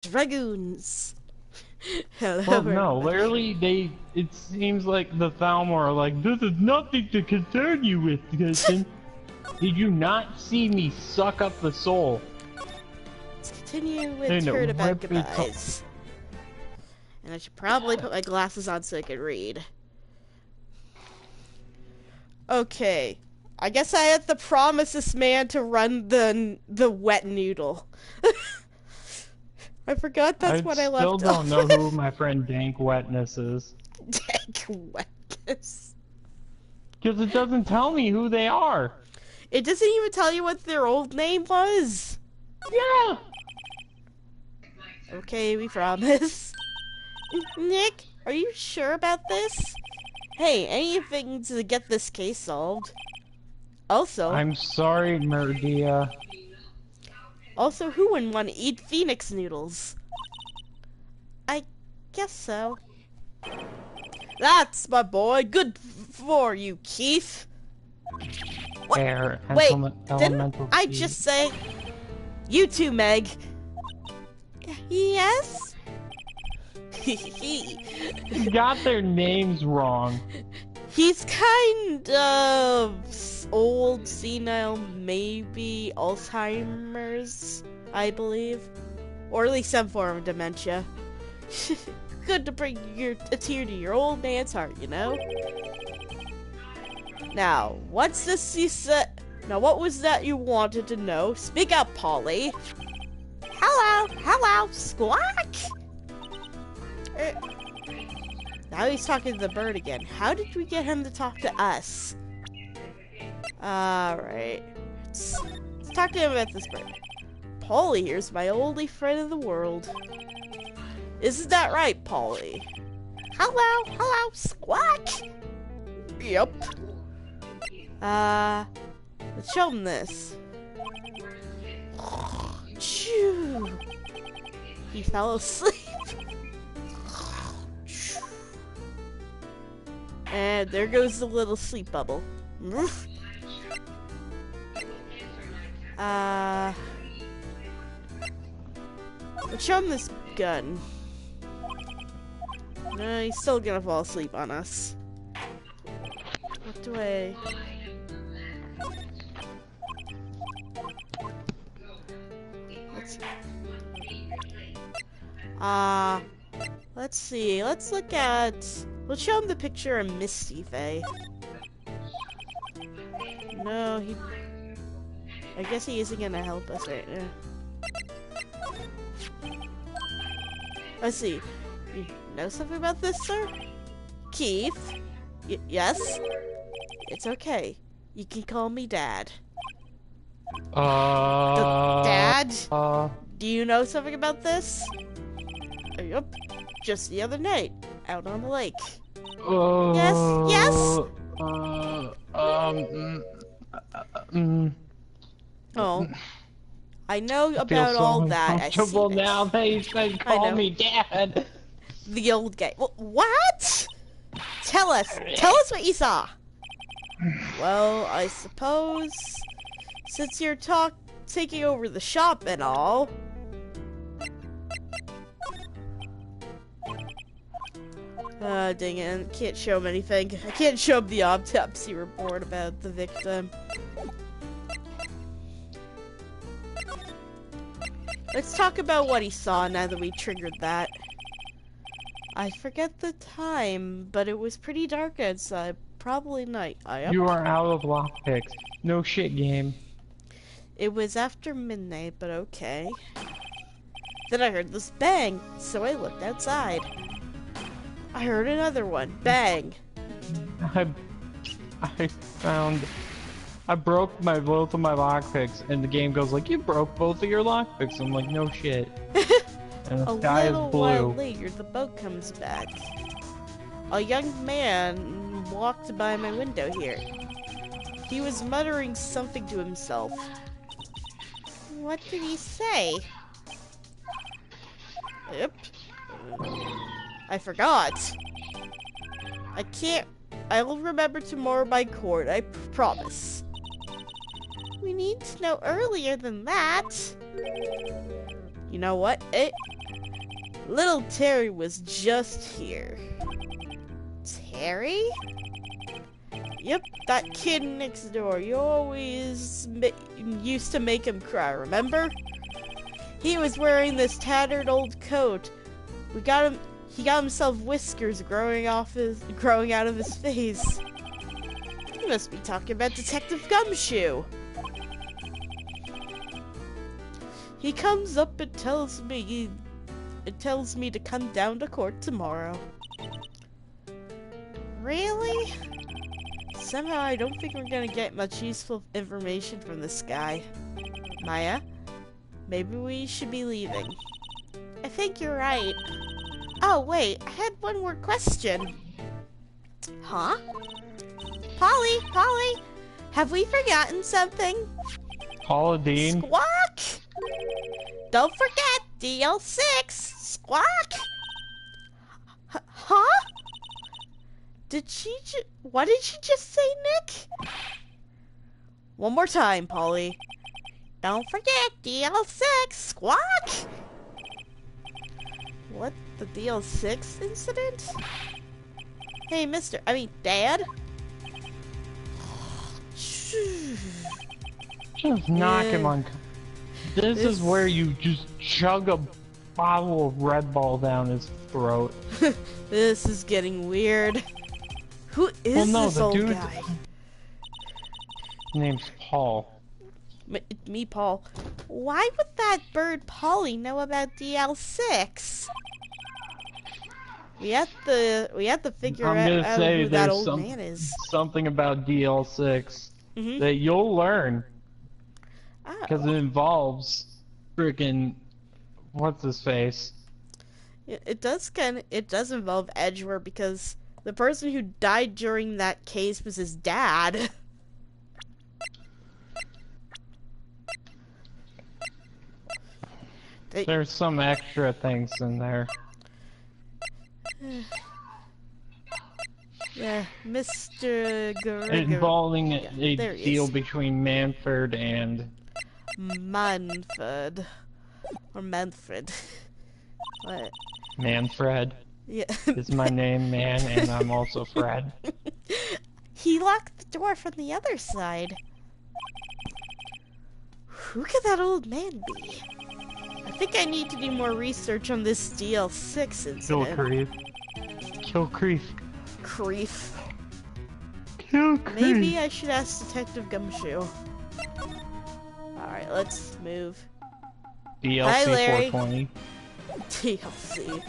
Dragoons. Hello, Well, no, everybody. literally, it seems like the Thalmor are like, this is nothing to concern you with, Justin. Did you not see me suck up the soul? Let's continue with And turnabout rip it goodbyes. And I should probably put my glasses on so I can read. Okay. I guess I have to promise this man to run the wet noodle. I forgot that's I what I still left don't off. know who my friend Dank Wetness is. Dank wetness. Because it doesn't tell me who they are. It doesn't even tell you what their old name was. Yeah! Okay, we promise. Nick, are you sure about this? Hey, anything to get this case solved. Also, I'm sorry, Merdia. who wouldn't want to eat phoenix noodles? I guess so. That's my boy. Good for you, Keith. What? Air, Wait, elemental didn't I speed. just say... You too, Meg. Yes? You got their names wrong. He's kind of old, senile, maybe Alzheimer's, I believe. Or at least some form of dementia. Good to bring a tear to your old man's heart, you know? Now, what's this you said? Now, what was that you wanted to know? Speak up, Polly. Hello, squawk! Now he's talking to the bird again. How did we get him to talk to us? Alright. Let's talk to him about this bird. Polly here's my only friend in the world. Isn't that right, Polly? Hello, squawk! Yep. Let's show him this. Choo. He fell asleep. And there goes the little sleep bubble. Let's show him this gun. No, he's still gonna fall asleep on us. What do I... Let's see. Let's look at... Let's show him the picture of Misty Faye. No, I guess he isn't gonna help us right now. Let's see. You know something about this, sir? Keith? Yes? It's okay. You can call me Dad. Dad? Do you know something about this? Yup. Just the other night, out on the lake. Yes? Oh. I know about all that. I see now that you said call me Dad. The old guy. What? Tell us what you saw. Well, I suppose since you're taking over the shop and all. Dang it, can't show him anything. I can't show him the autopsy report about the victim. Let's talk about what he saw now that we triggered that. I forget the time, but it was pretty dark outside. Probably night. You are out of lockpicks. No shit, game. It was after midnight, but okay. Then I heard this bang, so I looked outside. I heard another one. Bang. I broke both of my lockpicks, and the game goes like, you broke both of your lockpicks. I'm like, no shit. And the sky is blue. A little while later, the boat comes back. A young man walked by my window here. He was muttering something to himself. What did he say? Yep. I forgot. I'll remember tomorrow by court, I promise. We need to know earlier than that. You know what? Little Terry was just here. Terry? Yep, that kid next door. You always used to make him cry, remember? He was wearing this tattered old coat. He got himself whiskers growing out of his face. You must be talking about Detective Gumshoe. He comes up and tells me to come down to court tomorrow. Really? Somehow I don't think we're gonna get much useful information from this guy. Maya, maybe we should be leaving. I think you're right. Oh wait, I had one more question. Huh? Polly, have we forgotten something? Paula Dean. Squawk! Don't forget DL6! Squawk! Huh? What did she just say, Nick? One more time, Polly. Don't forget DL6! Squawk! What? The DL6 incident? Hey, Dad? Just knock him on. This is where you just chug a bottle of Red Bull down his throat. This is getting weird. Who is this the old dude, guy? His name's Paul. Me, Paul. Why would that bird Polly know about DL6? We have to figure out who that old man is. Something about DL6 that you'll learn. Because it involves freaking what's his face. It does involve Edgeworth because the person who died during that case was his dad. There's some extra things in there. Yeah, Mr. Involving a deal between Manfred and Manfred. Or Manfred. What? Manfred. Yeah. Is my name Man, and I'm also Fred. He locked the door from the other side. Who could that old man be? I think I need to do more research on this DL6 incident. Kill Creef. Creef. Kill Creef. Maybe I should ask Detective Gumshoe. Alright, let's move. DLC Hi, Larry. 420. DLC.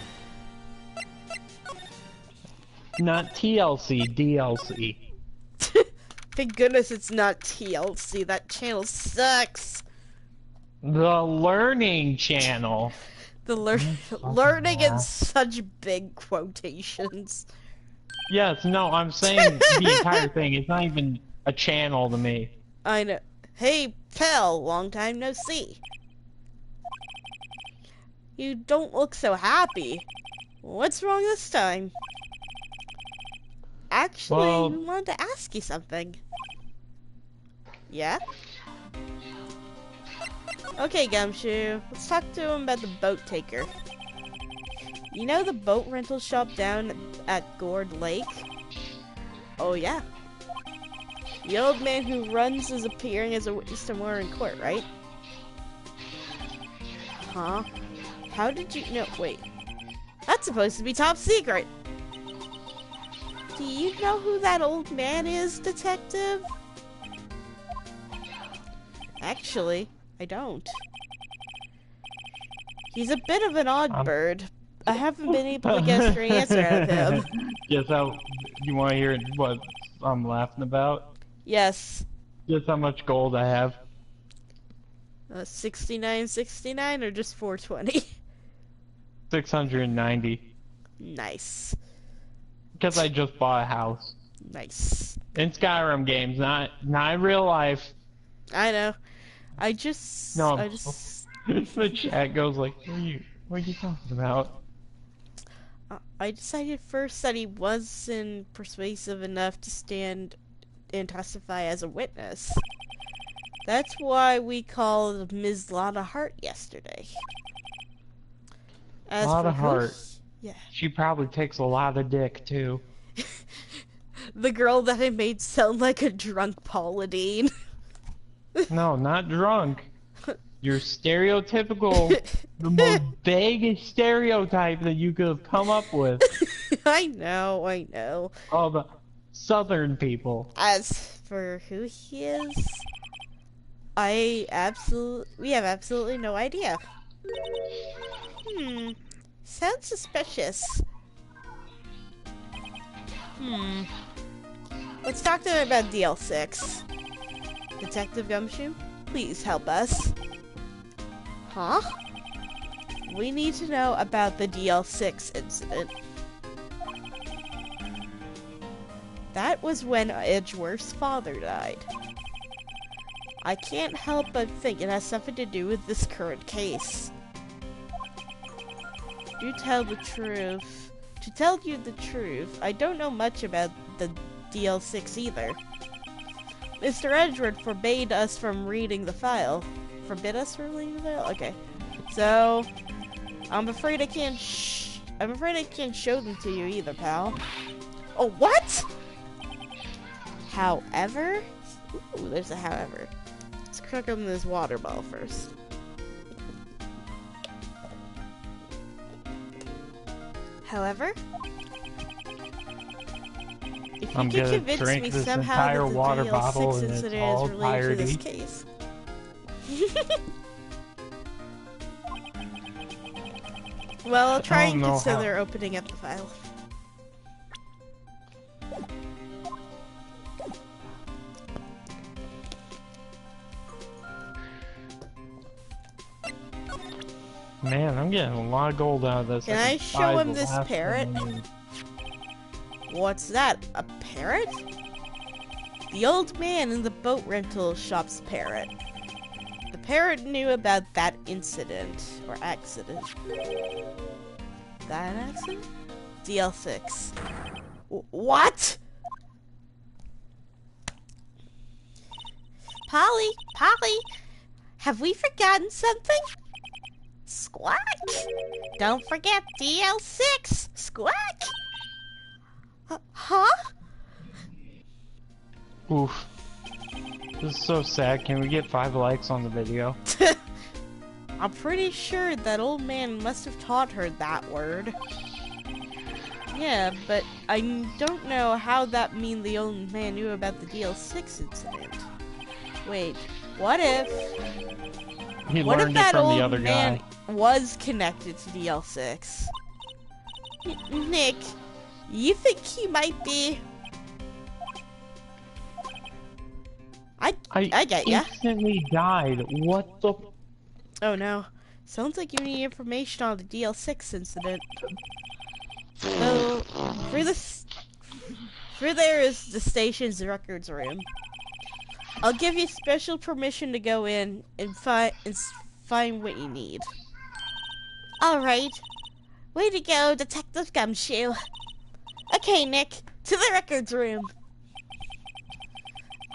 Not TLC, DLC. Thank goodness it's not TLC. That channel sucks. The Learning Channel. The learning in such big quotations. Yes, no, I'm saying the entire thing. It's not even a channel to me. I know. Hey, pal, long time no see. You don't look so happy. What's wrong this time? Actually, I wanted to ask you something. Yeah? Okay, Gumshoe. Let's talk to him about the boat taker. You know the boat rental shop down at Gourd Lake? Oh, yeah. The old man who runs is appearing as a witness tomorrow in court, right? Huh? How did you know? Wait. That's supposed to be top secret. Do you know who that old man is, Detective? Actually, I don't. He's a bit of an odd bird. I haven't been able to get a straight answer out of him. Guess how you want to hear what I'm laughing about? Yes. Guess how much gold I have? 69.69 or just 420? 690. Nice. Because I just bought a house. Nice. In Skyrim games, not in real life. I know. The chat goes like, what are you talking about? I decided first that he wasn't persuasive enough to stand and testify as a witness. That's why we called Ms. Lotta Hart yesterday. A As lot for of who? heart. Yeah. She probably takes a lot of dick, too. The girl that I made sound like a drunk Paula Deen. No, not drunk. You're stereotypical, the most vague stereotype that you could have come up with. I know. All the southern people. As for who he is, we have absolutely no idea. Sounds suspicious. Let's talk to him about DL6. Detective Gumshoe, please help us. Huh? We need to know about the DL6 incident. That was when Edgeworth's father died. I can't help but think it has something to do with this current case. To tell you the truth, I don't know much about the DL6 either. Mr. Edgeworth forbade us from reading the file. Forbid us from reading the file? Okay. So, I'm afraid I can't show them to you either, pal. Oh, what? However? Ooh, there's a however. Let's crack open this water bottle first. However, if you can convince me somehow that the DL6 incident is related to this case. Well, I'll try and consider opening up the file. Man, I'm getting a lot of gold out of this. Can I show him this parrot? What's that? A parrot? The old man in the boat rental shop's parrot. The parrot knew about that incident. Or accident. That accident? DL6. What? Polly? Have we forgotten something? Squawk! Don't forget DL6! Squawk! Huh? Oof. This is so sad. Can we get 5 likes on the video? I'm pretty sure that old man must have taught her that word. Yeah, but I don't know how that mean the old man knew about the DL6 incident. Wait, what if... He learned it from the other guy. Was connected to DL6? Nick, you think he might be... I get ya. Instantly died. What the... Oh no. Sounds like you need information on the DL6 incident. So, for there is the station's records room. I'll give you special permission to go in and find what you need. Alright. Way to go, Detective Gumshoe. Okay, Nick, to the records room.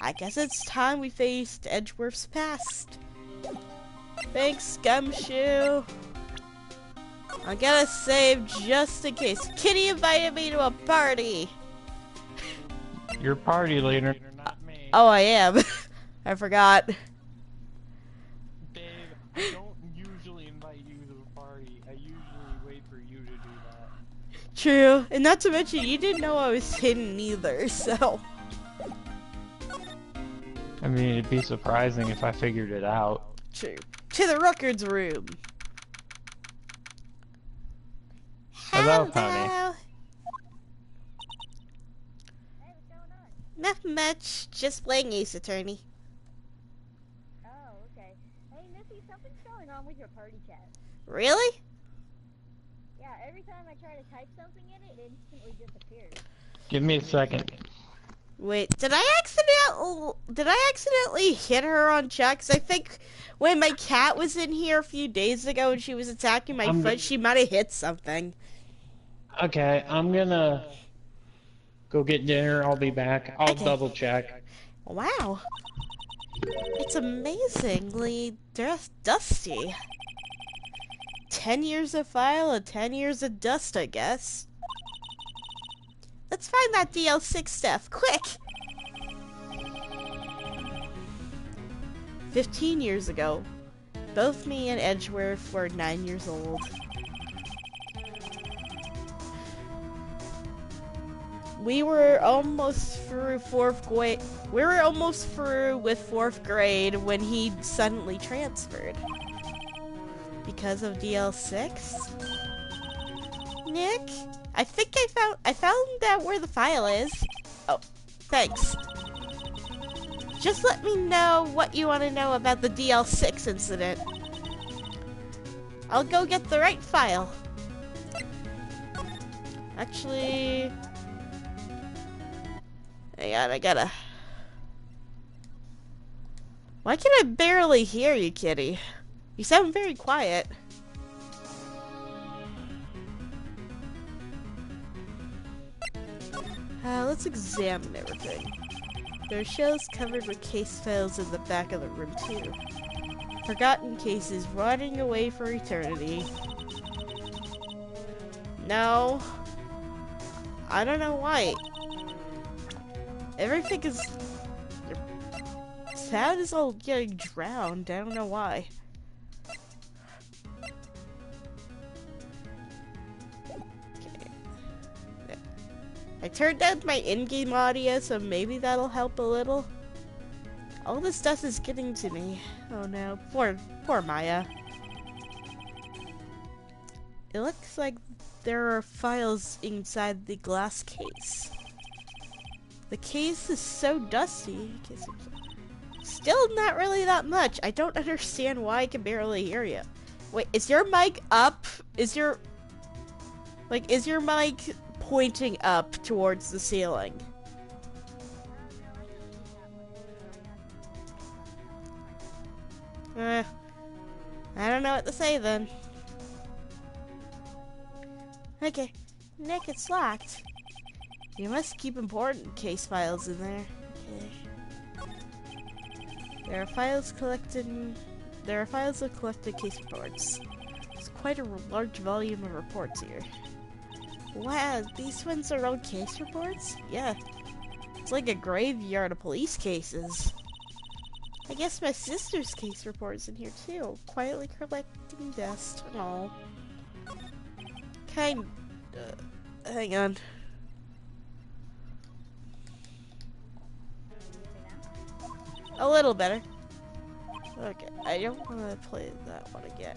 I guess it's time we faced Edgeworth's past. Thanks, Gumshoe. I gotta save just in case. Kitty invited me to a party. You're party leader, not me. Oh, I am. I forgot. Babe, I don't usually invite you to a party. I usually wait for you to do that. True. And not to mention, you didn't know I was hidden either, so... I mean, it'd be surprising if I figured it out. True. To the records room. Hello, Pony. Hey, what's going on? Nothing much. Just playing Ace Attorney. Oh, okay. Hey, Missy, something's going on with your party chat. Really? Yeah, every time I try to type something in it, it instantly disappears. Give me a second. Wait, did I accidentally hit her on chat? 'Cause I think when my cat was in here a few days ago and she was attacking my foot, she might have hit something. Okay, I'm gonna go get dinner. I'll be back. I'll double check. Wow. It's amazingly dusty. 10 years of file and 10 years of dust, I guess. Let's find that DL6 stuff, quick! 15 years ago, both me and Edgeworth were 9 years old. We were almost through fourth grade. We were almost through with fourth grade when he suddenly transferred. Because of DL6? Nick? I think I found out where the file is. Oh, thanks. Just let me know what you want to know about the DL6 incident. I'll go get the right file. Actually, hang on, I gotta... Why can I barely hear you, kitty? You sound very quiet. Let's examine everything. There are shelves covered with case files in the back of the room, too. Forgotten cases rotting away for eternity. No. I don't know why. Everything is... Sound is all getting drowned. I don't know why. I turned down my in-game audio, so maybe that'll help a little. All this dust is getting to me. Oh no, poor Maya. It looks like there are files inside the glass case. The case is so dusty. Still not really that much. I don't understand why I can barely hear you. Wait, is your mic up? Is your mic pointing up towards the ceiling? I don't know what to say then. Okay, Nick, it's locked. You must keep important case files in there. Okay. There are files of collected case reports. There's quite a large volume of reports here. Wow, these ones are all case reports? Yeah. It's like a graveyard of police cases. I guess my sister's case report's in here too, quietly collecting dust. Oh. Hang on. A little better. Okay, I don't want to play that one again.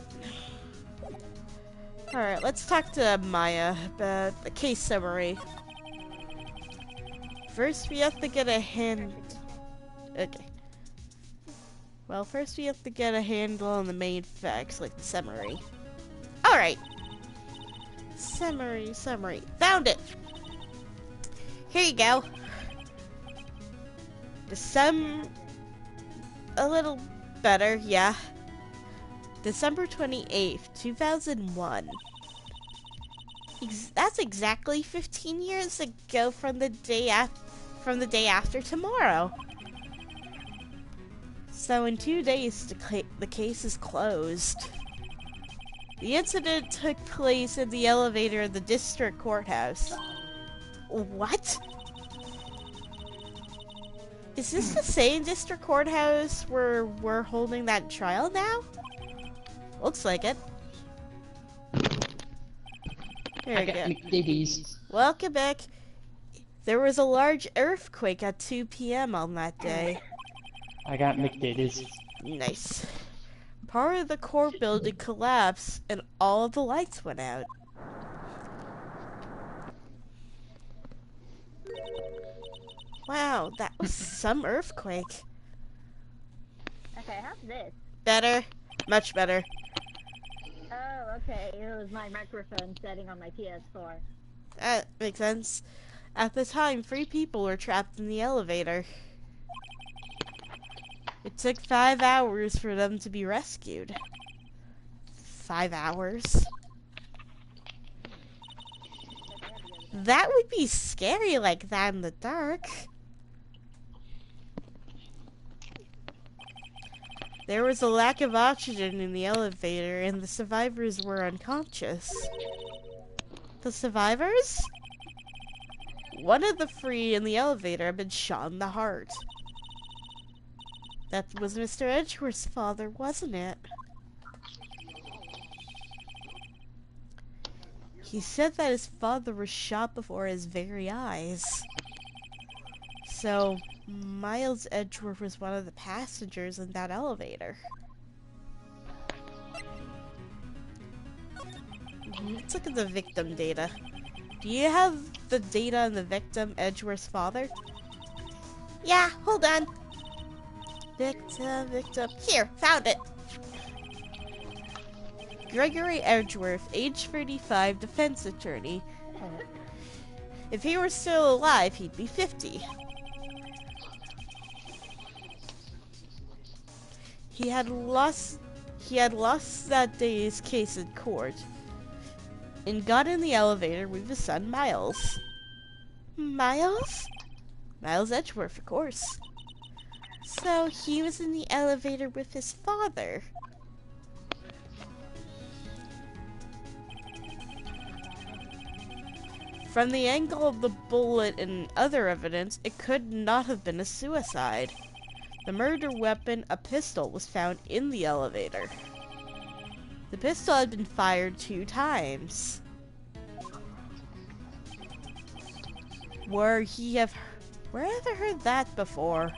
Alright, let's talk to Maya about the case summary. First, we have to get a hand... Okay. Well, first we have to get a handle on the main facts, like the summary. Alright. Summary. Found it! Here you go. A little better, yeah. December 28th, 2001. That's exactly 15 years ago from the day after tomorrow. So in 2 days, the case is closed. The incident took place in the elevator of the district courthouse. What? Is this the same district courthouse where we're holding that trial now? Looks like it. Here we go. McDiddy's. Welcome back. There was a large earthquake at 2 p.m. on that day. I got McDiddy's. Nice. Part of the court building collapsed and all of the lights went out. Wow, that was some earthquake. Okay, how's this? Better. Much better. Oh, okay. It was my microphone setting on my PS4. That makes sense. At the time, 3 people were trapped in the elevator. It took 5 hours for them to be rescued. 5 hours? That would be scary like that in the dark. There was a lack of oxygen in the elevator, and the survivors were unconscious. The survivors? One of the three in the elevator had been shot in the heart. That was Mr. Edgeworth's father, wasn't it? He said that his father was shot before his very eyes. So, Miles Edgeworth was one of the passengers in that elevator. Let's look at the victim data. Do you have the data on the victim, Edgeworth's father? Yeah, hold on. Victim. Here, found it. Gregory Edgeworth, age 35, defense attorney. If he were still alive, he'd be 50. He had lost that day's case in court and got in the elevator with his son Miles. Miles? Miles Edgeworth, of course. So he was in the elevator with his father. From the angle of the bullet and other evidence, it could not have been a suicide. The murder weapon, a pistol, was found in the elevator. The pistol had been fired 2 times. Where have I heard that before?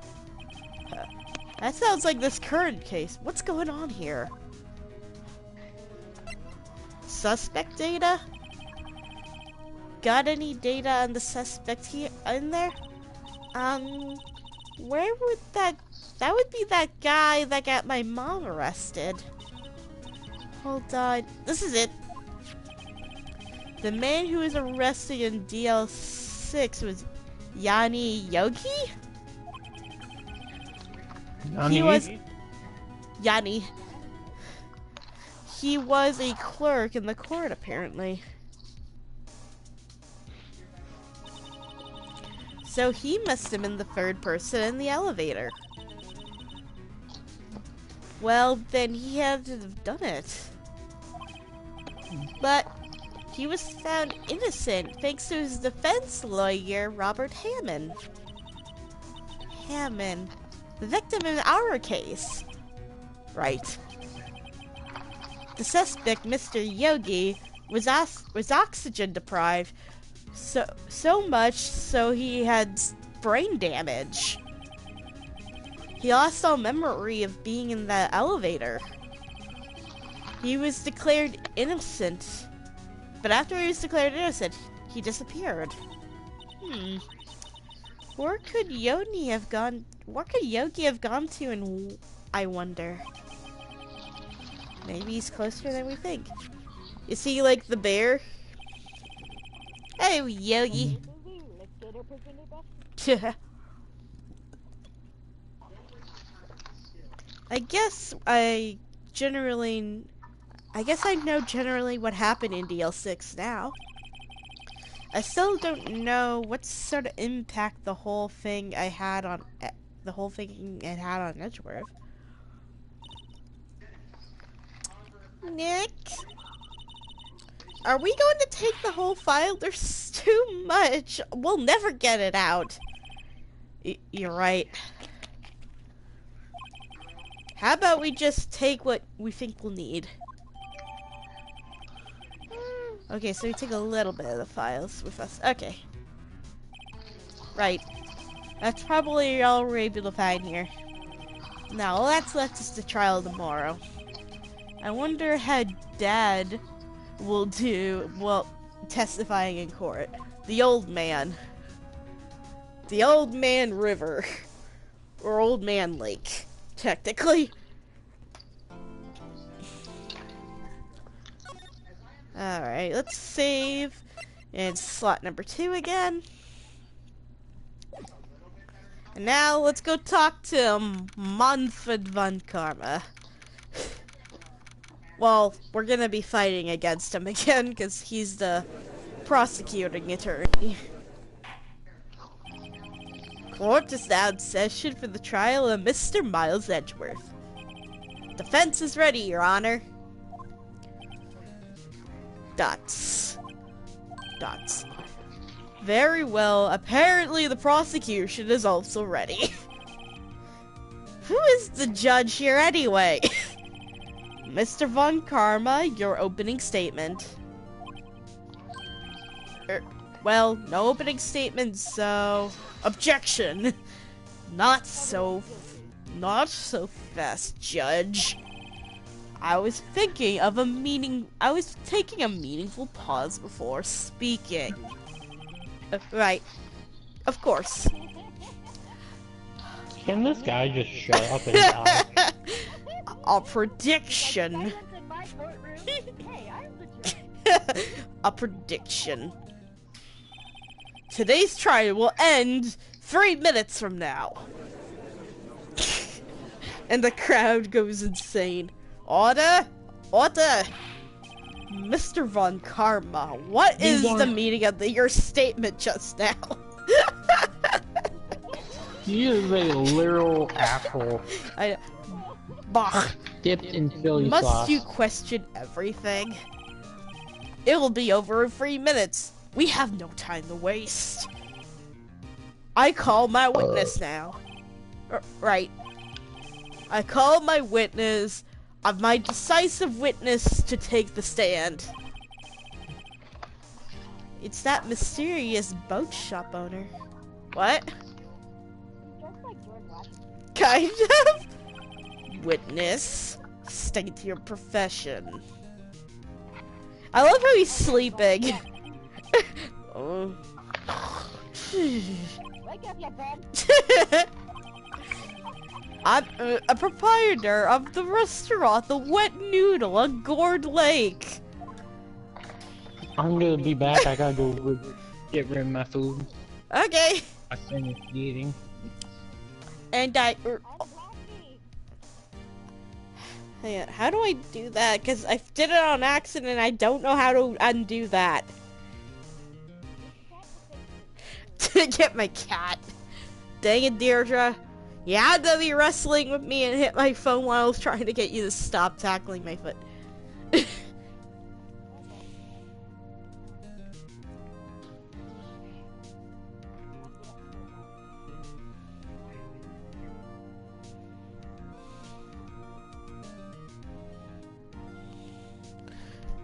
That sounds like this current case. What's going on here? Suspect data? Got any data on the suspect here in there? Where would that would be that guy that got my mom arrested. Hold on. This is it. The man who was arrested in DL6 was Yanni Yogi? Yanni. He was a clerk in the court, apparently. So he must have been the 3rd person in the elevator. Well, then he had to have done it. But he was found innocent thanks to his defense lawyer, Robert Hammond. Hammond, the victim in our case. Right. The suspect, Mr. Yogi, was oxygen deprived, so much so he had brain damage. He lost all memory of being in the elevator. He was declared innocent, but after he was declared innocent, he disappeared. Where could Yogi have gone? Where could Yogi have gone to? And I wonder. Maybe he's closer than we think. Is he like the bear? Hey, Yogi. I guess I know generally what happened in DL6 now. I still don't know what sort of impact the whole thing had on Edgeworth. Nick, are we going to take the whole file? There's too much. We'll never get it out. You're right. How about we just take what we think we'll need? Okay, so we take a little bit of the files with us. Okay. Right. That's probably all we're able to find here. Now, let's let us to trial tomorrow. I wonder how Dad will do, well, testifying in court. The old man. The old man river. Or old man lake, technically. Alright, let's save. And slot number 2 again. And now let's go talk to Manfred von Karma. Well, we're gonna be fighting against him again because he's the prosecuting attorney. Court is now in session for the trial of Mr. Miles Edgeworth. Defense is ready, Your Honor. Dots. Dots. Very well. Apparently the prosecution is also ready. Who is the judge here anyway? Mr. Von Karma, your opening statement. Well, no opening statement, so... Objection! Not so fast, Judge. I was taking a meaningful pause before speaking. Right. Of course. Can this guy just shut up and die? A prediction. A prediction. Today's trial will end 3 minutes from now. And the crowd goes insane. Order! Order! Mr. Von Karma, what is the meaning of your statement just now? He is a literal asshole. Bah. Dipped in chili Must sauce. you question everything? It will be over in 3 minutes. We have no time to waste. I call my witness now. Right. I call my witness, my decisive witness to take the stand. It's that mysterious boat shop owner. What? Kind of? Witness, state your profession. I love how he's sleeping. Oh. Wake up, you bum. I'm a proprietor of the restaurant, The Wet Noodle on Gourd Lake. I'm gonna be back. I gotta go get rid of my food. Okay. I finished eating. And hang on, how do I do that? Because I did it on accident and I don't know how to undo that. To get my cat. Dang it, Deirdre. You had to be wrestling with me and hit my phone while I was trying to get you to stop tackling my foot.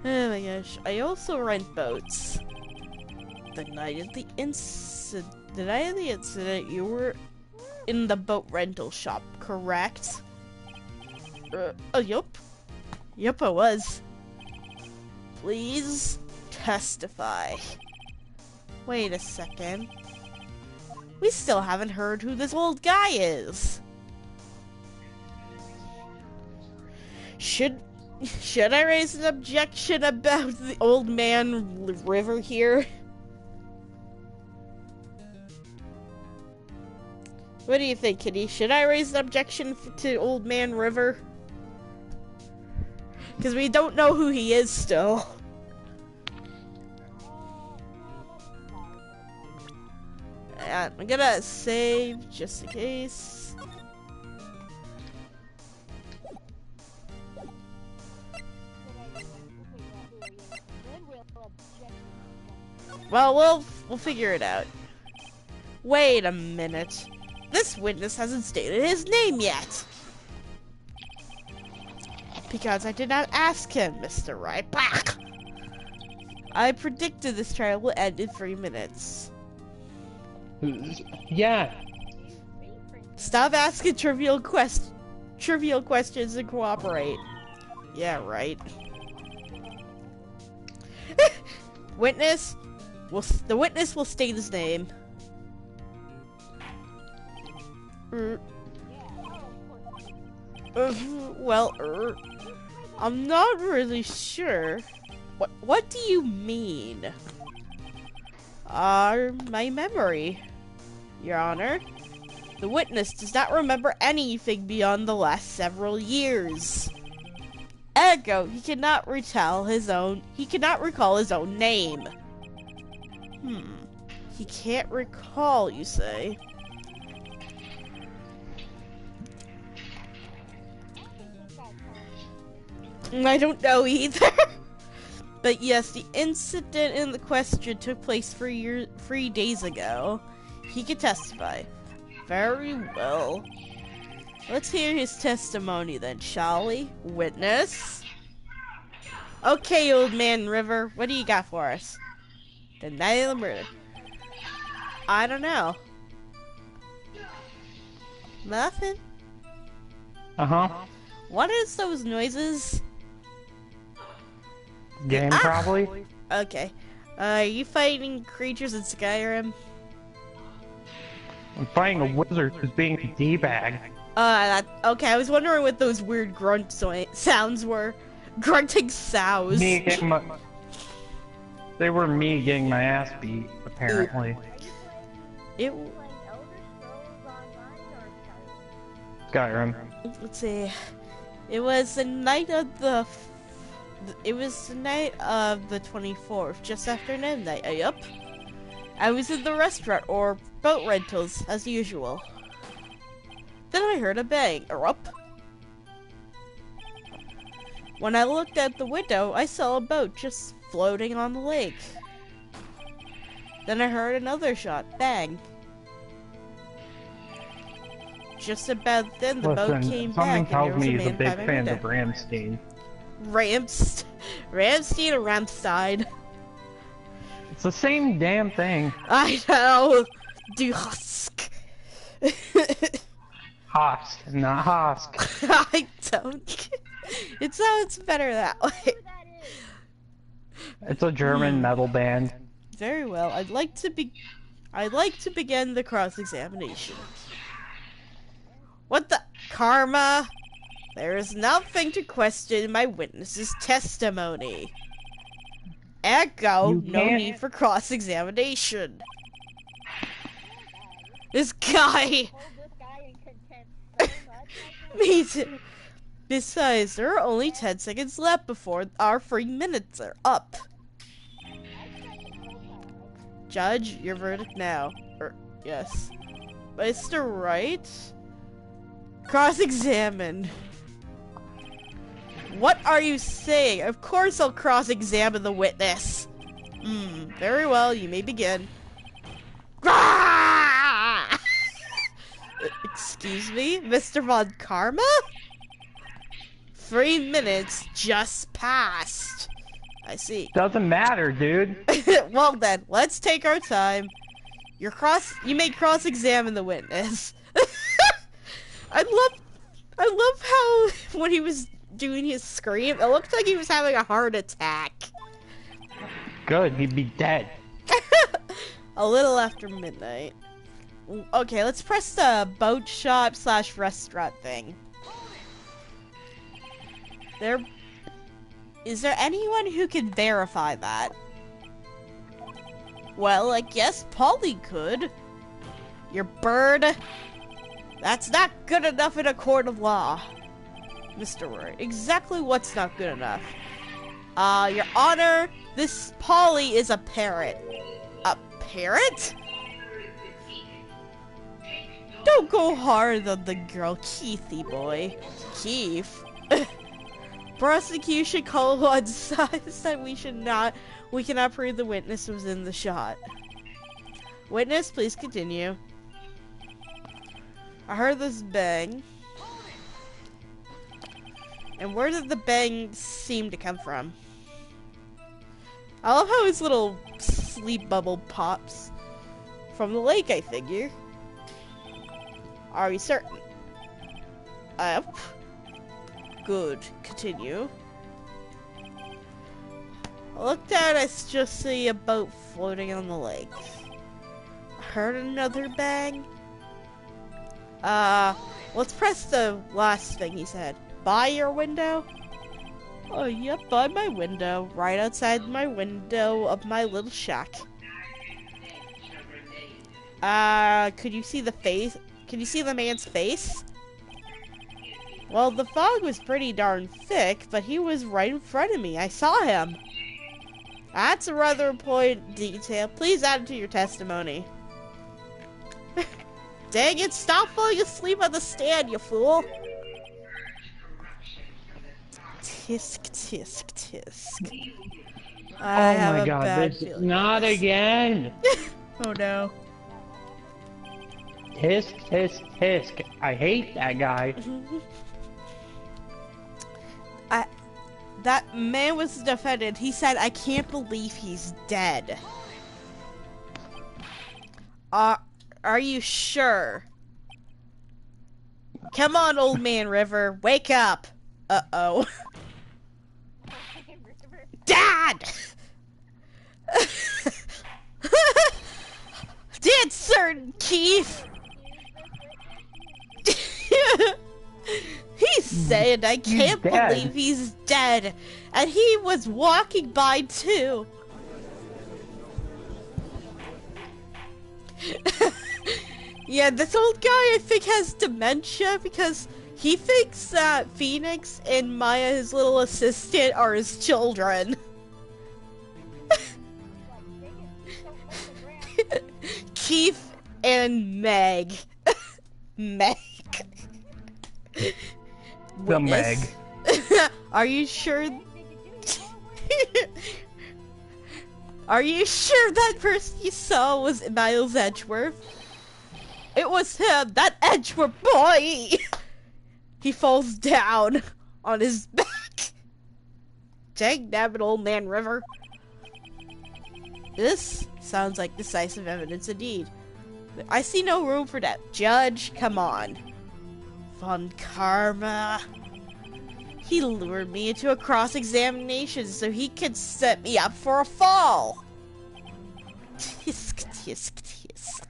Oh my gosh, I also rent boats. The night of the incident, you were in the boat rental shop, correct? Yup. Yup, I was. Please testify. Wait a second. We still haven't heard who this old guy is. Should I raise an objection about the old man river here? What do you think, Kitty? Should I raise an objection to Old Man River? Because we don't know who he is still. And I'm gonna save just in case. Well, we'll figure it out. Wait a minute. This witness hasn't stated his name yet. Because I did not ask him, Mr. Wright. Back. I predicted this trial will end in 3 minutes. Yeah. Stop asking trivial questions and cooperate. Yeah, right. The witness will state his name. I'm not really sure. What do you mean? My memory, Your Honor. The witness does not remember anything beyond the last several years. Ergo, he cannot recall his own name. He can't recall, you say? I don't know either. But yes, the incident in the question took place 3 days ago. He could testify. Very well. Let's hear his testimony then, shall we? Witness? Okay, old man River, what do you got for us? The night of the murder. I don't know. Nothing? Uh-huh. What is those noises? Game, probably? Okay. Are you fighting creatures in Skyrim? I'm fighting a wizard who's being a D-bag. Okay, I was wondering what those weird grunt sounds were. Grunting sows. Me getting my... They were me getting my ass beat, apparently. It... Playing Elder Scrolls Online or Skyrim. Let's see. It was the night of the... It was the night of the 24th, just after midnight. Yup. I was in the restaurant or boat rentals, as usual. Then I heard a bang. Erupt. When I looked at the window, I saw a boat just floating on the lake. Then I heard another shot. Bang. Just about then, the boat came back, and there was a man Something tells me he's a big by my fan window. of Ramstein. Ramstein or Ramstein? It's the same damn thing. I know. Du Husk. Hosk, not Hosk. I don't. It sounds better that way. who that is. It's a German metal band. Very well. I'd like to begin the cross-examination. What the karma? There is nothing to question my witness's testimony. Echo, You no can't- need for cross-examination. This guy. Hold this guy in contempt so much right now. Me too. Besides, there are only 10 seconds left before our 3 minutes are up. Judge, your verdict now. Yes. Mr. Wright? Cross-examine. What are you saying? Of course I'll cross-examine the witness. Very well, you may begin. Excuse me, Mr. Von Karma? 3 minutes just passed. I see. Doesn't matter, dude. Well then, let's take our time. You may cross-examine the witness. I love how when he was doing his scream, it looked like he was having a heart attack. Good, he'd be dead. A little after midnight. Okay, let's press the boat shop / restaurant thing. Is there anyone who can verify that? Well, I guess Polly could. Your bird. That's not good enough in a court of law. Mr. Wright, exactly what's not good enough? Your Honor, this Polly is a parrot. A parrot? Don't go hard on the girl, Keithy boy. Keith. Prosecution called on sides that we cannot prove the witness was in the shot. Witness, please continue. I heard this bang. And where did the bang seem to come from? I love how his little sleep bubble pops. From the lake, I figure. Are you certain? Up. Good. Continue. I looked out, I just see a boat floating on the lake. I heard another bang. Let's press the last thing he said. By your window? Oh, yep, by my window. Right outside my window of my little shack. Could you see the face? Can you see the man's face? Well, the fog was pretty darn thick, but he was right in front of me. I saw him. That's a rather important detail. Please add it to your testimony. Dang it, stop falling asleep on the stand, you fool. Tisk, tisk, tisk. Oh I have my a god, bad this feeling not about this. again! Oh no. Tisk, tisk, tisk. I hate that guy. That man was defended. He said, I can't believe he's dead. Are you sure? Come on, old man River. Wake up. Uh-oh. Dad! Dead certain, Keith! He said, I can't dead. believe he's dead. And he was walking by too. Yeah, this old guy I think has dementia because he thinks that Phoenix and Maya, his little assistant, are his children. Keith and Meg. Meg. The Meg. Are you sure? Are you sure that person you saw was Miles Edgeworth? It was him, that Edgeworth boy! He falls down on his back. Dang nabbit, old man River. This sounds like decisive evidence indeed. I see no room for that. Judge, come on. Von Karma. He lured me into a cross-examination so he could set me up for a fall. Tisk, tisk, tisk.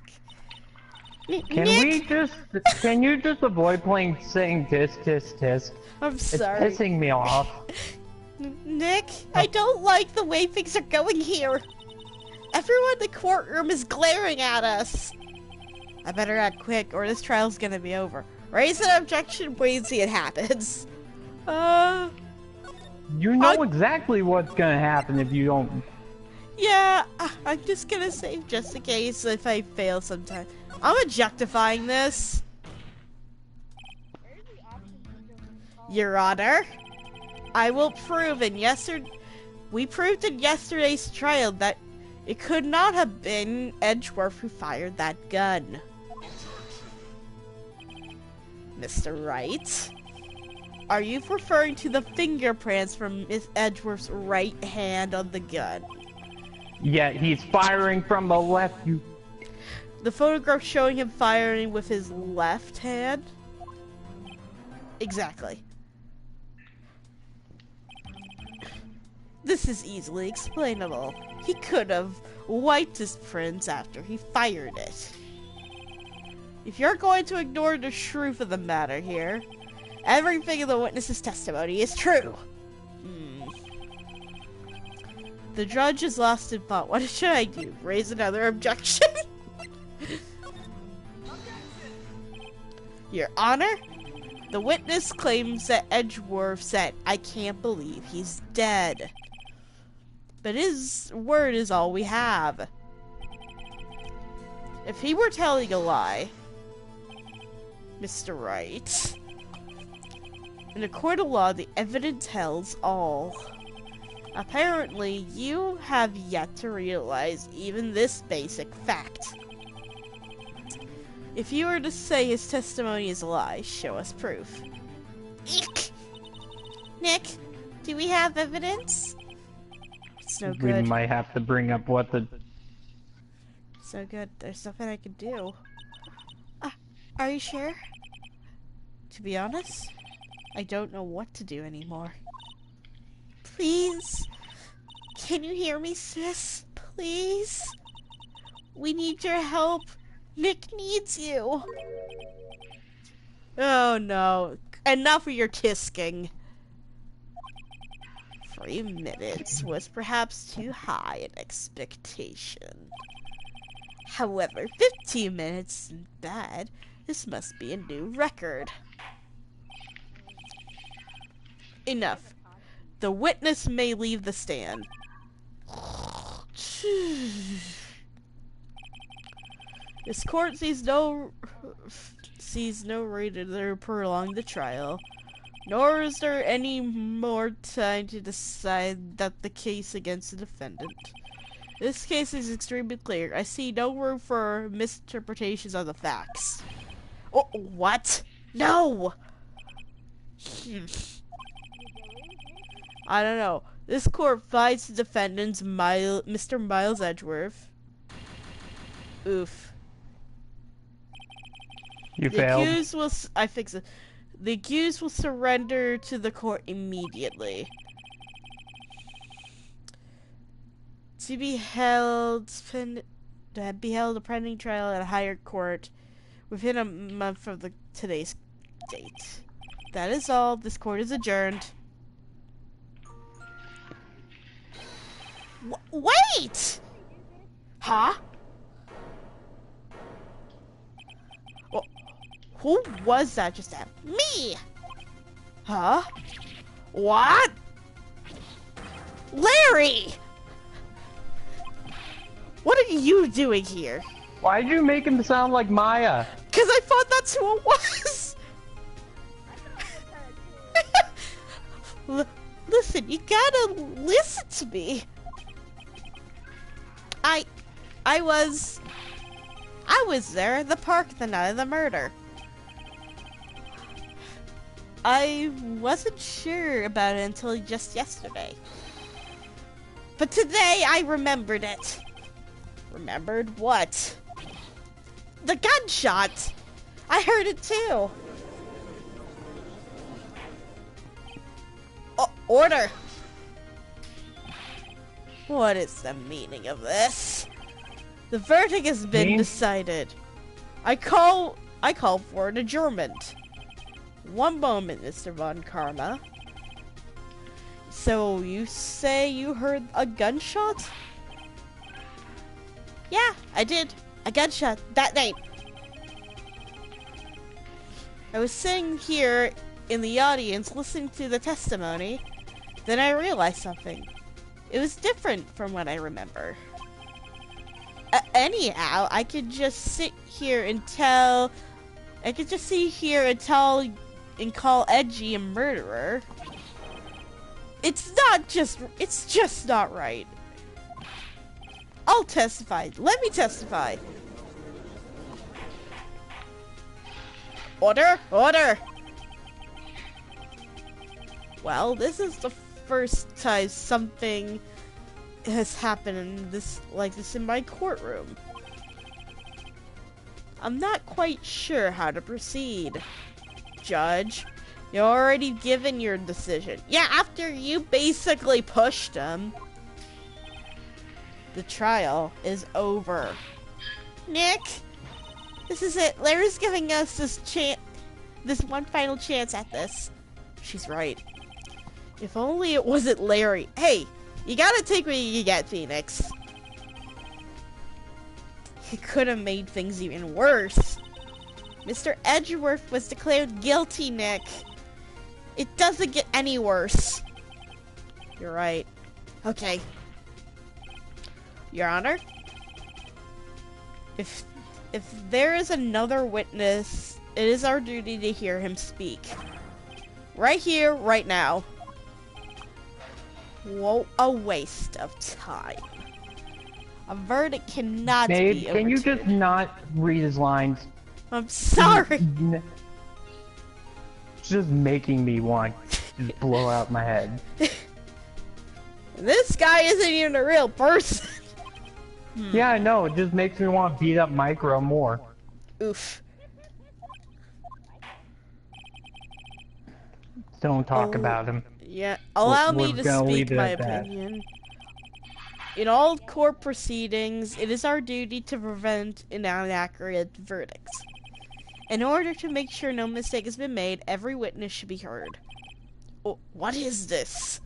Can you just avoid saying tisk, tisk, tisk? I'm sorry. It's pissing me off. Nick, I don't like the way things are going here. Everyone in the courtroom is glaring at us. I better act quick or this trial's gonna be over. Raise an objection, wait and see it happens. You know exactly what's gonna happen if you don't. Yeah, I'm just gonna save just in case if I fail sometime. I'm objectifying this. Your Honor, I will prove we proved in yesterday's trial that it could not have been Edgeworth who fired that gun. Mr. Wright, are you referring to the fingerprints from Miss Edgeworth's right hand on the gun? Yeah, he's firing from the left. The photograph showing him firing with his left hand? Exactly. This is easily explainable. He could have wiped his prints after he fired it. If you're going to ignore the truth of the matter here, everything in the witness's testimony is true. The judge is lost in thought. What should I do? Raise another objection? Your Honor, the witness claims that Edgeworth said, I can't believe he's dead. But his word is all we have. If he were telling a lie, Mr. Wright, in a court of law, the evidence tells all. Apparently, you have yet to realize even this basic fact. If you were to say his testimony is a lie, show us proof. Eek! Nick, do we have evidence? It's no good. We might have to bring up what the. It's no good. There's nothing I can do. Are you sure? To be honest, I don't know what to do anymore. Please? Can you hear me, sis? Please? We need your help. Nick needs you. Oh no. Enough of your tisking. 3 minutes was perhaps too high an expectation. However, 15 minutes isn't bad. This must be a new record. Enough. The witness may leave the stand. This court sees no reason to prolong the trial. Nor is there any more time to decide that the case against the defendant. This case is extremely clear. I see no room for misinterpretations of the facts. Oh, what? No! I don't know. This court finds the defendants Mr. Miles Edgeworth. Oof. You The failed. accused will I fix it. The accused will surrender to the court immediately. To be held a pending trial at a higher court within a month of today's date. That is all. This court is adjourned. Wait! Huh? Well, who was that just at me? Huh? What? Larry! What are you doing here? Why did you make him sound like Maya? Because I thought that's who it was! Listen, you gotta listen to me. I was there at the park the night of the murder. I wasn't sure about it until just yesterday. But today I remembered it. Remembered what? The gunshot! I heard it too. Oh, order! What is the meaning of this? The verdict has been decided. I call for an adjournment. One moment, Mr. Von Karma. So you say you heard a gunshot? Yeah, I did. A gunshot that night. I was sitting here in the audience listening to the testimony. Then I realized something. It was different from what I remember. Anyhow, I could just sit here and call Edgy a murderer. It's just not right. I'll testify. Let me testify. Order! Order! Well, this is the first time something has happened like this in my courtroom. I'm not quite sure how to proceed. Judge, you already given your decision. Yeah, after you basically pushed him. The trial is over. Nick, this is it. Larry's giving us this one final chance at this. She's right. If only it wasn't Larry. Hey, you gotta take what you get, Phoenix. He could have made things even worse. Mr. Edgeworth was declared guilty, Nick. It doesn't get any worse. You're right. Okay. Your Honor, if there is another witness, it is our duty to hear him speak. Right here, right now. Whoa, a waste of time. A verdict cannot Babe, be can you overturned. just not read his lines? I'm sorry. It's just making me want to just blow out my head. This guy isn't even a real person. Yeah, I know. It just makes me want to beat up Micro more. Oof. Don't talk about him. Yeah, allow me we're to gonna speak leave it my at that. opinion. In all court proceedings, it is our duty to prevent inaccurate verdicts. In order to make sure no mistake has been made, every witness should be heard. Oh, what is this?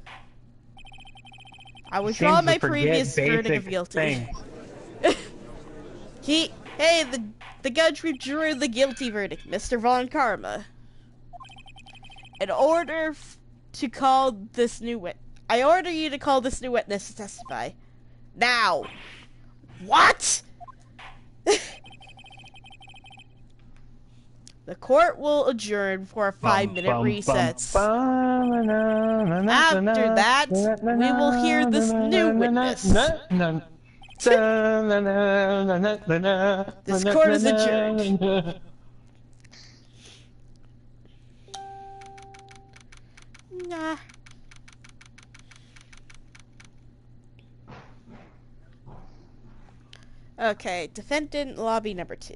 I withdraw Seems to my forget previous verdict of basic guilty. things. Hey, the judge withdrew the guilty verdict, Mr. Von Karma. In order to call this new I order you to call this new witness to testify. Now. What? The court will adjourn for a 5-minute recess. After that, we will hear this new witness. This court is adjourned. Nah. Okay, defendant lobby number 2.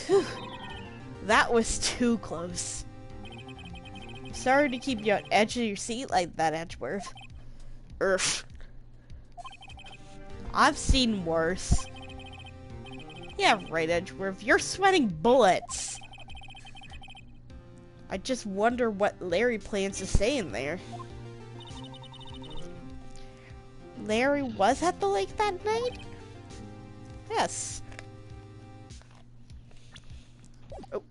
Whew. That was too close. Sorry to keep you on edge of your seat like that, Edgeworth. Urgh. I've seen worse. Yeah, right, Edgeworth. You're sweating bullets. I just wonder what Larry plans to say in there. Larry was at the lake that night? Yes. Oh.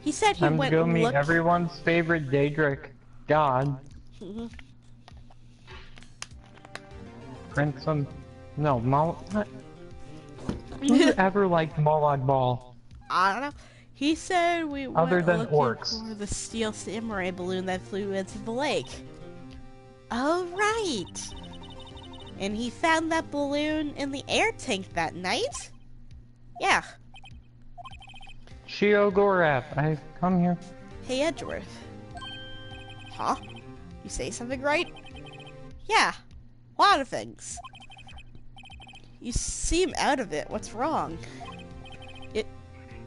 He said he went to go meet look. everyone's favorite Daedric god. Prince on... No, what? Who ever liked Molag Bal? I don't know. He said we Other went than looking orcs. for the steel samurai balloon that flew into the lake. Oh, right. And he found that balloon in the air tank that night? Yeah. Sheogorath, I've come here. Hey, Edgeworth. Huh? You say something right? Yeah. A lot of things. You seem out of it. What's wrong?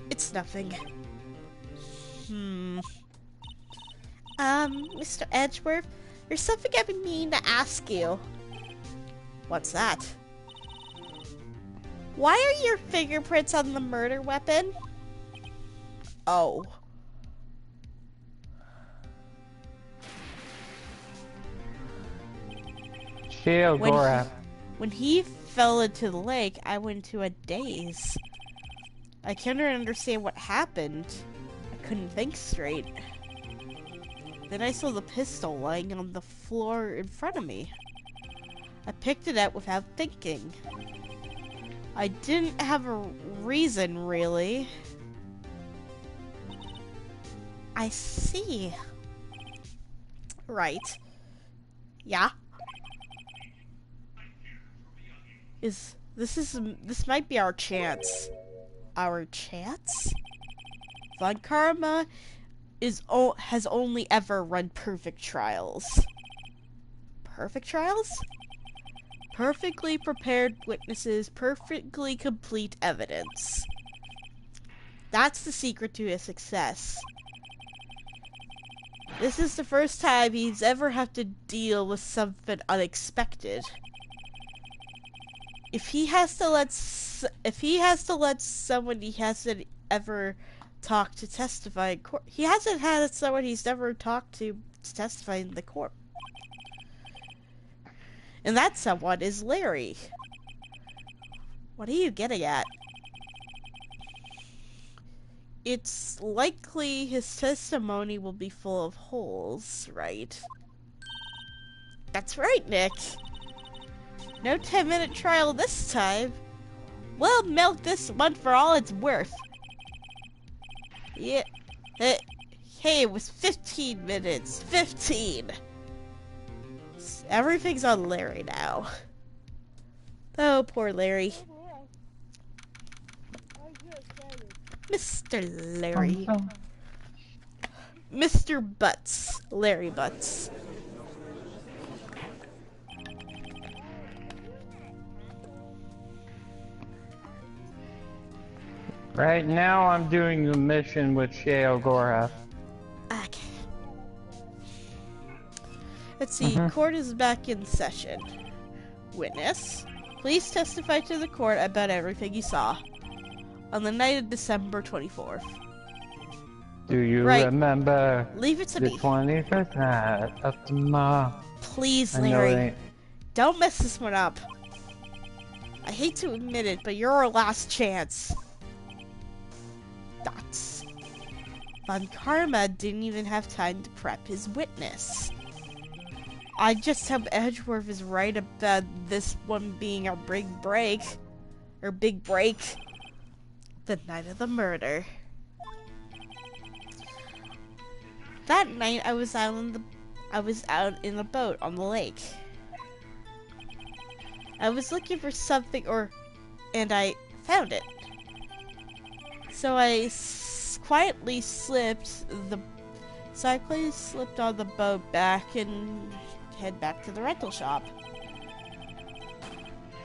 It's nothing. Mr. Edgeworth, there's something I've been meaning to ask you. What's that? Why are your fingerprints on the murder weapon? Oh. Sheogorath. When he fell into the lake, I went into a daze. I couldn't understand what happened. I couldn't think straight. Then I saw the pistol lying on the floor in front of me. I picked it up without thinking. I didn't have a reason, really. I see. Right. Yeah? This might be our chance. Our chance? Von Karma has only ever run perfect trials. Perfect trials? Perfectly prepared witnesses, perfectly complete evidence. That's the secret to his success. This is the first time he's ever had to deal with something unexpected. If he has to let someone he hasn't ever talked to testify in court, he hasn't had someone he's never talked to testify in the court. And that someone is Larry. What are you getting at? It's likely his testimony will be full of holes, right? That's right, Nick. No 10-minute trial this time. We'll milk this one for all it's worth. Yeah. Hey, it was 15 minutes. 15! Everything's on Larry now. Oh, poor Larry. Mr. Larry. Mr. Butts. Larry Butts. Right now I'm doing the mission with Sheogorath. Okay. Let's see, court is back in session. Witness, please testify to the court about everything you saw on the night of December 24th. Do you Right. remember Leave it to the me. 21st night of the month? Please, I know Larry. it ain't. Don't mess this one up. I hate to admit it, but you're our last chance. Dots. Von Karma didn't even have time to prep his witness. I just hope Edgeworth is right about this one being our big break. Or big break. The night of the murder. That night I was out in the boat on the lake. I was looking for something and I found it. So I quietly slipped on the boat back and head back to the rental shop.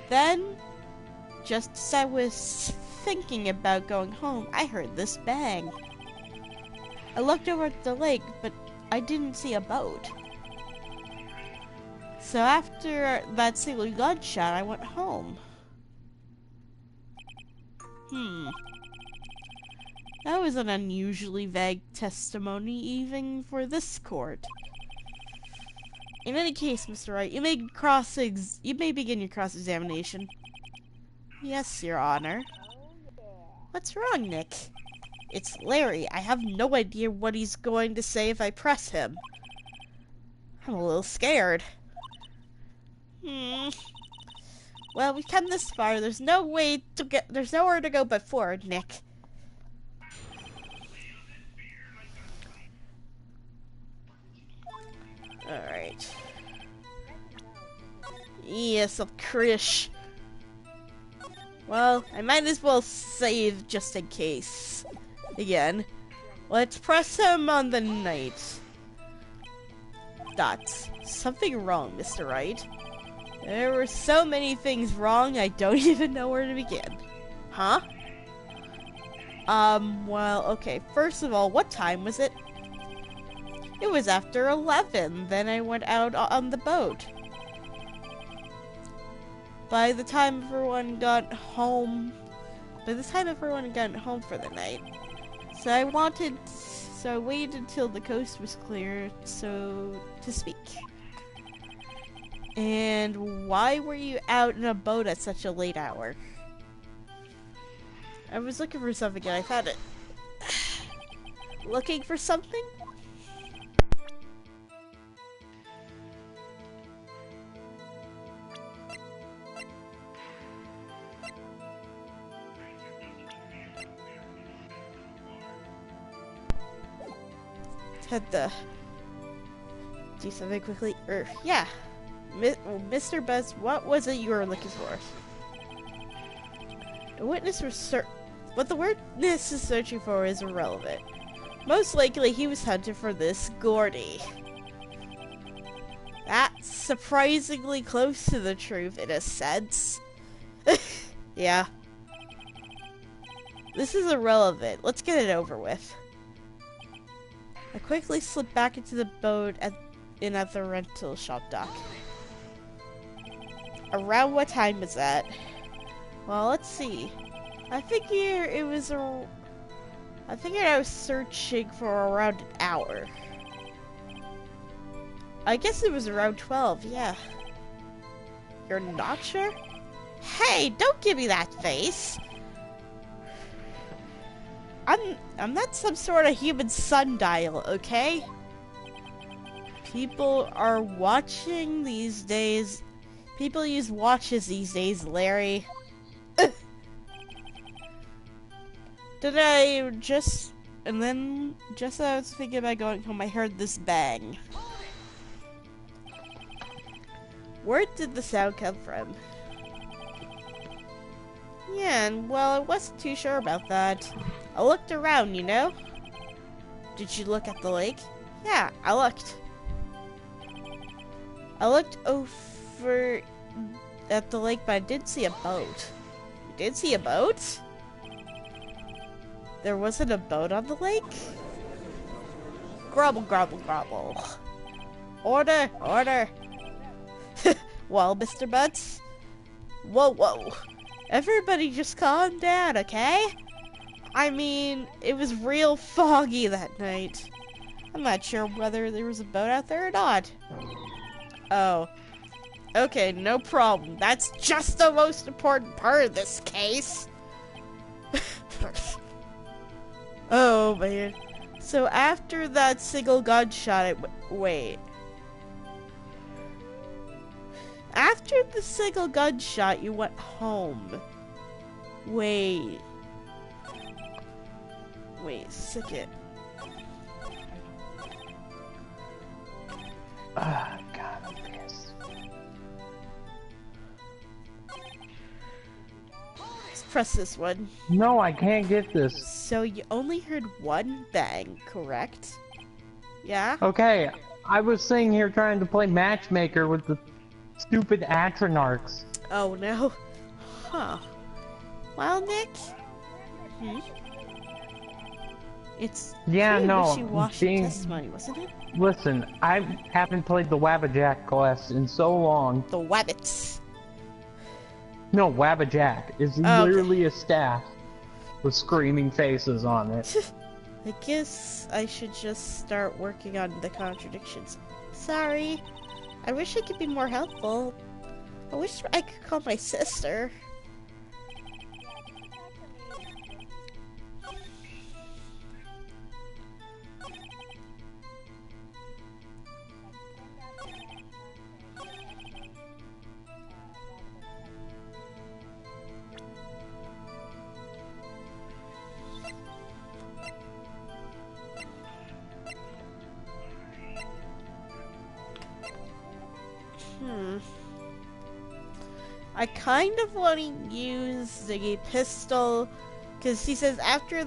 Then, just as I was thinking about going home, I heard this bang. I looked over at the lake, but I didn't see a boat. So after that single gunshot, I went home. That was an unusually vague testimony, even for this court. In any case, Mr. Wright, you may begin your cross-examination. Yes, Your Honor. What's wrong, Nick? It's Larry. I have no idea what he's going to say if I press him. I'm a little scared. Well, we've come this far. There's nowhere to go but forward, Nick. Alright. Yes, of Krish. Well, I might as well save just in case. Again. Let's press him on the night. That's something wrong, Mr. Wright. There were so many things wrong, I don't even know where to begin. Huh? Well, okay. First of all, what time was it? It was after 11. Then I went out on the boat. By the time everyone got home for the night. So I waited until the coast was clear, so to speak. And why were you out in a boat at such a late hour? I was looking for something and I found it. Looking for something? Had to do something quickly. Yeah. Mr. Buzz, what was it you were looking for? What the witness is searching for is irrelevant. Most likely he was hunting for this Gordy. That's surprisingly close to the truth in a sense. Yeah. This is irrelevant. Let's get it over with. I quickly slipped back into the boat at the rental shop dock. Around what time was that? Well, let's see. I figure I was searching for around an hour. I guess it was around 12, yeah. You're not sure? Hey, don't give me that face! I'm not some sort of human sundial, okay? People are watching these days. People use watches these days, Larry. And then, just as I was thinking about going home, I heard this bang. Where did the sound come from? Yeah, and well, I wasn't too sure about that. I looked around, you know? Did you look at the lake? Yeah, I looked. I looked over at the lake, but I didn't see a boat. You did see a boat? There wasn't a boat on the lake? Grumble, grumble, grumble. Order, order. Well, Mr. Butts? Whoa, whoa. Everybody just calm down, okay? I mean, it was real foggy that night. I'm not sure whether there was a boat out there or not. Oh. Okay, no problem. That's just the most important part of this case. Oh, man. So after that single gunshot, wait. After the single gunshot, you went home. Wait. Wait a second. Ah, God, I'm pissed. Let's press this one. No, I can't get this. So you only heard one bang, correct? Yeah? Okay, I was sitting here trying to play matchmaker with the stupid Atronarchs. Oh no. Huh. Well, Nick? It's Yeah, pretty no, wishy-washy being- testimony, wasn't it? Listen, I haven't played the Wabbajack class in so long. The wabbits. No, Wabbajack is Oh, okay. literally a staff with screaming faces on it. I guess I should just start working on the contradictions. Sorry. I wish I could be more helpful. I wish I could call my sister. I kind of want to use the pistol, because he says after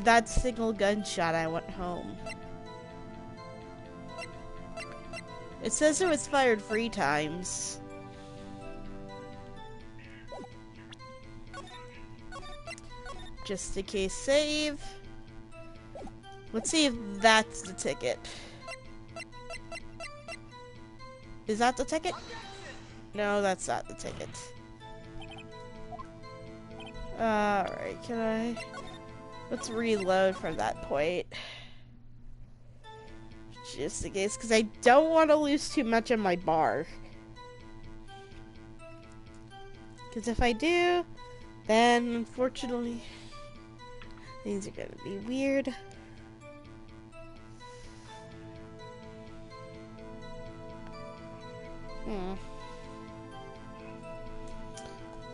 that single gunshot, I went home. It says it was fired 3 times. Just in case save. Let's see if that's the ticket. Is that the ticket? No, that's not the ticket. Alright, can I... Let's reload from that point. Just in case, because I don't want to lose too much of my bar. Because if I do, then unfortunately, things are going to be weird.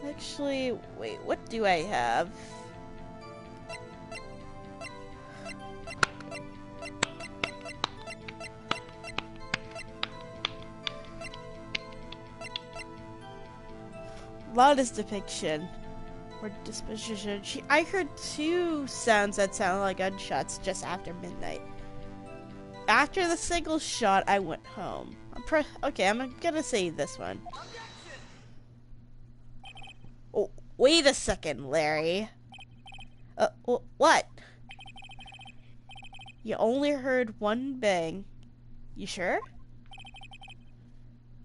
Actually, wait, what do I have? Loudest depiction or disposition. I heard 2 sounds that sounded like gunshots just after midnight. After the single shot, I went home. Okay, I'm gonna say this one. Oh, wait a second, Larry. What? You only heard 1 bang. You sure?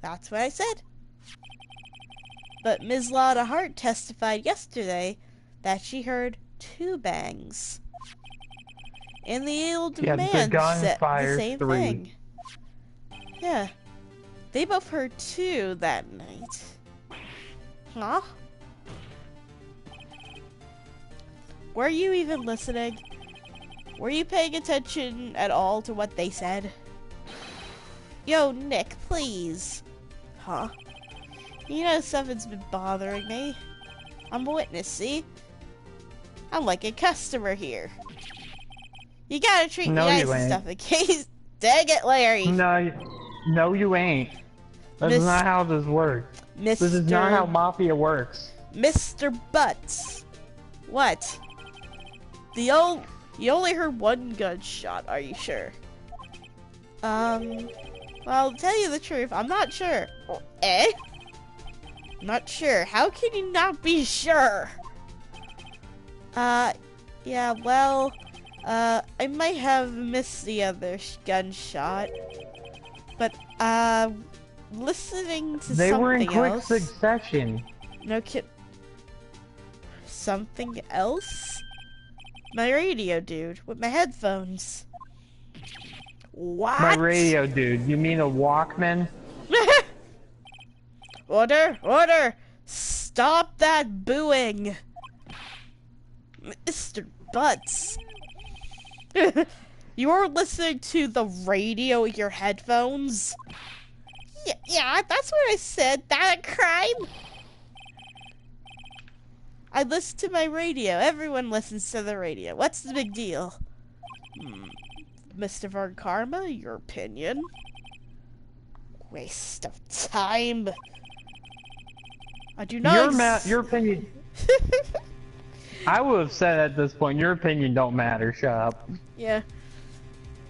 That's what I said. But Ms. Lotta Hart testified yesterday that she heard 2 bangs. And the old man said the same 3. thing. Yeah. They both heard 2 that night. Huh? Were you even listening? Were you paying attention at all to what they said? Yo, Nick, please. Huh? You know something's been bothering me. I'm a witness, see? I'm like a customer here. You gotta treat me nice and stuff in case. Dang it, Larry. No, you ain't. That's not how this works. This is not how Mafia works. Mr. Butts. What? You only heard 1 gunshot, are you sure? Well, I'll tell you the truth, I'm not sure. Eh? Not sure. How can you not be sure? Yeah, well, I might have missed the other gunshot. But, listening to They were in something quick else. succession. No kid. Something else? My radio, dude, with my headphones. What? My radio, dude. You mean a Walkman? Order! Order! Stop that booing! Mr. Butts. You're listening to the radio with your headphones? Yeah, that's what I said. That a crime? I listen to my radio. Everyone listens to the radio. What's the big deal? Mr. Von Karma, your opinion? Waste of time. I do not. Your opinion. I would have said at this point, your opinion don't matter. Shut up. Yeah.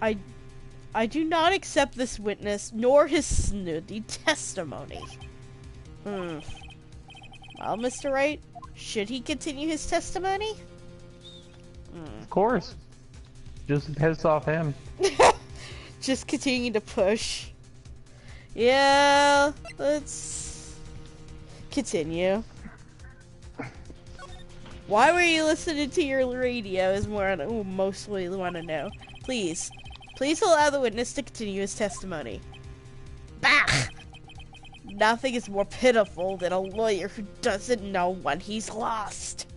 I do not accept this witness, nor his snooty testimony. Well, Mr. Wright, should he continue his testimony? Of course. Just piss off him. Just continue to push. Yeah, let's continue. Why were you listening to your radio is more I mostly want to know. Please allow the witness to continue his testimony. Bah! Nothing is more pitiful than a lawyer who doesn't know when he's lost.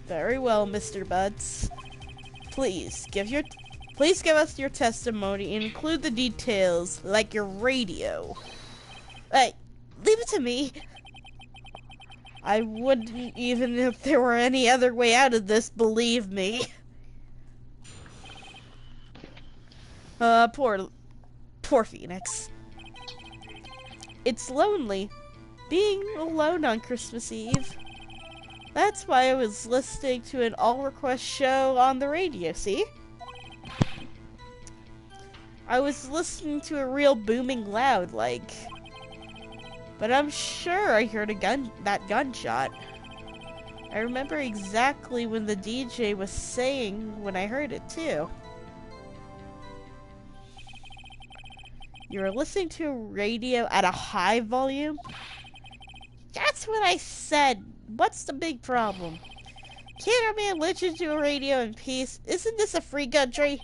Very well, Mr. Butts. Please give us your testimony and include the details, like your radio. Hey, leave it to me. I wouldn't even if there were any other way out of this, believe me. Poor Phoenix. It's lonely, being alone on Christmas Eve. That's why I was listening to an all-request show on the radio, see? I was listening to a real booming loud, like... But I'm sure I heard that gunshot. I remember exactly when the DJ was saying when I heard it, too. You were listening to a radio at a high volume? That's what I said. What's the big problem? Can't a man listen to a radio in peace? Isn't this a free country?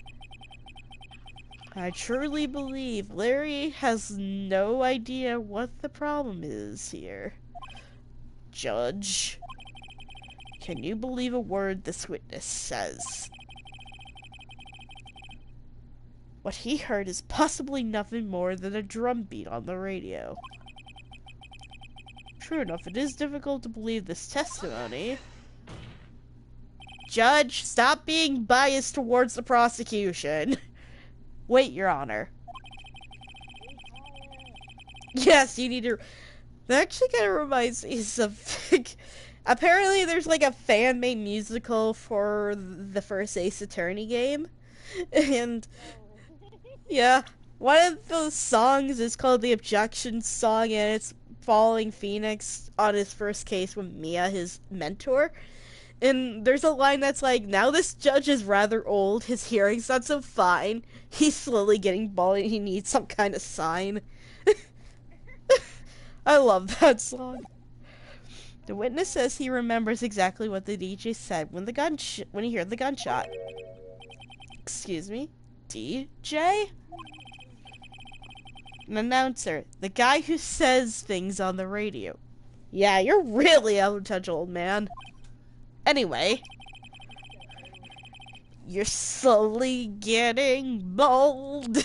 I truly believe Larry has no idea what the problem is here. Judge, can you believe a word this witness says? What he heard is possibly nothing more than a drum beat on the radio. True enough, it is difficult to believe this testimony. Judge, stop being biased towards the prosecution. Wait, Your Honor. Yes, you need to... That actually kind of reminds me of... Apparently there's like a fan-made musical for the first Ace Attorney game. And... yeah, one of those songs is called the Objection Song, and it's following Phoenix on his first case with Mia, his mentor. And there's a line that's like, now this judge is rather old, his hearing's not so fine, he's slowly getting bald and he needs some kind of sign. I love that song. The witness says he remembers exactly what the DJ said when he heard the gunshot. Excuse me? DJ? An announcer, the guy who says things on the radio. Yeah, you're really out of touch, old man. Anyway, you're slowly getting bald.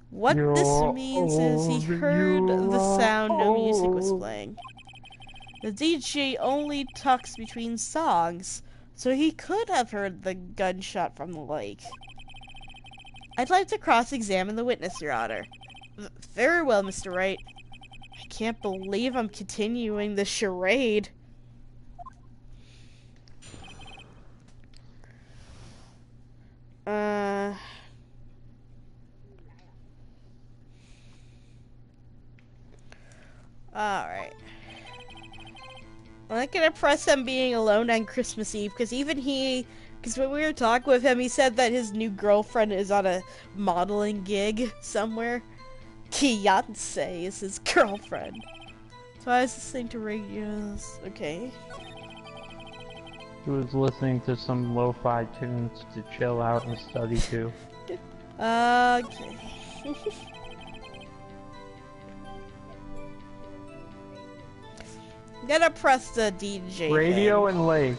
What this means is he heard the sound no music was playing. The DJ only talks between songs, so he could have heard the gunshot from the lake. I'd like to cross-examine the witness, Your Honor. Very well, Mr. Wright. I can't believe I'm continuing the charade. Alright. I'm not gonna press him being alone on Christmas Eve, because because when we were talking with him, he said that his new girlfriend is on a modeling gig somewhere. Fiance is his girlfriend. So I was listening to radios. Okay. He was listening to some lo-fi tunes to chill out and study to. Okay. I'm gonna press the DJ Radio thing. and lake.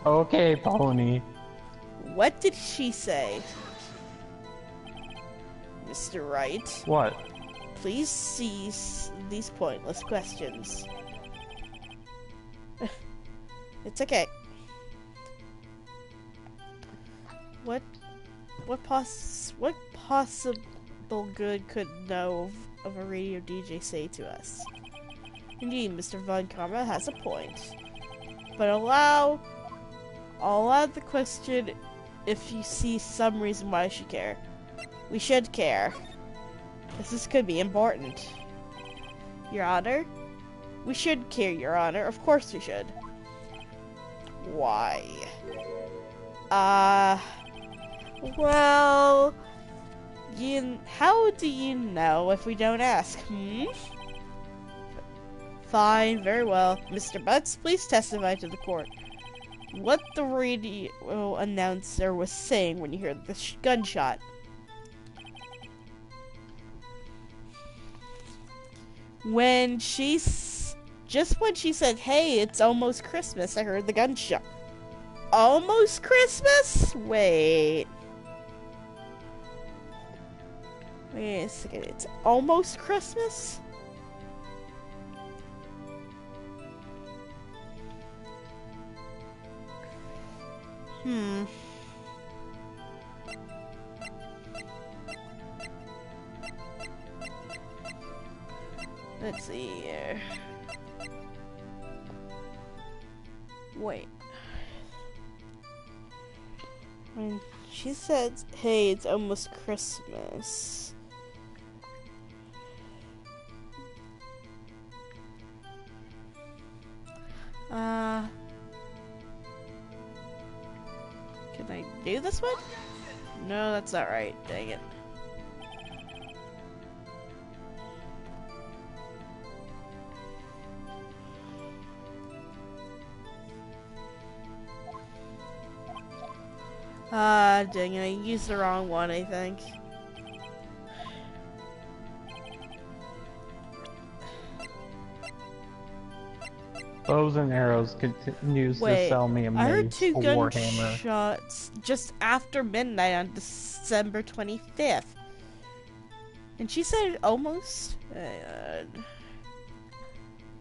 Okay, pony. What did she say? Mr. Wright. What? Please cease these pointless questions. It's okay. What possible good could know of a radio DJ say to us? Indeed, Mr. Von Karma has a point. But I'll allow the question if you see some reason why I should care. We should care. This could be important. Your Honor? We should care, Your Honor. Of course we should. Why? Well... how do you know if we don't ask, Fine, very well. Mr. Butts, please testify to the court. What the radio announcer was saying when you heard the gunshot. Just when she said, hey, it's almost Christmas, I heard the gunshot. Almost Christmas? Wait a second, it's almost Christmas? Let's see here. Wait. When she said, hey, it's almost Christmas. Can I do this one? No, that's not right. Dang it. Dang it, I used the wrong one, I think. Bows and Arrows continues to sell me a mace. I heard 2 Warhammer. gunshots just after midnight on December 25th. And she said almost.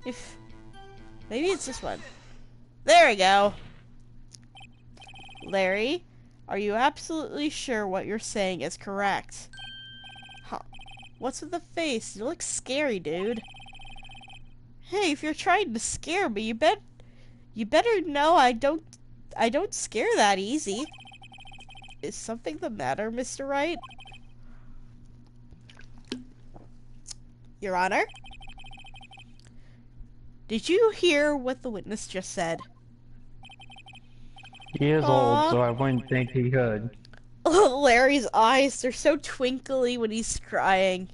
Maybe it's this one. There we go. Larry, are you absolutely sure what you're saying is correct? Huh. What's with the face? You look scary, dude. Hey, if you're trying to scare me, you better know I don't scare that easy. Is something the matter, Mr. Wright? Your Honor? Did you hear what the witness just said? He is old, so I wouldn't think he could. Larry's eyes, they're so twinkly when he's crying.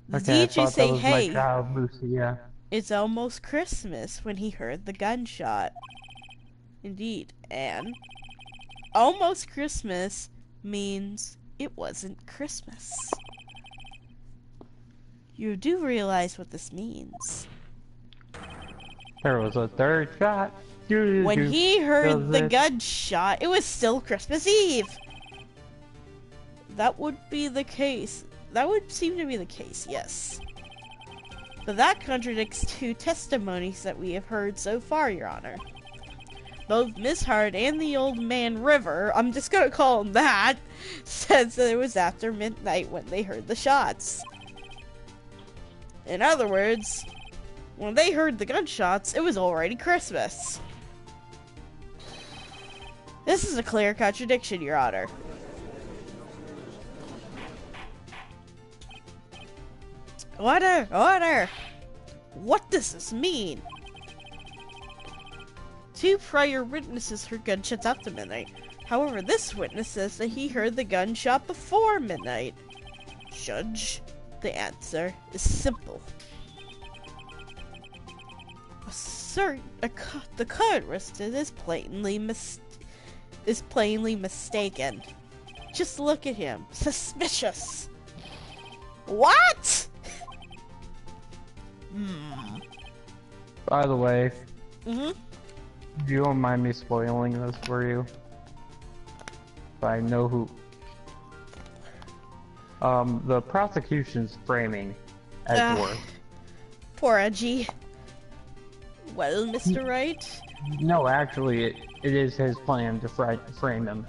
The DJ say, hey, it's almost Christmas when he heard the gunshot. Indeed, and almost Christmas means it wasn't Christmas. You do realize what this means. There was a third shot. When he heard the gunshot, it was still Christmas Eve. That would be the case. That would seem to be the case, yes. But that contradicts 2 testimonies that we have heard so far, Your Honor. Both Miss Hart and the old man River, I'm just gonna call him that, says that it was after midnight when they heard the shots. In other words, when they heard the gunshots, it was already Christmas. This is a clear contradiction, Your Honor. Order! What does this mean? 2 prior witnesses heard gunshots after midnight. However, this witness says that he heard the gunshot before midnight. Judge, the answer is simple. The card listed is plainly mistaken. Just look at him. Suspicious. What? By the way, Mm-hmm. you don't mind me spoiling this for you? But I know who The prosecution's framing Edgeworth. Poor Edgy. Well, Mr. Wright? No, actually, it is his plan to frame him.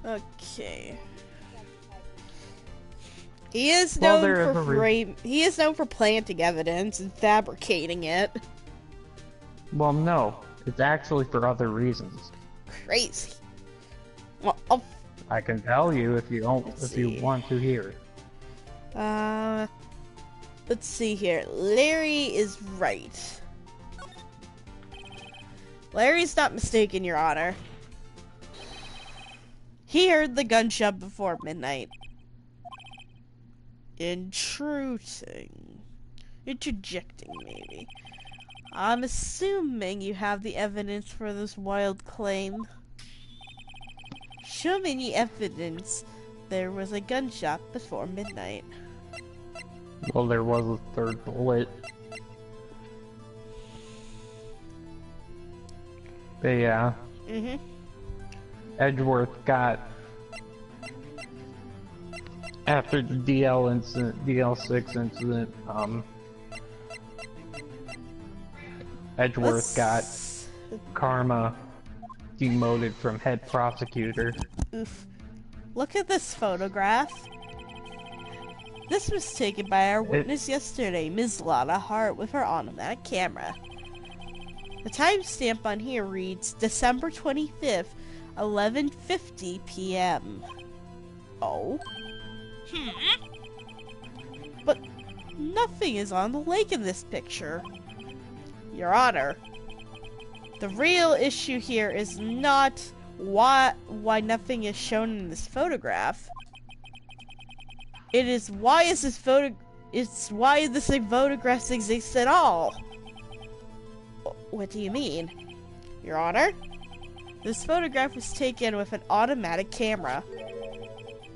Okay. He is Well, known he is known for planting evidence and fabricating it. Well, no, it's actually for other reasons. Crazy. Well, I can tell you if you don't, you want to hear. Let's see here. Larry is right. Larry's not mistaken, Your Honor. He heard the gunshot before midnight. Interjecting, maybe. I'm assuming you have the evidence for this wild claim. Show me any evidence there was a gunshot before midnight. Well, there was a third bullet. But yeah. Edgeworth got, after the DL6 incident, Edgeworth got Karma demoted from head prosecutor. Oof. Look at this photograph. This was taken by our witness yesterday, Ms. Lana Hart, with her automatic camera. The timestamp on here reads December 25th, 11:50 p.m. Oh? But nothing is on the lake in this picture. Your Honor, the real issue here is not why nothing is shown in this photograph. It is why this photograph exists at all. What do you mean? Your Honor? This photograph was taken with an automatic camera.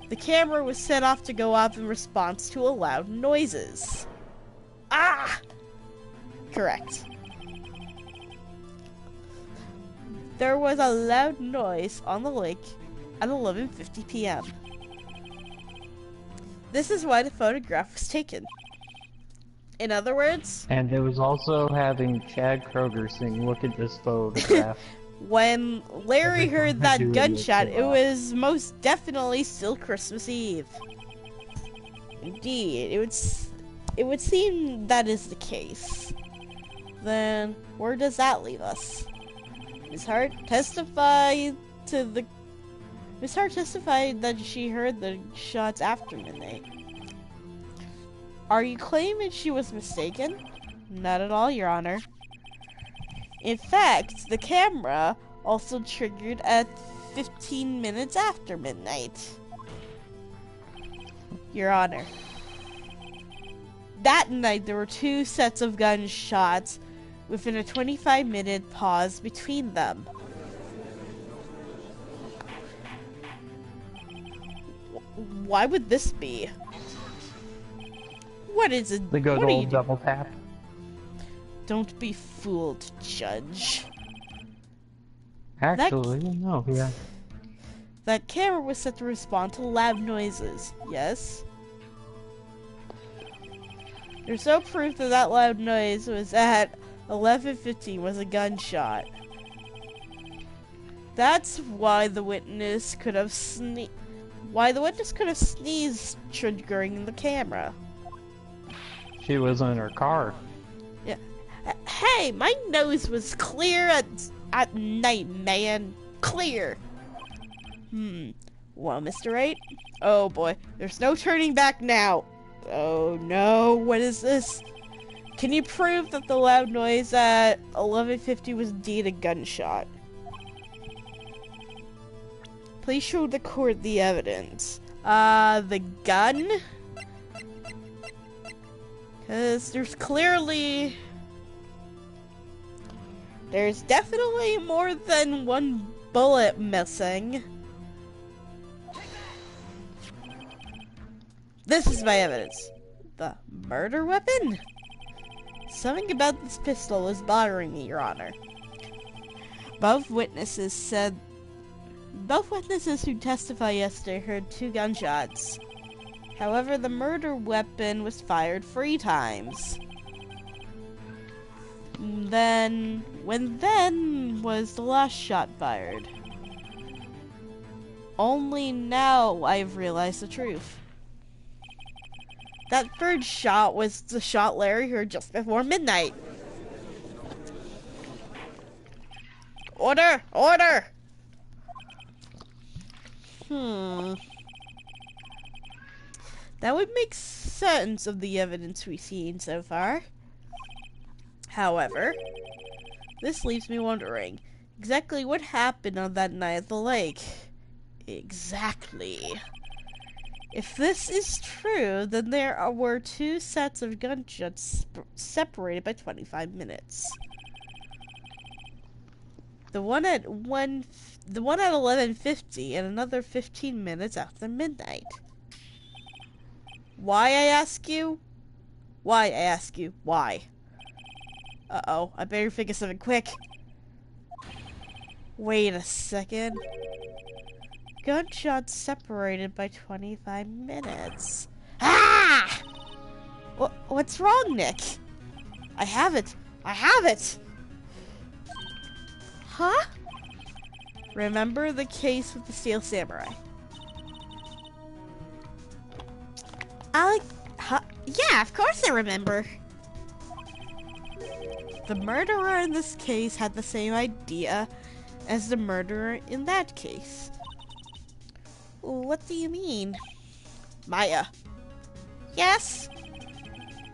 The camera was set off to go off in response to loud noises. Ah! Correct. There was a loud noise on the lake at 11:50 p.m. This is why the photograph was taken. In other words... And it was also having Chad Kroger saying, look at this photograph. When Larry heard that gunshot, it was most definitely still Christmas Eve. Indeed, it would seem that is the case. Then, where does that leave us? Ms. Hart testified that she heard the shots after midnight. Are you claiming she was mistaken? Not at all, Your Honor. In fact, the camera also triggered at 15 minutes after midnight. Your Honor. That night, there were 2 sets of gunshots within a 25-minute pause between them. Why would this be? What is it? The good old double tap. Don't be fooled, Judge. Actually, no, yeah. That camera was set to respond to loud noises, yes? There's no proof that that loud noise was at 11:15 was a gunshot. That's why the witness could have sneezed, triggering the camera. She was in her car. Yeah. Hey, my nose was clear at night, man. Clear. Well, Mr. Wright? Oh boy, there's no turning back now. Oh no, what is this? Can you prove that the loud noise at 11:50 was indeed a gunshot? Please show the court the evidence. The gun? Because there's definitely more than one bullet missing. This is my evidence. The murder weapon? Something about this pistol is bothering me, Your Honor. Both witnesses who testified yesterday heard 2 gunshots. However, the murder weapon was fired 3 times. When was the last shot fired? Only now I've realized the truth. That third shot was the shot Larry heard just before midnight. Order! Order! That would make sense of the evidence we've seen so far. However, this leaves me wondering exactly what happened on that night at the lake. Exactly. If this is true, then there were 2 sets of gunshots separated by 25 minutes. The one at 11:50 and another 15 minutes after midnight. Why, I ask you? Why, I ask you? Why? Uh-oh, I better think of something quick. Wait a second. Gunshots separated by 25 minutes. Ah! What's wrong, Nick? I have it. I have it! Huh? Remember the case with the Steel Samurai? Yeah, of course I remember. The murderer in this case had the same idea as the murderer in that case. What do you mean? Maya. Yes?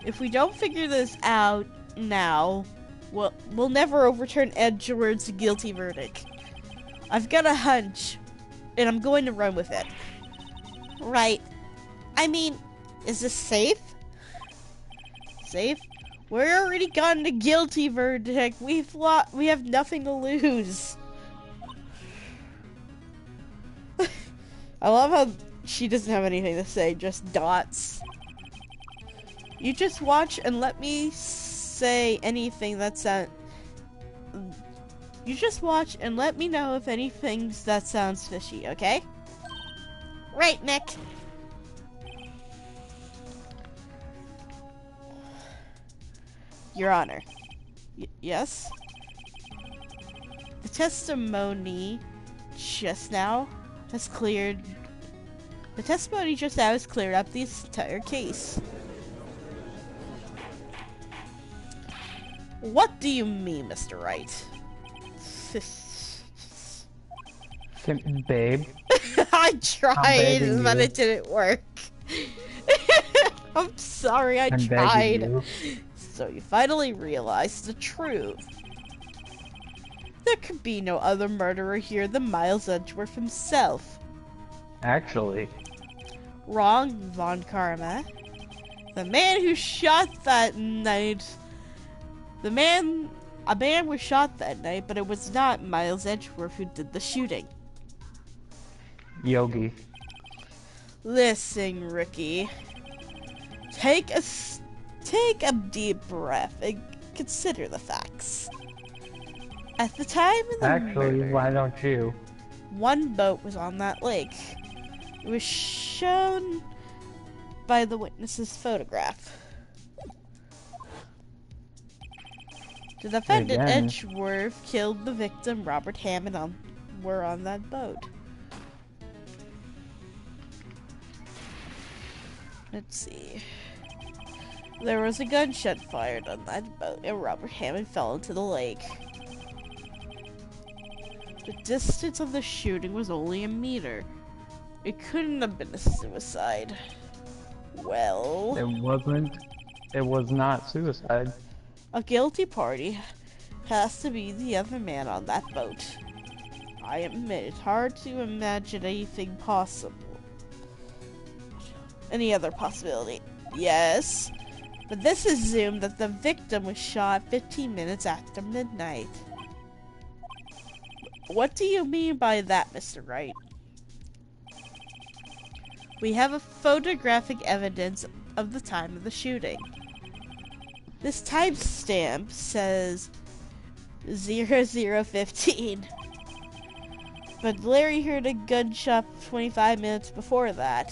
If we don't figure this out now, we'll never overturn Edgeworth's guilty verdict. I've got a hunch, and I'm going to run with it. Right. I mean, is this safe? Safe? We're already gotten a guilty verdict. We have nothing to lose. I love how she doesn't have anything to say, just dots. You just watch and let me say anything that sounds... You just watch and let me know if anything that sounds fishy, okay? Right, Nick. Your Honor. Yes? The testimony just now has cleared... The testimony just now has cleared up this entire case. What do you mean, Mr. Wright? Babe. I tried, begging but you. it didn't work. I'm sorry, I I'm begging tried. you. So you finally realized the truth. There could be no other murderer here than Miles Edgeworth himself. Actually. Wrong, Von Karma. The man who shot that night... A man was shot that night, but it was not Miles Edgeworth who did the shooting. Yogi. Listen, Ricky. Take a deep breath and consider the facts. At the time of the Actually, murder, why don't you? one boat was on that lake. It was shown by the witness's photograph. The defendant, Again. Edgeworth, killed the victim, Robert Hammond, were on that boat. Let's see. There was a gunshot fired on that boat, and Robert Hammond fell into the lake. The distance of the shooting was only a meter. It couldn't have been a suicide. Well... It was not suicide. A guilty party has to be the other man on that boat. I admit it's hard to imagine anything possible. Any other possibility? Yes. But this assumed that the victim was shot 15 minutes after midnight. What do you mean by that, Mr. Wright? We have a photographic evidence of the time of the shooting. This timestamp says 00:15. But Larry heard a gunshot 25 minutes before that.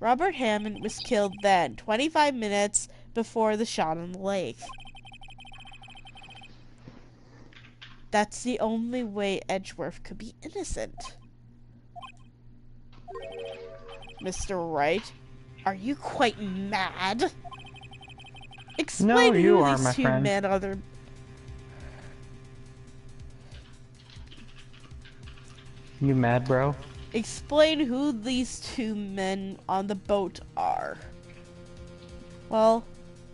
Robert Hammond was killed then, 25 minutes before the shot on the lake. That's the only way Edgeworth could be innocent. Mr. Wright, are you quite mad? Explain No, you who are, these my two friend. men are. You mad, bro? Explain who these two men on the boat are. Well,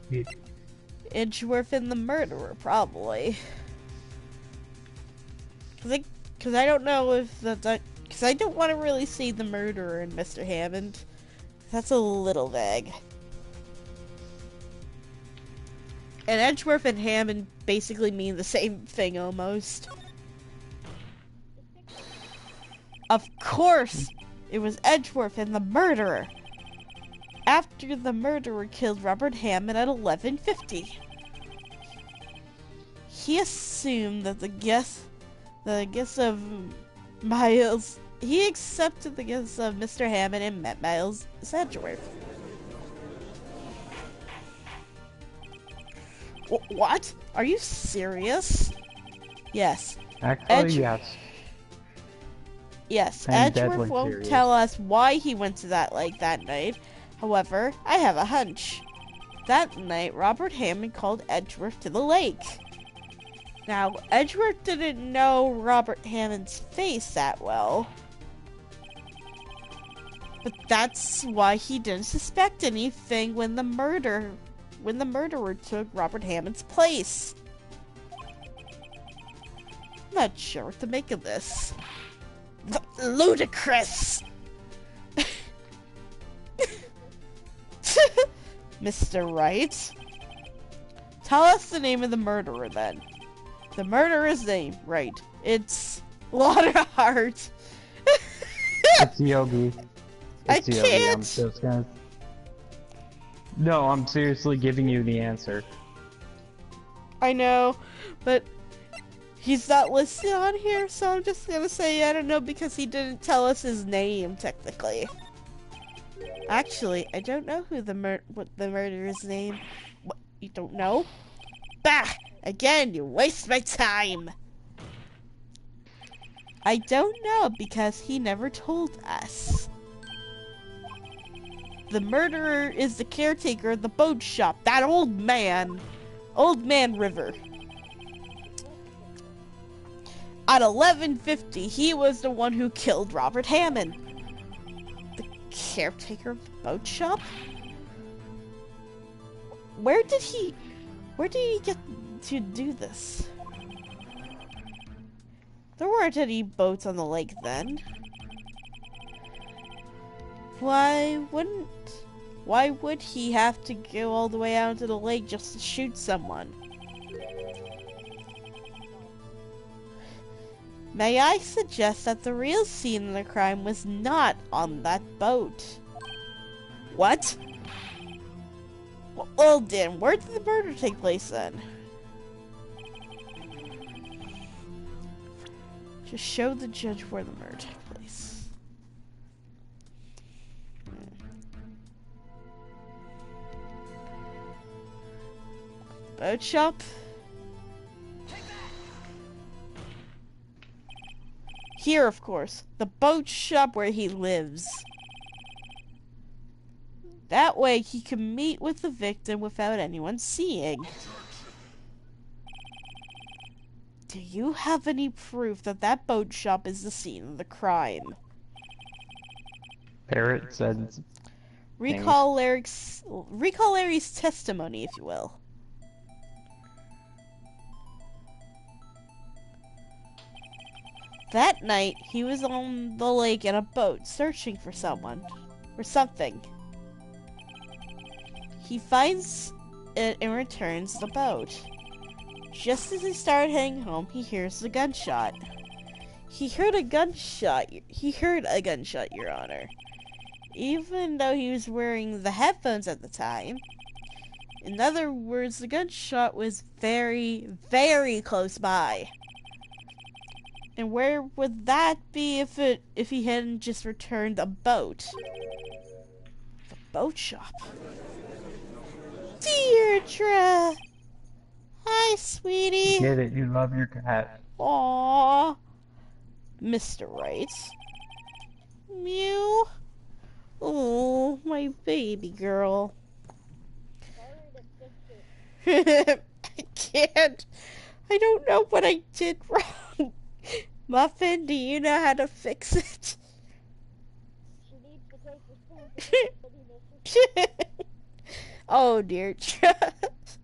You- Edgeworth and the murderer, probably. Because I don't know if that. Because I don't want to really see the murderer in Mr. Hammond. That's a little vague. And Edgeworth and Hammond basically mean the same thing almost. Of course, it was Edgeworth and the murderer. After the murderer killed Robert Hammond at 11:50. He assumed that the guess of Miles, he accepted the guess of Mr. Hammond and met Miles Edgeworth. What? Are you serious? Yes. Actually, yes. Yes, I'm Edgeworth deadly won't serious. tell us why he went to that lake that night. However, I have a hunch. That night, Robert Hammond called Edgeworth to the lake. Now, Edgeworth didn't know Robert Hammond's face that well. But that's why he didn't suspect anything when the murderer took Robert Hammond's place. I'm not sure what to make of this. Ludicrous! Mr. Wright? Tell us the name of the murderer then. The murderer's name, right. It's Lauderheart. It's Yogi. I It's Yogi. I'm can't. just gonna... No, I'm seriously giving you the answer. I know, but he's not listed on here, so I'm just gonna say I don't know because he didn't tell us his name, technically. Actually, I don't know who what the murderer's name. What, you don't know? Bah! Again, you waste my time! I don't know because he never told us. The murderer is the caretaker of the boat shop, that old man. Old Man River. At 11:50, he was the one who killed Robert Hammond. The caretaker of the boat shop? Where did he get to do this? There weren't any boats on the lake then. Why would he have to go all the way out into the lake just to shoot someone? May I suggest that the real scene of the crime was not on that boat? What? Well then, where did the murder take place then? Just show the judge where the murder took place. Boat shop? Here, of course. The boat shop where he lives. That way he can meet with the victim without anyone seeing. Do you have any proof that that boat shop is the scene of the crime? Parrot said... Recall Larry's testimony, if you will. That night, he was on the lake in a boat, searching for someone. Or something. He finds it and returns the boat. Just as he started heading home, he hears a gunshot. He heard a gunshot, Your Honor. Even though he was wearing the headphones at the time. In other words, the gunshot was very, very close by. And where would that be if he hadn't just returned a boat? boat shop. Deirdre! Hi, sweetie. Get it? You love your cat. Aww. Mr. Wright. Mew. Oh, my baby girl. I can't. I don't know what I did wrong. Muffin, do you know how to fix it? She needs to take responsibility. Oh dear.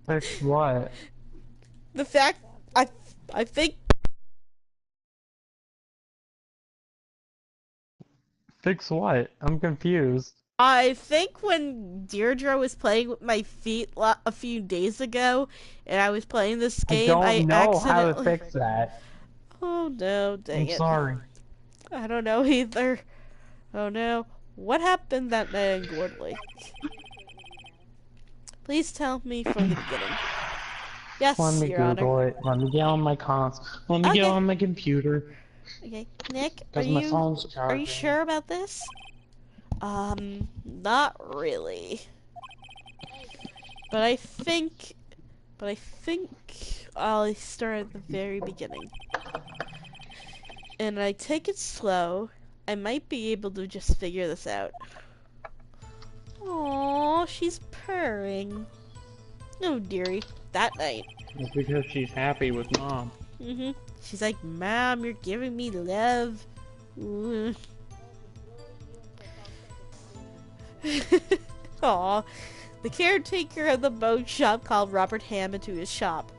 Fix what? The fact I think Fix what? I'm confused. when Deirdre was playing with my feet a few days ago, and I was playing this I game, I don't know how to accidentally. fix that. Oh no, dang I'm it. sorry. I don't know either. Oh no. What happened that night in Gourd Lake? Please tell me from the beginning. Let Yes, me Your Honor. Google it. Let me get on my Let me get Okay. on my computer. Okay, Nick, Because my phone's are you charging. sure about this? Not really. But I think I'll start at the very beginning. And I take it slow. I might be able to just figure this out. Aww, she's purring. Oh dearie, that night. It's because she's happy with Mom. She's like, Mom, you're giving me love. Ooh. Aw. The caretaker of the boat shop called Robert Hammond to his shop.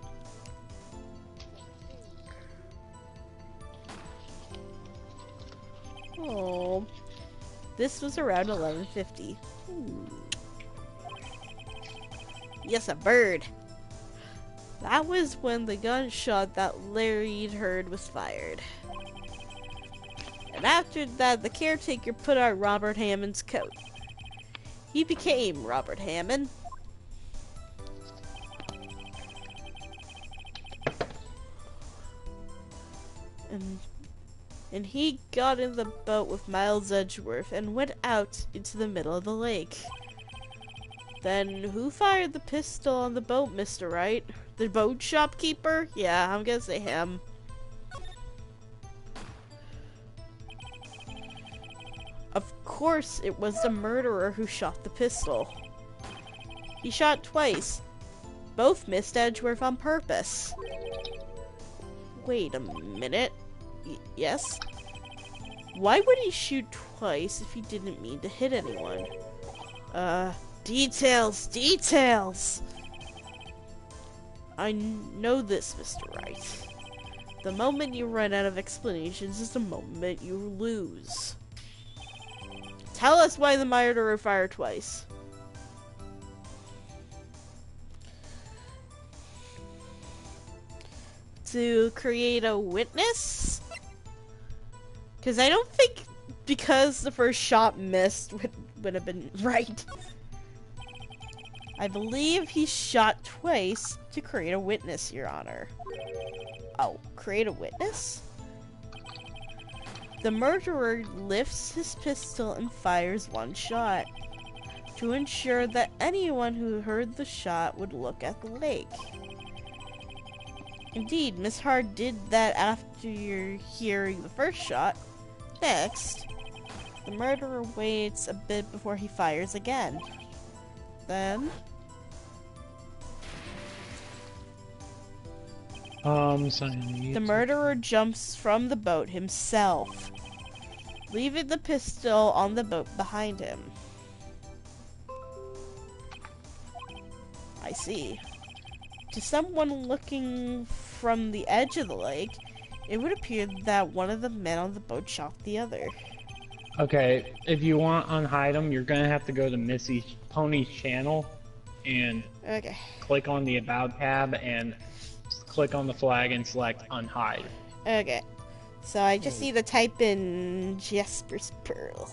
Oh. This was around 11:50. Yes, a bird. That was when the gunshot that Larry heard was fired. And after that, the caretaker put on Robert Hammond's coat. He became Robert Hammond. And he got in the boat with Miles Edgeworth and went out into the middle of the lake. Then who fired the pistol on the boat, Mr. Wright? The boat shopkeeper? Yeah, I'm gonna say him. Of course, it was the murderer who shot the pistol. He shot twice. Both missed Edgeworth on purpose. Wait a minute. Yes? Why would he shoot twice if he didn't mean to hit anyone? Details! I know this, Mr. Wright. The moment you run out of explanations is the moment you lose. Tell us why the murderer fired twice. To create a witness? Because I don't think because the first shot missed would have been right. I believe he shot twice to create a witness, Your Honor. Oh, create a witness? The murderer lifts his pistol and fires one shot to ensure that anyone who heard the shot would look at the lake. Indeed, Miss Hard did that after hearing the first shot. Next, the murderer waits a bit before he fires again. Then... the murderer jumps from the boat himself, leaving the pistol on the boat behind him. I see. To someone looking from the edge of the lake, it would appear that one of the men on the boat shot the other. Okay, if you want to unhide them, you're gonna have to go to Missy Pony's channel and click on the About tab and click on the flag and select unhide. Okay. So I just need to type in Jasper's Pearl.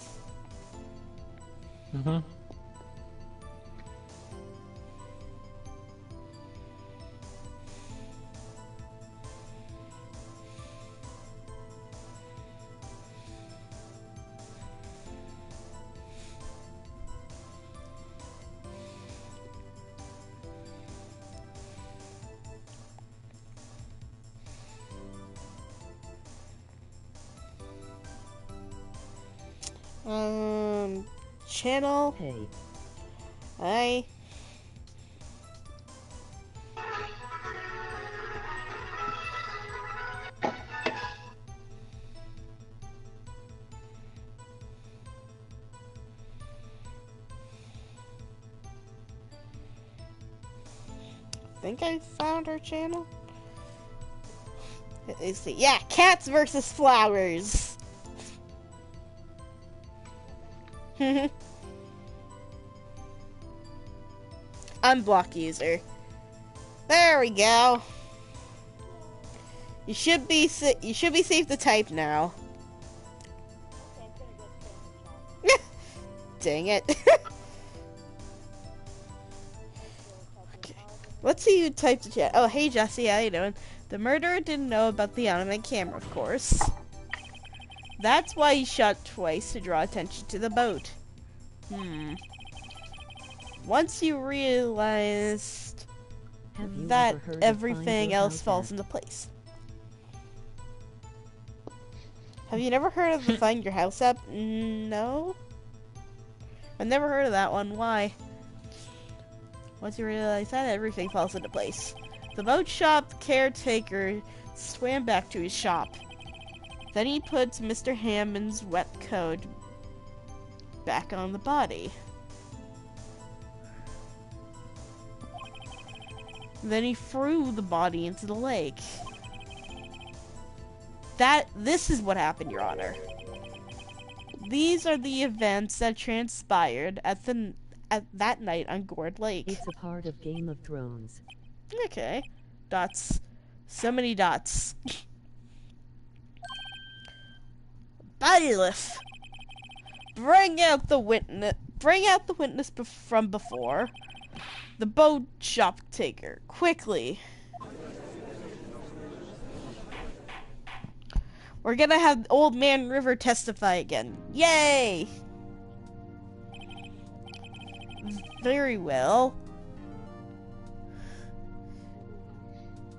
Channel. Hey. Hi. I think I found our channel. Let's see. Yeah, cats versus flowers. Unblock user. There we go. You should be safe to type now. Okay, I'm gonna go spin the chat. Dang it. Okay. Let's see who typed the chat. Oh, hey Jesse, how you doing? The murderer didn't know about the automatic camera, of course. That's why he shot twice, to draw attention to the boat. Once you realized that everything else falls into place. Have you never heard of the Find Your House app? No. I've never heard of that one. Why? Once you realize that, everything falls into place. The boat shop caretaker swam back to his shop. Then he puts Mr. Hammond's wet coat back on the body. Then he threw the body into the lake. This is what happened, Your Honor. These are the events that transpired at that night on Gourd Lake. It's a part of Game of Thrones. Okay. Dots. So many dots. Bailiff! Bring out the witness from before. The boat shop taker. Quickly. We're gonna have Old Man River testify again. Yay! Very well.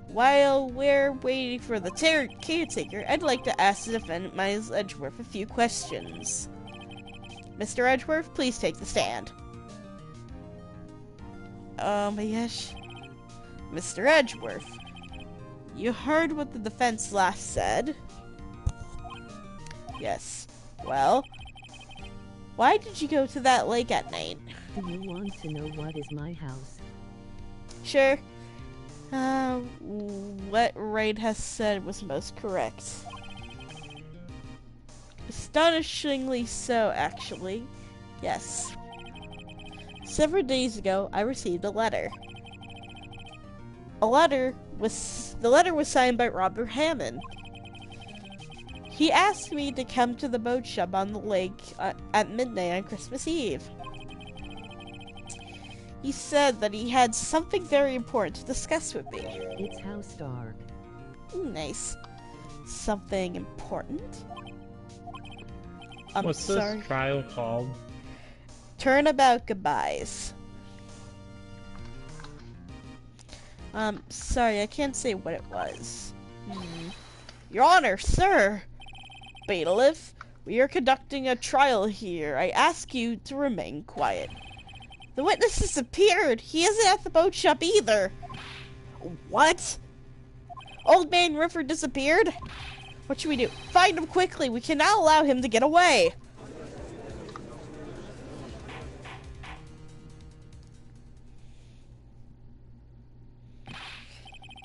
While we're waiting for the caretaker, I'd like to ask the defendant, Miles Edgeworth, a few questions. Mr. Edgeworth, please take the stand. Oh my gosh. Mr. Edgeworth, you heard what the defense last said? Yes. Well, why did you go to that lake at night? Do you want to know what is my house? Sure. What Wright has said was most correct. Astonishingly so, actually. Yes. Several days ago, I received a letter. The letter was signed by Robert Hammond. He asked me to come to the boat shop on the lake at midnight on Christmas Eve. He said that he had something very important to discuss with me. It's house dark. Nice. Something important? I'm What's sorry. this trial called? Turnabout goodbyes. Sorry, I can't say what it was. Your Honor, sir! Bailiff, we are conducting a trial here. I ask you to remain quiet. The witness disappeared. He isn't at the boat shop either. What? Old Man River disappeared? What should we do? Find him quickly. We cannot allow him to get away.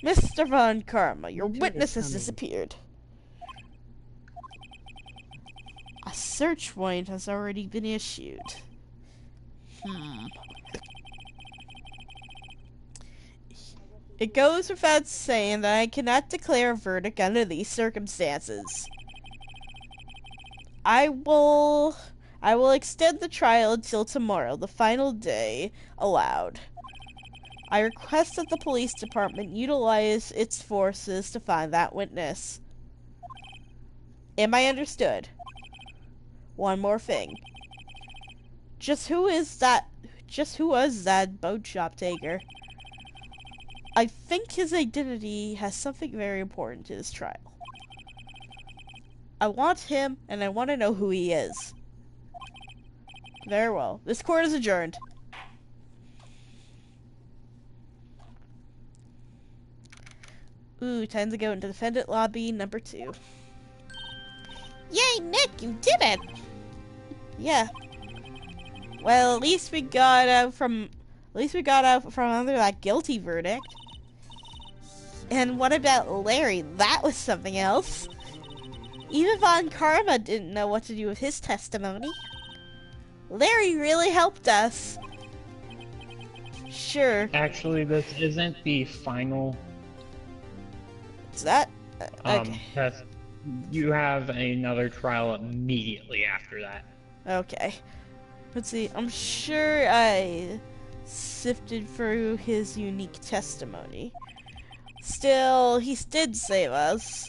Mr. Von Karma, your witness has disappeared. A search warrant has already been issued. It goes without saying that I cannot declare a verdict under these circumstances. I will extend the trial until tomorrow, the final day allowed. I request that the police department utilize its forces to find that witness. Am I understood? One more thing. Just who was that boat shop taker? I think his identity has something very important to this trial. I want him, and I want to know who he is. Very well. This court is adjourned. Ooh, time to go into defendant lobby number 2. Yay, Nick, you did it! Yeah. Well, at least we got out from under that guilty verdict. And what about Larry? That was something else. Even Von Karma didn't know what to do with his testimony. Larry really helped us. Sure. Actually, this isn't the final Is that? Okay. test. You have another trial immediately after that. Okay. Let's see. I'm sure I sifted through his unique testimony. Still, he did save us.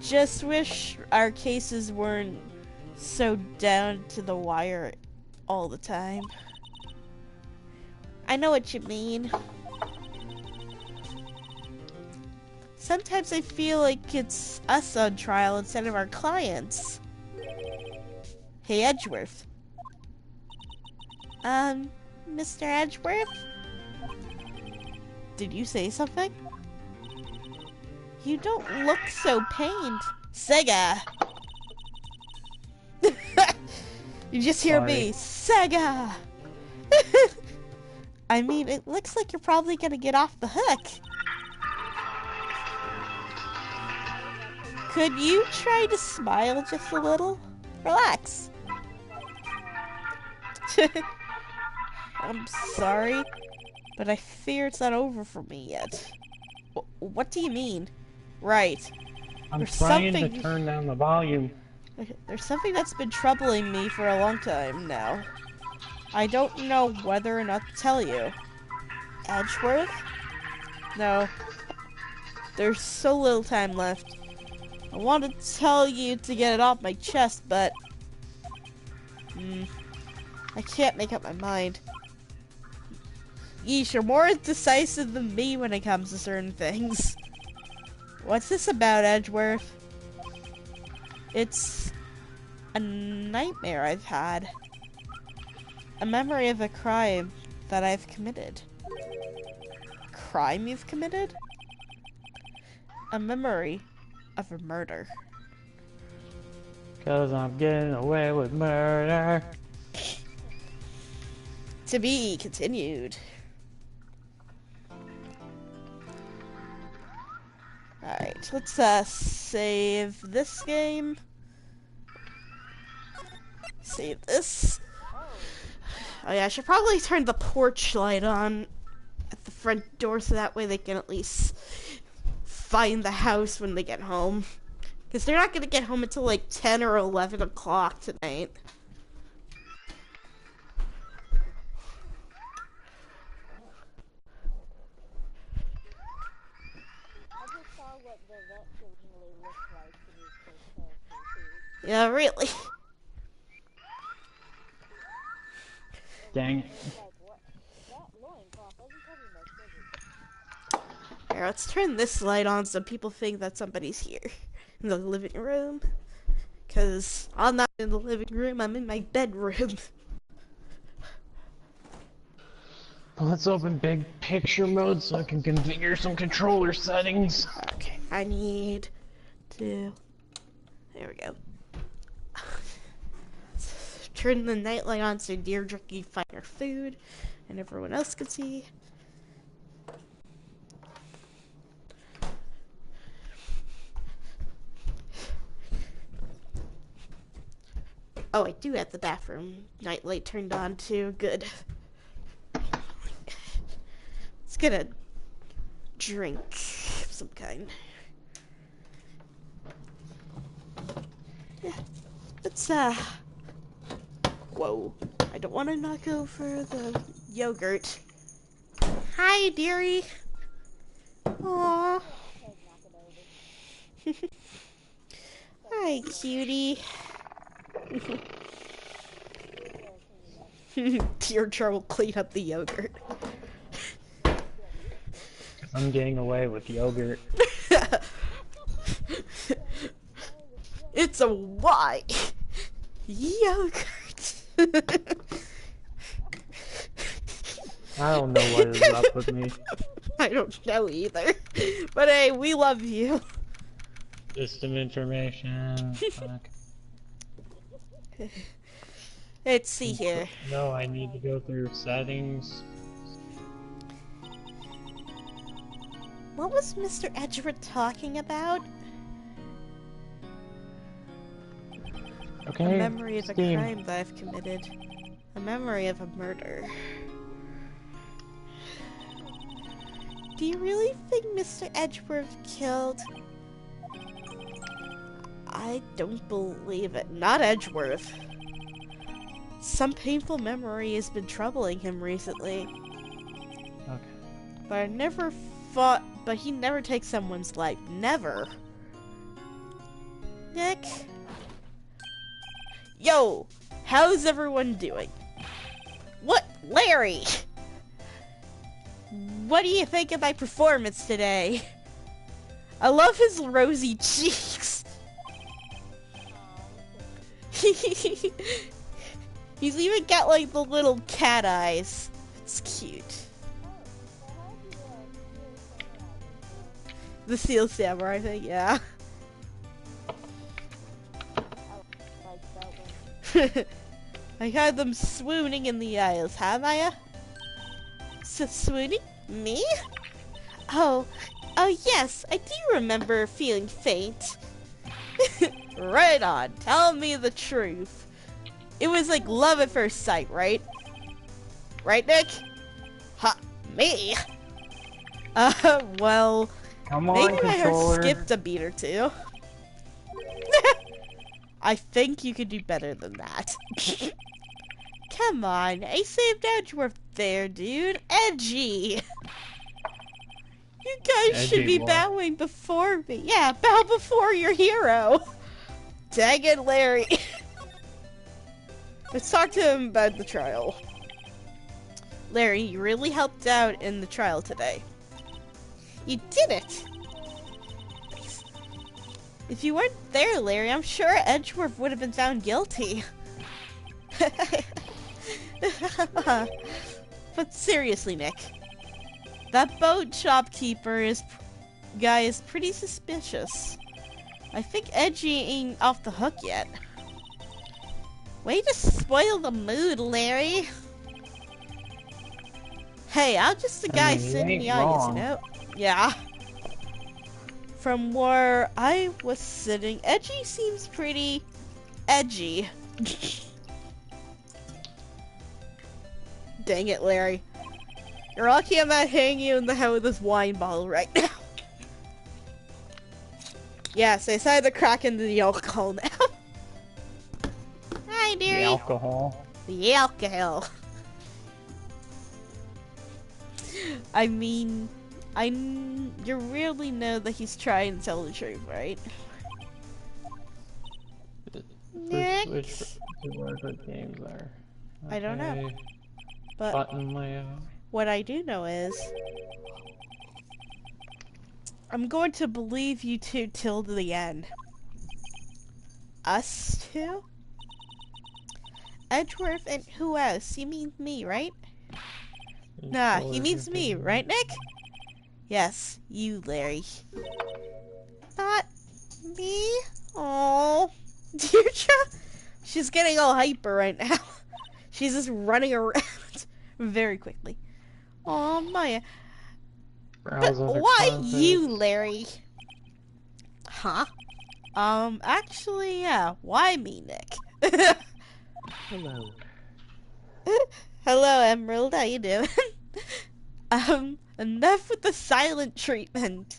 Just wish our cases weren't so down to the wire all the time. I know what you mean. Sometimes I feel like it's us on trial instead of our clients. Hey, Edgeworth. Mr. Edgeworth? Did you say something? You don't look so pained. Sega! You just hear me. Sega! I mean, it looks like you're probably gonna get off the hook. Could you try to smile just a little? Relax. I'm sorry, but I fear it's not over for me yet. What do you mean? Right. I'm trying to turn down the volume. There's something that's been troubling me for a long time now. I don't know whether or not to tell you. Edgeworth? No. There's so little time left. I want to tell you to get it off my chest, but... I can't make up my mind. Yeesh, you're more decisive than me when it comes to certain things. What's this about, Edgeworth? It's a nightmare I've had. A memory of a crime that I've committed. Crime you've committed? A memory of a murder. 'Cause I'm getting away with murder. To be continued. Alright, let's save this game. Save this. Oh yeah, I should probably turn the porch light on at the front door so that way they can at least find the house when they get home. Because they're not going to get home until like 10 or 11 o'clock tonight. Yeah, really. Dang. Here, let's turn this light on so people think that somebody's here in the living room. Because I'm not in the living room, I'm in my bedroom. Let's open big picture mode so I can configure some controller settings. Okay, I need to... There we go. Turn the nightlight on so Deirdre can find her food and everyone else can see. Oh, I do have the bathroom nightlight turned on too. Good. Let's get a drink of some kind. Yeah, let's whoa, I don't want to knock over the yogurt. Hi, dearie. Aww. Hi, cutie. Deirdre will clean up the yogurt. I'm getting away with yogurt. It's a Y. Yogurt. I don't know what is up with me. I don't know either. But hey, we love you. Just some information. Fuck. Let's see here. No, I need to go through settings. What was Mr. Edgeworth talking about? Okay. A memory of a Steam. crime that I've committed. A memory of a murder. Do you really think Mr. Edgeworth killed? I don't believe it. Not Edgeworth. Some painful memory has been troubling him recently. Okay. But I never thought. But he never takes someone's life. Never. Nick? Yo! How's everyone doing? What? Larry! What do you think of my performance today? I love his rosy cheeks. He's even got like the little cat eyes. It's cute. The Seal Samurai thing, yeah. I had them swooning in the aisles, huh, Maya? Swooning? Me? Oh yes, I do remember feeling faint. Right on, tell me the truth. It was like love at first sight, right? Right, Nick? Ha, me? Well, Come on, maybe my heart controller. skipped a beat or two. I think you could do better than that. Come on, I saved Edgeworth there, dude. Edgy! You guys Edgy should be boy. bowing before me. Yeah, bow before your hero. Dang it, Larry. Let's talk to him about the trial. Larry, you really helped out in the trial today. You did it! If you weren't there, Larry, I'm sure Edgeworth would have been found guilty. But seriously, Nick, that boat shopkeeper guy is pretty suspicious. I think Edgy ain't off the hook yet. Way to spoil the mood, Larry. Hey, I'm just a guy you sitting in ain't the audience, you wrong. know? Yeah. From where I was sitting, Edgy seems pretty edgy. Dang it, Larry. You're lucky I'm not hitting you in the head with this wine bottle right now. Yes, I decided to crack into the alcohol now. Hi, The dearie. alcohol. The alcohol. I mean, you really know that he's trying to tell the truth, right? Nick? Which games are? I don't know. Okay. But Button layout. what I do know is, I'm going to believe you two till the end. Us two? Edgeworth and who else? You mean me, right? Nah, he means me, right, Nick? Yes, you, Larry. Not me? Oh, Deirdre? She's getting all hyper right now. She's just running around very quickly. Oh, Maya. But why you, Larry? Huh? Actually, yeah. Why me, Nick? Hello. Hello, Emerald. How you doing? Enough with the silent treatment.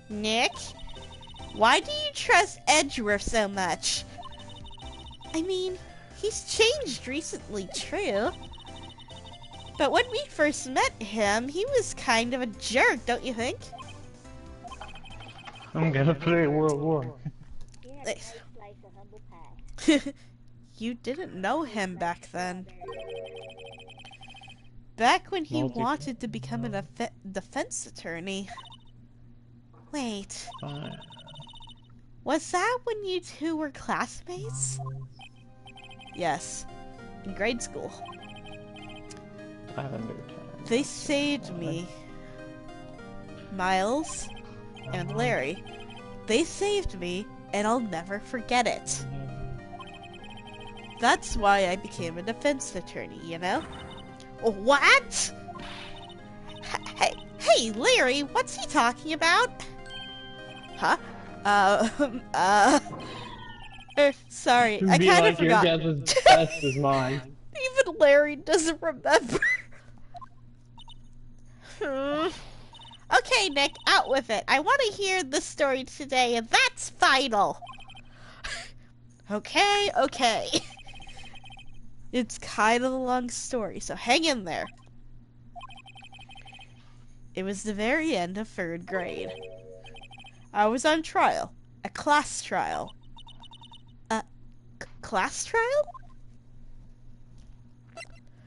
Nick? Why do you trust Edgeworth so much? I mean, he's changed recently, true. But when we first met him, he was kind of a jerk, don't you think? I'm gonna play World War. Nice. You didn't know him back then. Back when he wanted to become a defense attorney. Wait, Was that when you two were classmates? Yes, in grade school. They saved me. Miles and Larry. They saved me, and I'll never forget it. That's why I became a defense attorney, you know? What? Hey, Larry, what's he talking about? Huh? Sorry, I kind of forgot. Your guess is best as mine. Even Larry doesn't remember. Okay, Nick, out with it. I want to hear the story today, and that's final. Okay. It's kind of a long story, so hang in there. It was the very end of 3rd grade. I was on trial. A class trial. Class trial?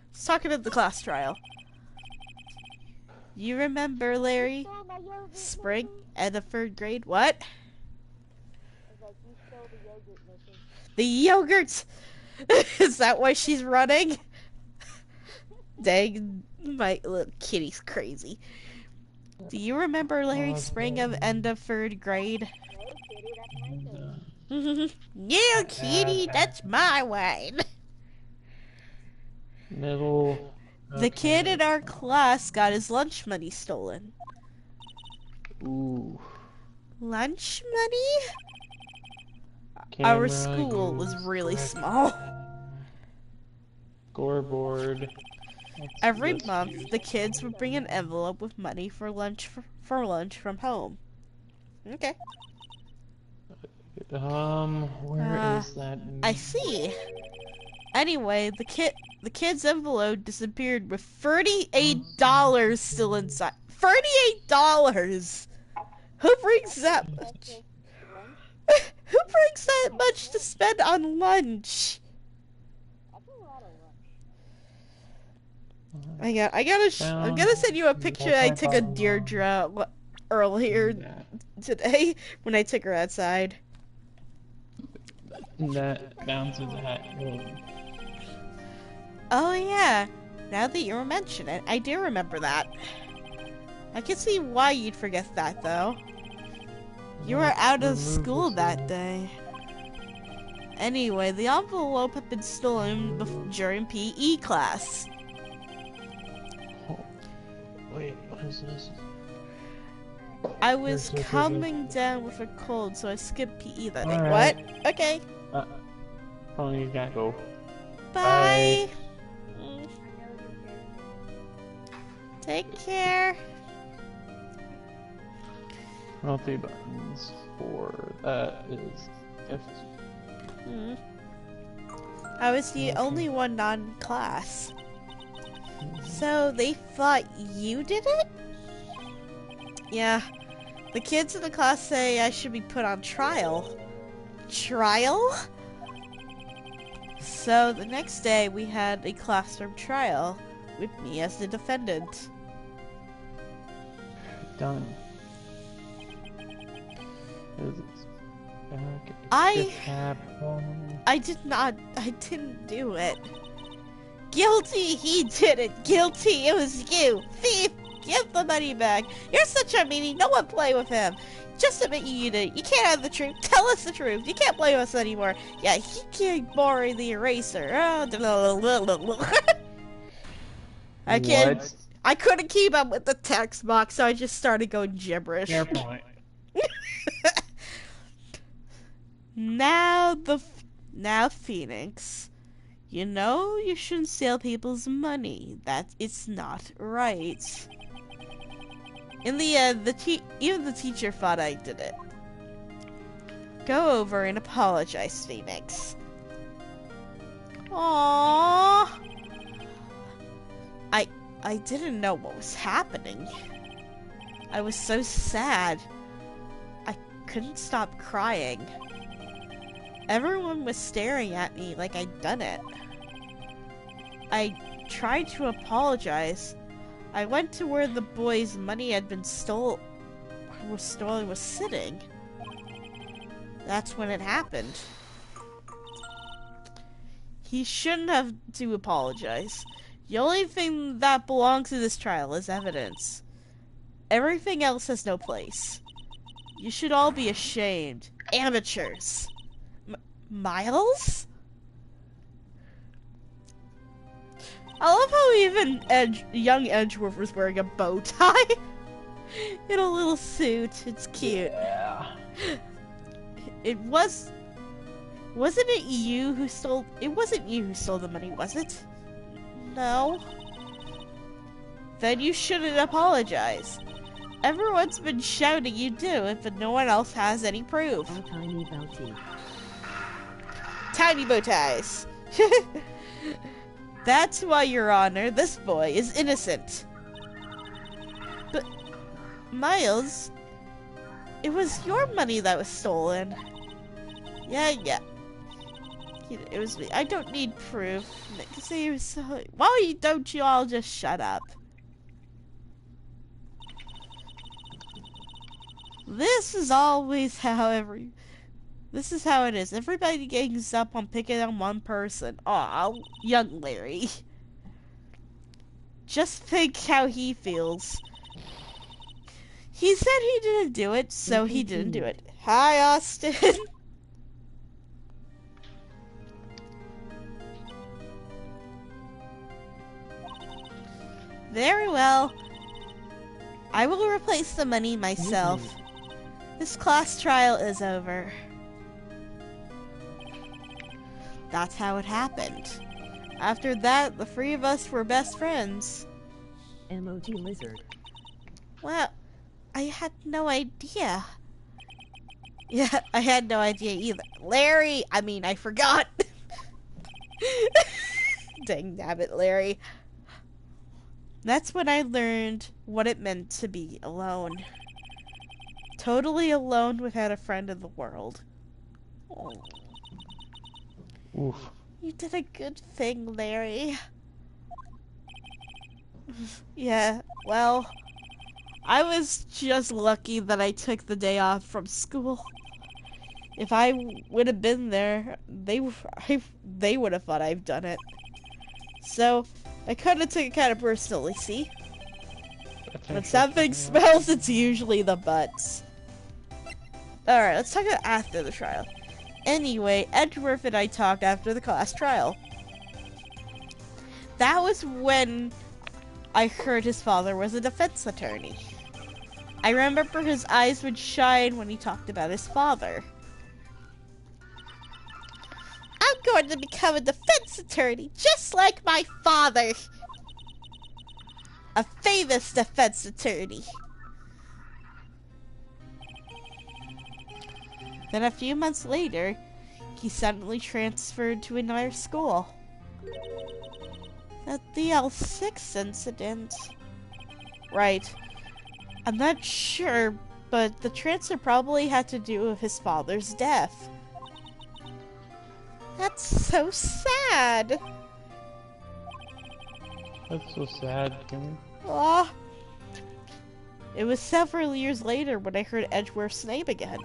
Let's talk about the class trial. You remember, Larry? Spring, end of 3rd grade. What? The yogurt! Is that why she's running? Dang, my little kitty's crazy. Do you remember Larry Spring of end of 3rd grade? Yeah, kitty, that's my wine. Middle. Okay. The kid in our class got his lunch money stolen. Ooh. Lunch money? Camera, Our school was really small. Scoreboard. Every month, the kids would bring an envelope with money for lunch from home. Okay. Where is that? I see. Anyway, the kid's envelope disappeared with $38 still inside. $38! Who brings that much? Who brings that much to spend on lunch? I'm gonna send you a picture I took of Deirdre earlier today when I took her outside. That bounces at. Oh yeah, now that you mention it, I do remember that. I can see why you'd forget that though. You were out of school that day. Anyway, the envelope had been stolen during PE class. Wait, what is this? I was coming down with a cold, so I skipped PE that day. Right. What? Okay. Oh, you gotta go. Bye. Take care. Multi buttons for that is F. I was the only one non-class. So they thought you did it? Yeah. The kids in the class say I should be put on trial. Trial? So the next day we had a classroom trial with me as the defendant. Done. I didn't do it. Guilty, he did it. Guilty, it was you. Thief, give the money back. You're such a meanie, no one play with him. Just admit you did it. You can't have the truth. Tell us the truth. You can't blame us anymore. Yeah, he can't borrow the eraser. I can't. What? I couldn't keep up with the text box, so I just started going gibberish. Fair point. Now Phoenix. You know you shouldn't steal people's money. That it's not right. In the end, even the teacher thought I did it. Go over and apologize, Phoenix. Aww. I didn't know what was happening. I was so sad. I couldn't stop crying. Everyone was staring at me like I'd done it. I tried to apologize. I went to where the boy's money had been stolen was sitting. That's when it happened. He shouldn't have to apologize. The only thing that belongs to this trial is evidence. Everything else has no place. You should all be ashamed. Amateurs. Miles? I love how even young Edgeworth was wearing a bow tie. In a little suit. It's cute. Yeah. Wasn't it you who stole... It wasn't you who stole the money, was it? No. Then you shouldn't apologize. Everyone's been shouting you do it, but no one else has any proof. A tiny bow tie. Tiny bow ties. That's why, Your Honor, this boy is innocent. But, Miles, it was your money that was stolen. Yeah. It was me. I don't need proof. Why don't you all just shut up? This is always this is how it is. Everybody gangs up on picking on one person. Aw, young Larry. Just think how he feels. He said he didn't do it, so he didn't do it. Hi, Austin. Very well. I will replace the money myself. This class trial is over. That's how it happened. After that, the three of us were best friends. MOT lizard. Well, I had no idea. Yeah, I had no idea either. Larry, I forgot. Dang nabbit, Larry. That's when I learned what it meant to be alone. Totally alone without a friend in the world. Oh. Oof. You did a good thing, Larry. Yeah, well, I was just lucky that I took the day off from school. If I would have been there, they would have thought I've done it. So, I kind of took it kind of personally, see? When something smells, it's usually the butts. Alright, let's talk about after the trial. Anyway, Edgeworth and I talked after the class trial. That was when I heard his father was a defense attorney. I remember his eyes would shine when he talked about his father. I'm going to become a defense attorney, just like my father. A famous defense attorney. Then a few months later, he suddenly transferred to another school. At the L6 incident. Right. I'm not sure, but the transfer probably had to do with his father's death. That's so sad. That's so sad, Kim. Aw. It was several years later when I heard Edgeworth's name again.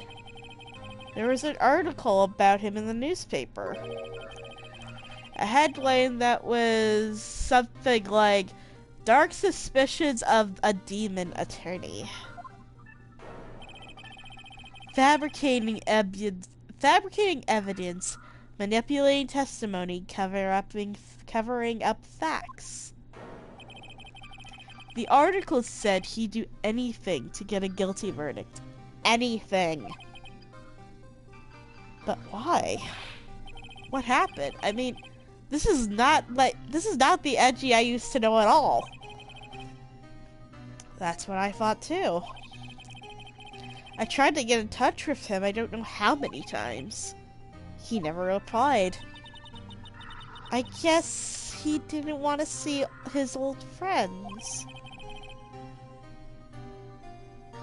There was an article about him in the newspaper. A headline that was something like, "Dark Suspicions of a Demon Attorney." Fabricating evidence, manipulating testimony, covering up facts. The article said he'd do anything to get a guilty verdict. Anything. But why? What happened? This is not the Edgy I used to know at all. That's what I thought too. I tried to get in touch with him I don't know how many times. He never replied. I guess he didn't want to see his old friends.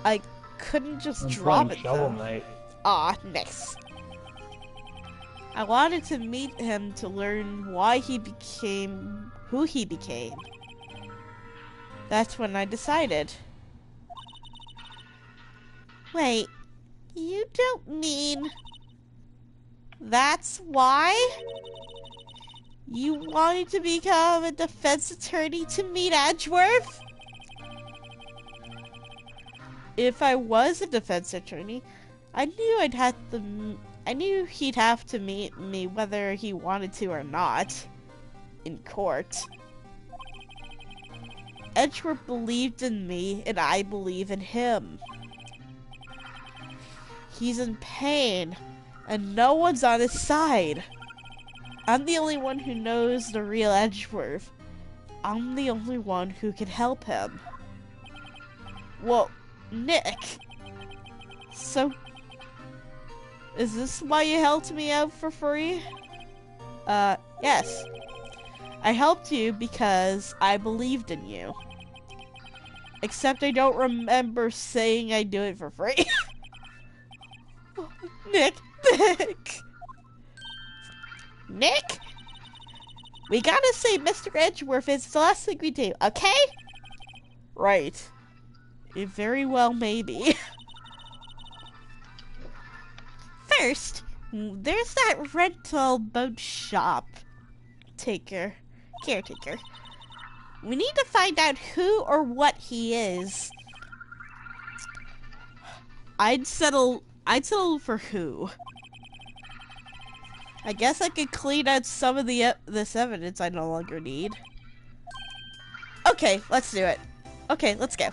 I couldn't just drop it though. Ah, nice. I wanted to meet him to learn why he became who he became. That's when I decided. Wait, you don't mean... That's why you wanted to become a defense attorney to meet Edgeworth? If I was a defense attorney, I knew he'd have to meet me whether he wanted to or not in court. Edgeworth believed in me, and I believe in him. He's in pain, and no one's on his side. I'm the only one who knows the real Edgeworth. I'm the only one who can help him. Well, Nick. So, is this why you helped me out for free? Yes. I helped you because I believed in you. Except I don't remember saying I'd do it for free. Nick. Nick? We gotta say Mr. Edgeworth is the last thing we do, okay? Right. It very well may be. First, there's that rental boat shop caretaker. We need to find out who or what he is. I'd settle for who. I guess I could clean out some of this evidence I no longer need. Okay, let's do it. Okay, let's go.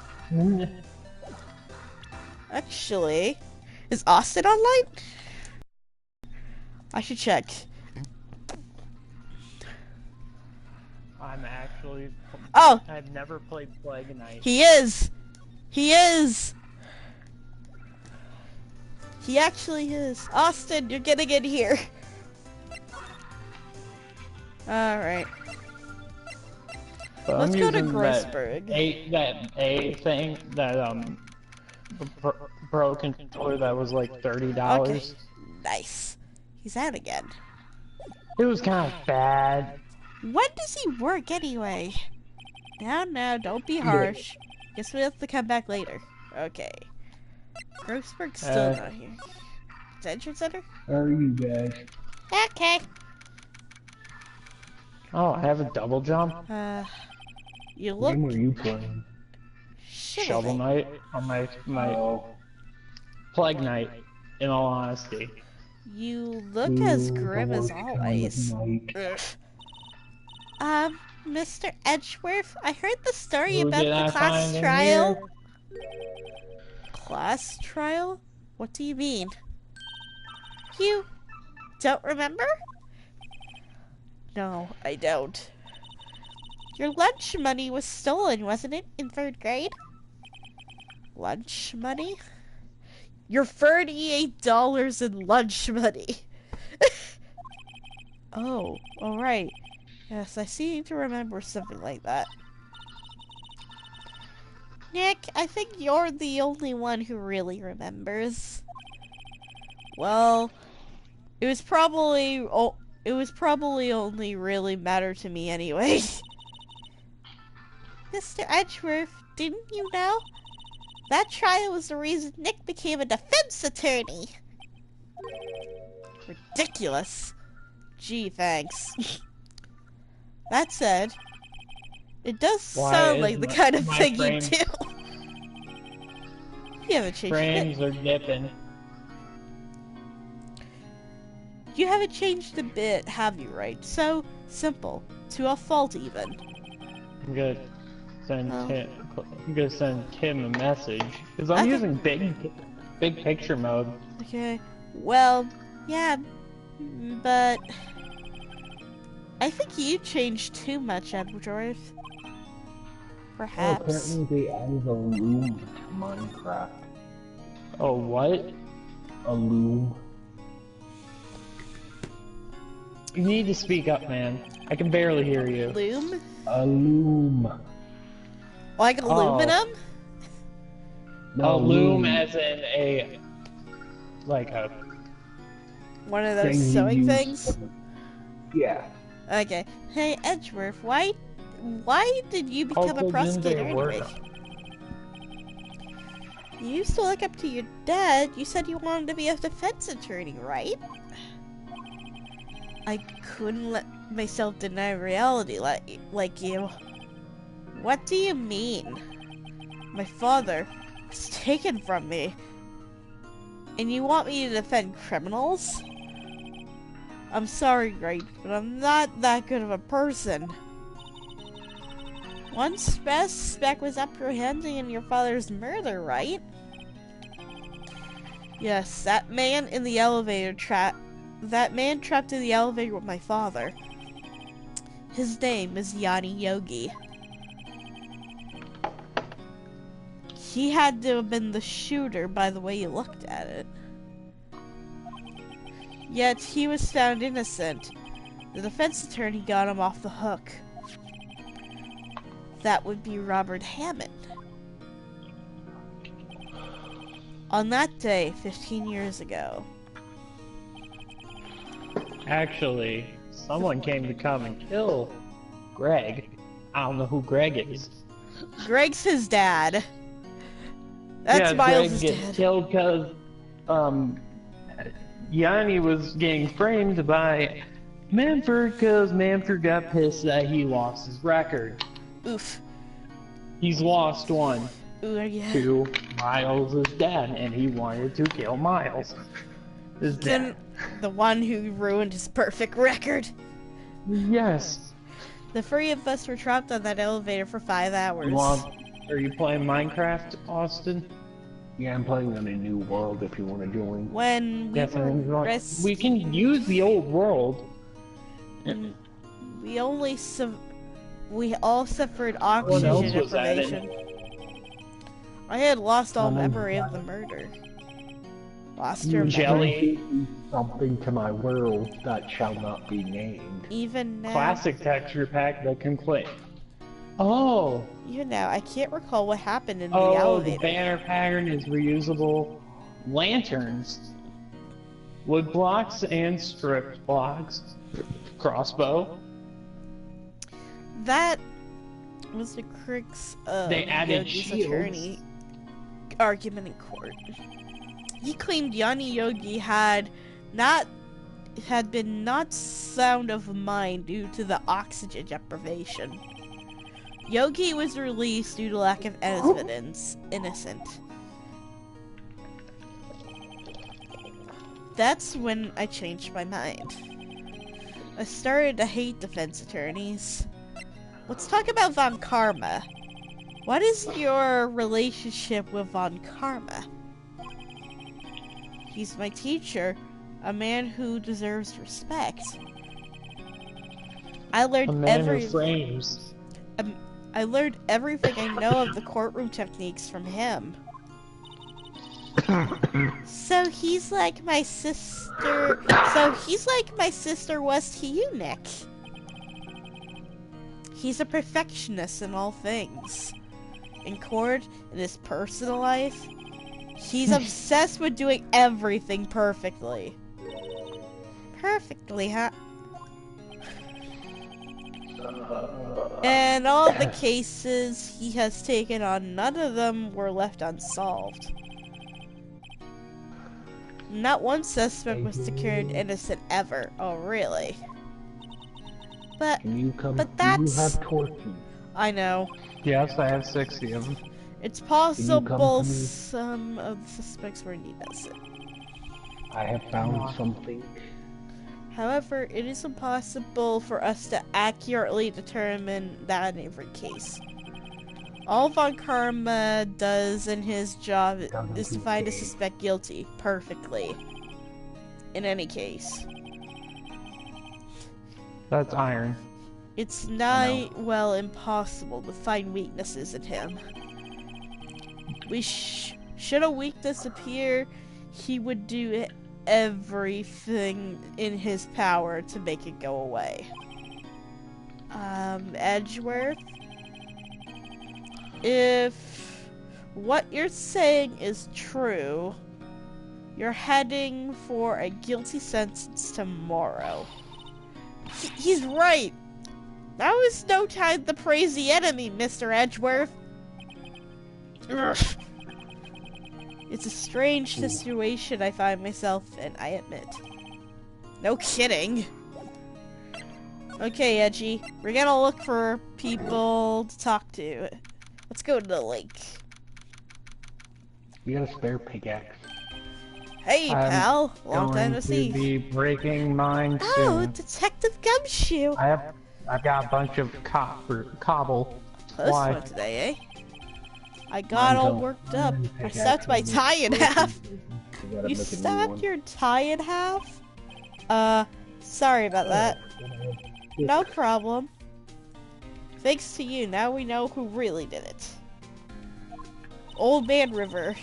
Actually, is Austin online? I should check. I'm actually... Oh! I've never played Plague Knight. He is! He is! He actually is. Austin, you're getting in here. Alright. Let's go to Grossberg. That A thing, that Pro controller that was like $30. Okay. Nice. He's out again. It was kind of bad. When does he work anyway? Now, don't be harsh. Guess we have to come back later. Okay. Grossberg's still not here. Detention center? How are you guys? Okay. Oh, I have a double jump? You What look... game were you playing? Shovel Knight on my Plague Knight, in all honesty. You look as grim as always. Mr. Edgeworth, I heard the story about the class trial. Class trial? What do you mean? You don't remember? No, I don't. Your lunch money was stolen, wasn't it, in 3rd grade? Lunch money? Your $38 in lunch money. Oh, alright. Yes, I seem to remember something like that. Nick, I think you're the only one who really remembers. Well, it was probably only really mattered to me anyway. Mr. Edgeworth, didn't you know? That trial was the reason Nick became a defense attorney. Ridiculous. Gee, thanks. That said, it does sound like the kind of thing you do. You haven't changed a bit. Frames are dipping. You haven't changed a bit, have you, Wright? So simple. To a fault, even. I'm gonna send Kim a message. Because I'm using big picture mode. Okay. Well, yeah. But I think you changed too much, Edgeworth. Perhaps. Oh, apparently they added a loom to Minecraft. Oh, what? A loom. You need to speak up, man. I can barely hear you. Loom? A loom. Like aluminum? No, loom as in a... like a... One of those sewing things? Yeah. Okay. Hey, Edgeworth, why did you become a prosecutor anyway? You used to look up to your dad. You said you wanted to be a defense attorney, right? I couldn't let myself deny reality like you. What do you mean? My father was taken from me. And you want me to defend criminals? I'm sorry, Wright, but I'm not that good of a person. One suspect was apprehended in your father's murder, right? Yes, that man in the elevator that man trapped in the elevator with my father. His name is Yanni Yogi. He had to have been the shooter by the way you looked at it. Yet he was found innocent. The defense attorney got him off the hook. That would be Robert Hammond. On that day, 15 years ago. Actually, someone came to come and kill Greg. I don't know who Greg is. Greg's his dad. That's Miles' Greg gets dad. killed because Yanni was getting framed by Manford because Manford got pissed that he lost his record. Oof. He's lost one Ooh, yeah. to Miles' dad, and he wanted to kill Miles. His dad. The one who ruined his perfect record. Yes. The three of us were trapped on that elevator for 5 hours. Are you playing Minecraft, Austin? Yeah, I'm playing on a new world if you want to join. When we were we can use the old world. We all suffered What else oxygen was that in? deprivation. I had lost all memory of the murder. Lost your Jelly. memory. Something to my world that shall not be named. Even now. Classic texture pack that can click. Oh. Even now, I can't recall what happened in the Oh, elevator. the banner pattern is reusable lanterns. Wood blocks and strip blocks. Crossbow. That was the crux of They added Yogi's shields. attorney argument in court. He claimed Yanni Yogi had been not sound of mind due to the oxygen deprivation. Yogi was released due to lack of evidence, innocent. That's when I changed my mind. I started to hate defense attorneys. Let's talk about Von Karma. What is your relationship with Von Karma? He's my teacher, a man who deserves respect. I learned A man who frames. I learned everything I know of the courtroom techniques from him. So he's like my sister was to you, Nick. He's a perfectionist in all things. In court, in his personal life, he's obsessed with doing everything perfectly. Perfectly, huh? And all the cases he has taken on, none of them were left unsolved. Not one suspect was declared innocent ever. Oh, really? But You that's... You have torches. I know. Yes, I have 60 of them. It's come possible to me? some of the suspects were innocent. I have found something. However, it is impossible for us to accurately determine that in every case. All Von Karma does in his job is to find a suspect guilty perfectly. In any case. That's iron. It's nigh well impossible to find weaknesses in him. Should a weakness appear, he would do everything in his power to make it go away. Edgeworth? If what you're saying is true, you're heading for a guilty sentence tomorrow. He's right! Now is no time to praise the enemy, Mr. Edgeworth. Ugh. It's a strange situation I find myself in, I admit. No kidding. Okay, Edgy. We're gonna look for people to talk to. Let's go to the lake. We got a spare pickaxe. Hey, pal. Long time Going no to see. be breaking mine Oh, soon. Detective Gumshoe. I've got a bunch of cobble. Close Why? one today, eh? I got all worked up. I snapped my tie in half. You snapped your tie in half? Sorry about that. No problem. Thanks to you, now we know who really did it. Old Man River.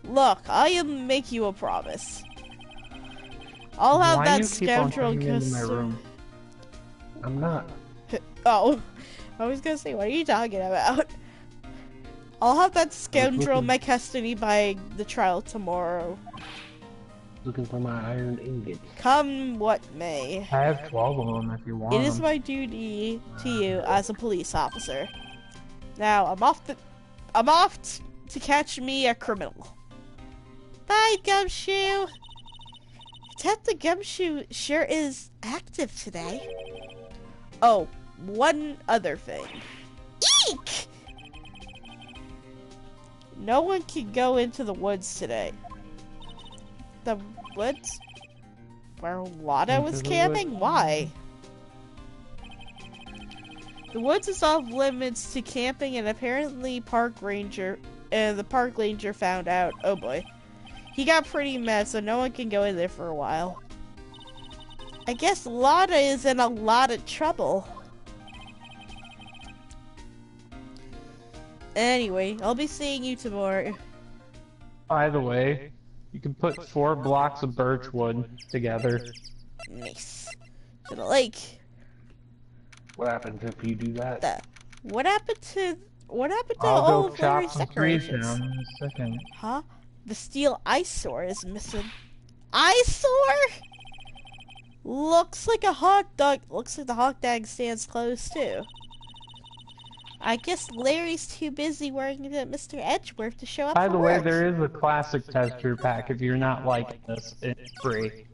Look, I am make you a promise. I'll have that scoundrel custom. I'm not. Oh, I was gonna say, what are you talking about? I'll have that scoundrel in my custody by the trial tomorrow. Looking for my iron ingots. Come what may. I have 12 of them if you want It is them. my duty to you as a police officer. Now, I'm off to catch me a criminal. Bye, Gumshoe. Detective Gumshoe sure is active today. Oh, one other thing. Eek! No one can go into the woods today. The woods? Where Lada was camping? Why? The woods is off limits to camping, and apparently the park ranger found out. Oh boy. He got pretty mad, so no one can go in there for a while. I guess Lada is in a lot of trouble. Anyway, I'll be seeing you tomorrow. By the way, you can put 4 blocks of birch wood together. Nice. To the lake. What happens if you do that? What happened to I'll all go of chop Larry's some trees decorations? down in a second. Huh? The steel eyesore is missing. Eyesore? Looks like a hot dog. Looks like the hot dog stand's closed too. I guess Larry's too busy worrying about Mr. Edgeworth to show up By for the way, work. there is a classic texture pack. If you're not liking this, it's free.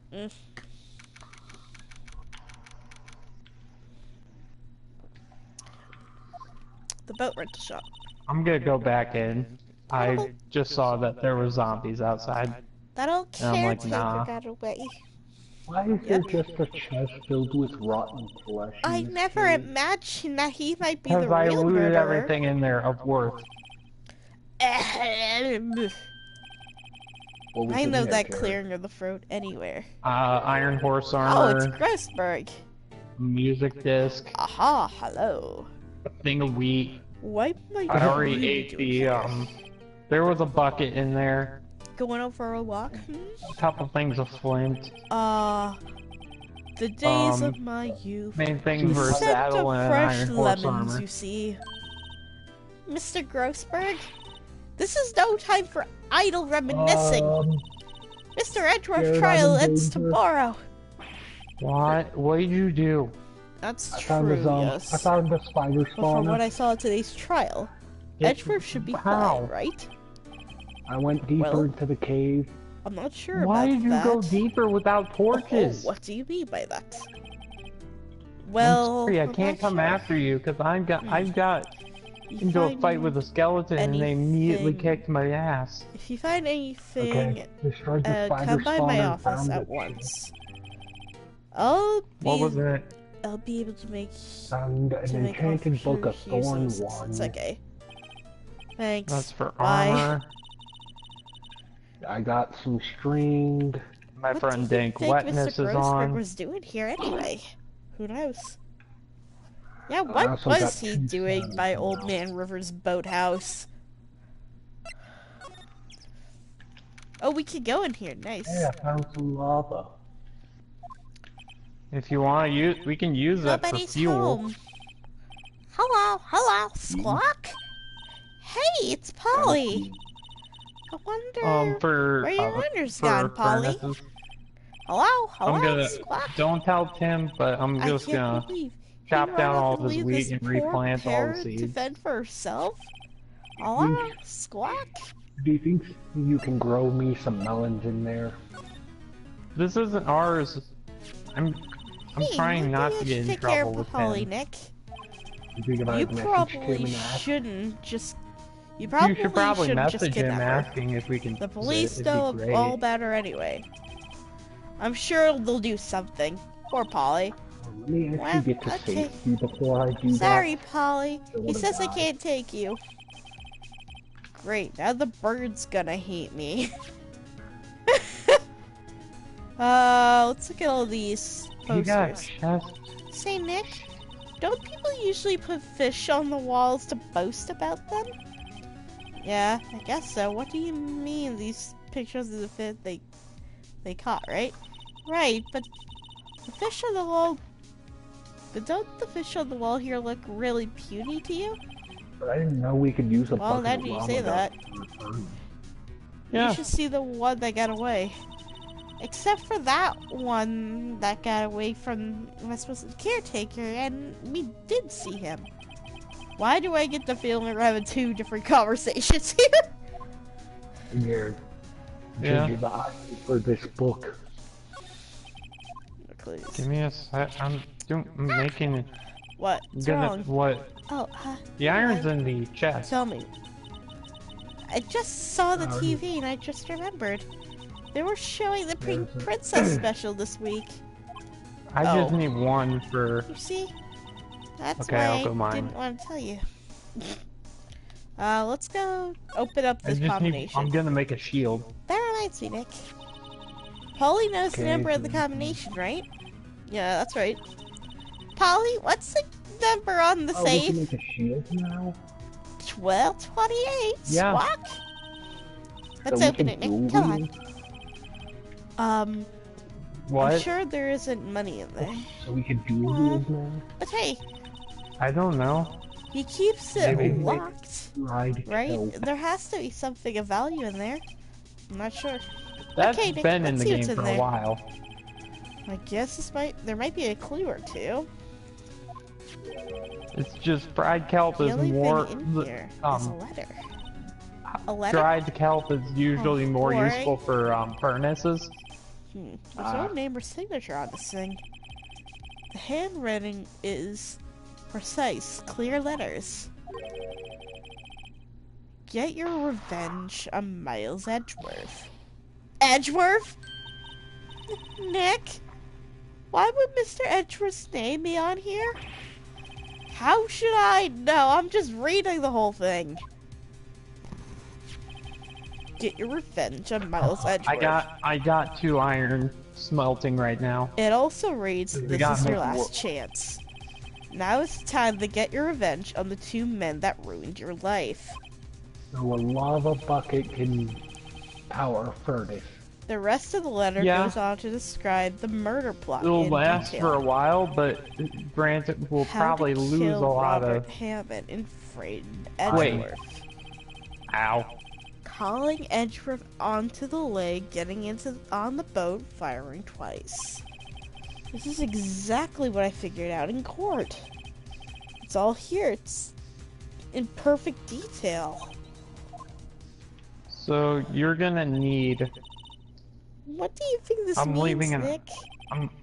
The boat rental shop. I'm gonna go back in. I just saw that there were zombies outside. That old And I'm like, caretaker nah. got away. Why is there just a chest filled with rotten flesh? I in this never cave? imagined that he might be the Because I real looted murderer. everything in there of worth. Ahem. What was I in know there, that Jared? clearing of the throat anywhere. Iron horse Oh, it's armor, Grossberg. music disc, Aha, hello. a thing of wheat. Why might I you already be ate doing the, here? there was a bucket in there, Going out for a walk? a couple things of flint, The days of my youth. main thing The for a scent saddle of and an fresh iron horse lemons, armor. you see. Mr. Grossberg, this is no time for idle reminiscing. Mr. Edgeworth's Jared, trial I'm in ends danger. tomorrow. What did you do? That's I true, found yes. a spider But from what spawner. I saw at today's trial, Edgeworth should be How? fine, right? I went deeper Well, into the cave. I'm not sure Why about did you that. go deeper without Oh, torches? what do you mean by that? Well, I'm sorry, I I'm can't not come sure. after you because I got You into a find fight with a skeleton and they immediately anything- kicked my ass. If you find anything, Okay, destroyed the spider come by my spawner, office found at it. once. What was it? I'll be able to make Found an to make enchanted book of officers use thorn those. one. It's okay. Thanks. That's for Bye. armor. I got some string. My What friend do you Dank think Wetness Mr. is Grossberg on. was doing here anyway? Who knows? Yeah, I what also got was he 2 doing saddles by now. Old Man River's boathouse? Oh, we could go in here. Nice. Hey, I found some lava. If you want to use, we can use that for Nobody's fuel. home. Hello, Squawk. Hey, it's Polly. I wonder For where your runner's for gone, Polly. furnaces. Hello, I'm gonna Squawk. don't tell Tim, but I'm I just can't gonna believe chop he down wanted all to of his leave wheat this and poor replant all the parrot to seeds. fend for herself. Hello, Squawk. Do you think you can grow me some melons in there? This isn't ours. I'm trying not to get in take care trouble of with Polly, him. Nick. You You probably shouldn't just. You probably You should probably shouldn't just message him kidnap her. asking if we can. The police It'd be know great. all about her anyway. I'm sure they'll do something. Poor Polly. Let me actually get to safety before I do that. Sorry, Polly. He says I can't take you. Great, now the bird's gonna hate me. Let's look at all these posters. You got chest. Say, Nick, don't people usually put fish on the walls to boast about them? Yeah, I guess so. What do you mean these pictures of the fish they caught, right? Right, but the fish on the wall... But don't the fish on the wall here look really puny to you? But I didn't know we could use a Well, bucket now of that you lava say that. Yeah. You should see the one that got away. Except for that one that got away from my supposed caretaker, and we did see him. Why do I get the feeling we're having two different conversations here? You're Yeah. changing the eye for this book. Please. Give me a sec. I'm making it. What? What's wrong? What? Oh, The iron's in the chest. Tell me. I just saw the TV and I just remembered. They were showing the Pink Princess special this week. I just need one for. You see? That's Okay, why I'll go I mine. didn't want to tell you. Let's go open up this combination. I'm gonna make a shield. That reminds me, Nick. Polly knows the Okay, number of the combination, right? Yeah, that's right. Polly, what's the number on the Oh, we safe? can make a shield now? 1228. Yeah. Squawk. Let's So we open can it, Nick. duel Come on. wield? I'm What? sure there isn't money in there. So we can dual wield now? But hey, I don't know. he keeps it Maybe. locked, Ride right? help. There has to be something of value in there. I'm not sure. That's Okay, Nick, been in let's the see what's game in for there. a while. I guess there might be a clue or two. It's just fried kelp The is only more. thing in here is a letter. A letter? Dried kelp is usually more boy. useful for furnaces. There's no name or signature on this thing. The handwriting is precise, clear letters. Get your revenge on Miles Edgeworth. Edgeworth? Nick? Why would Mr. Edgeworth's name be on here? How should I know? I'm just reading the whole thing. Get your revenge on Miles Edgeworth. I got 2 iron smelting right now. It also reads, We this gotta is your make last chance. Now is the time to get your revenge on the 2 men that ruined your life. So a lava bucket can power a furnace. The rest of the letter goes on to describe the murder plot It'll in last detail. for a while, but granted, we'll How probably to lose kill a lot Robert of. Hammond and Fred Wait. Edgeworth. Ow. Calling Edgeworth onto the leg, getting on the boat, firing twice. This is exactly what I figured out in court. It's all here. It's in perfect detail. So you're gonna need. What do you think this I'm means, leaving Nick?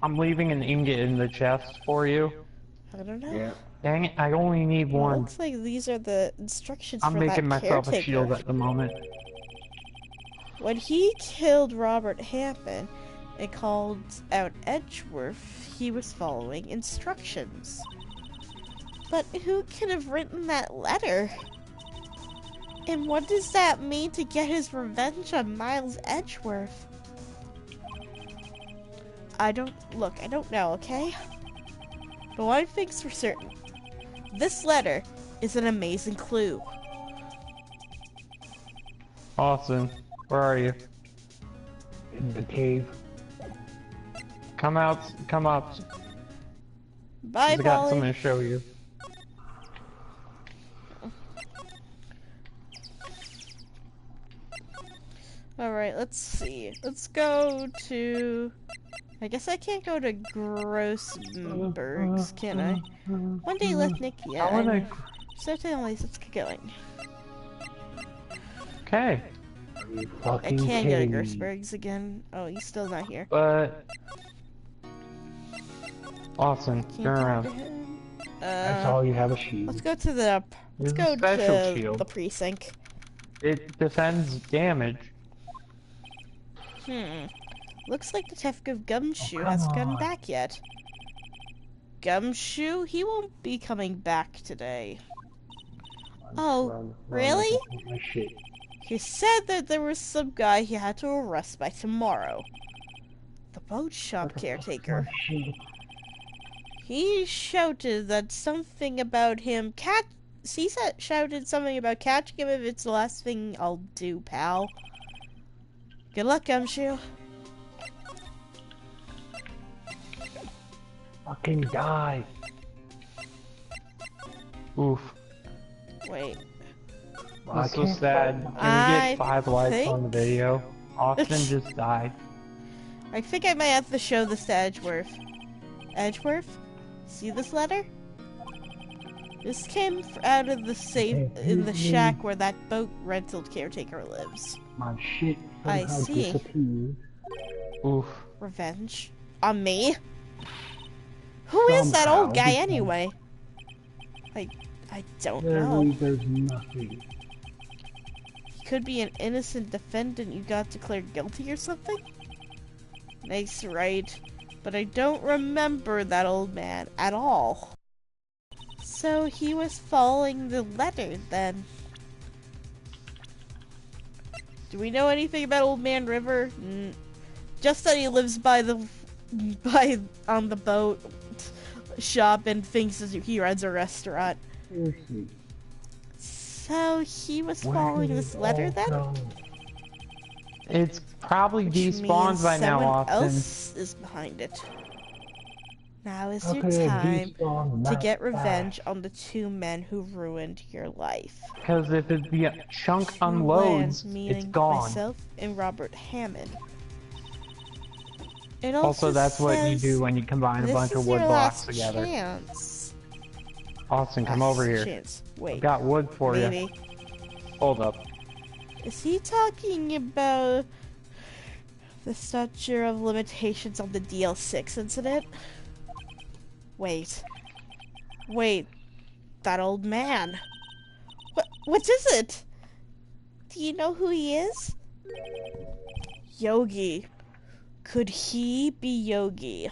I'm leaving an ingot in the chest for you. I don't know. Yeah. Dang it! I only need It one. looks like these are the instructions I'm for making that myself caretaker. a shield at the moment. When he killed Robert Hampton and called out Edgeworth, he was following instructions. But who could have written that letter? And what does that mean to get his revenge on Miles Edgeworth? I don't know, okay? But one thing's for certain. This letter is an amazing clue. Austin, where are you? In the cave. Come out, come up. Bye, I got Polly. something to show you. Alright, let's see. Let's go to... I guess I can't go to Grossberg's, can I? One day left, Nick. Yeah, I know. So anyways, let's get going. Okay. You I fucking can't go to kidding me. Gersberg's again. Oh, he's still not here. But Austin, Can't turn talk around. to him. I saw you have a Let's shield. go to the. Let's There's a go special to shield. the precinct. It defends damage. Looks like Detective Gumshoe come hasn't gotten on. back yet. Gumshoe? He won't be coming back today. Oh, Run, really? I can take my shit. He said that there was some guy he had to arrest by tomorrow. The boat shop caretaker. My shit. He shouted that something about him shouted something about catching him if it's the last thing I'll do, pal. Good luck, Gumshoe. Fucking die. Oof. Wait. I This was can't sad. fight. Can we I get 5 likes think- on the video? Austin just died. I think I might have to show this to Edgeworth. Edgeworth? See this letter? This came out of the safe in the shack where that boat rental caretaker lives. My shit I somehow see. disappeared. Oof. Revenge? On me? Who is that old Somehow, guy because anyway? I don't know. Literally, there's nothing. He could be an innocent defendant you got declared guilty or something? Nice, right? But I don't remember that old man at all. So he was following the letter then. Do we know anything about Old Man River? Just that he lives on the boat shop and thinks he runs a restaurant. Seriously. So he was Where following did this it letter all then? go? It's probably Which despawned means by now, someone Austin. else is behind it. Now is How your could it time despawn to that get fast? revenge on the two men who ruined your life. Because if the chunk Who unloads, ran, it's meaning gone. myself and Robert Hammond. It Also, that's what you says, do when you combine a this bunch is of wood your blocks last together. chance. Austin, come over here. Chance. I've Wait, got wood for maybe. you. Hold up. Is he talking about the statute of limitations on the DL6 incident? Wait, that old man. What is it? Do you know who he is? Yogi. Could he be Yogi?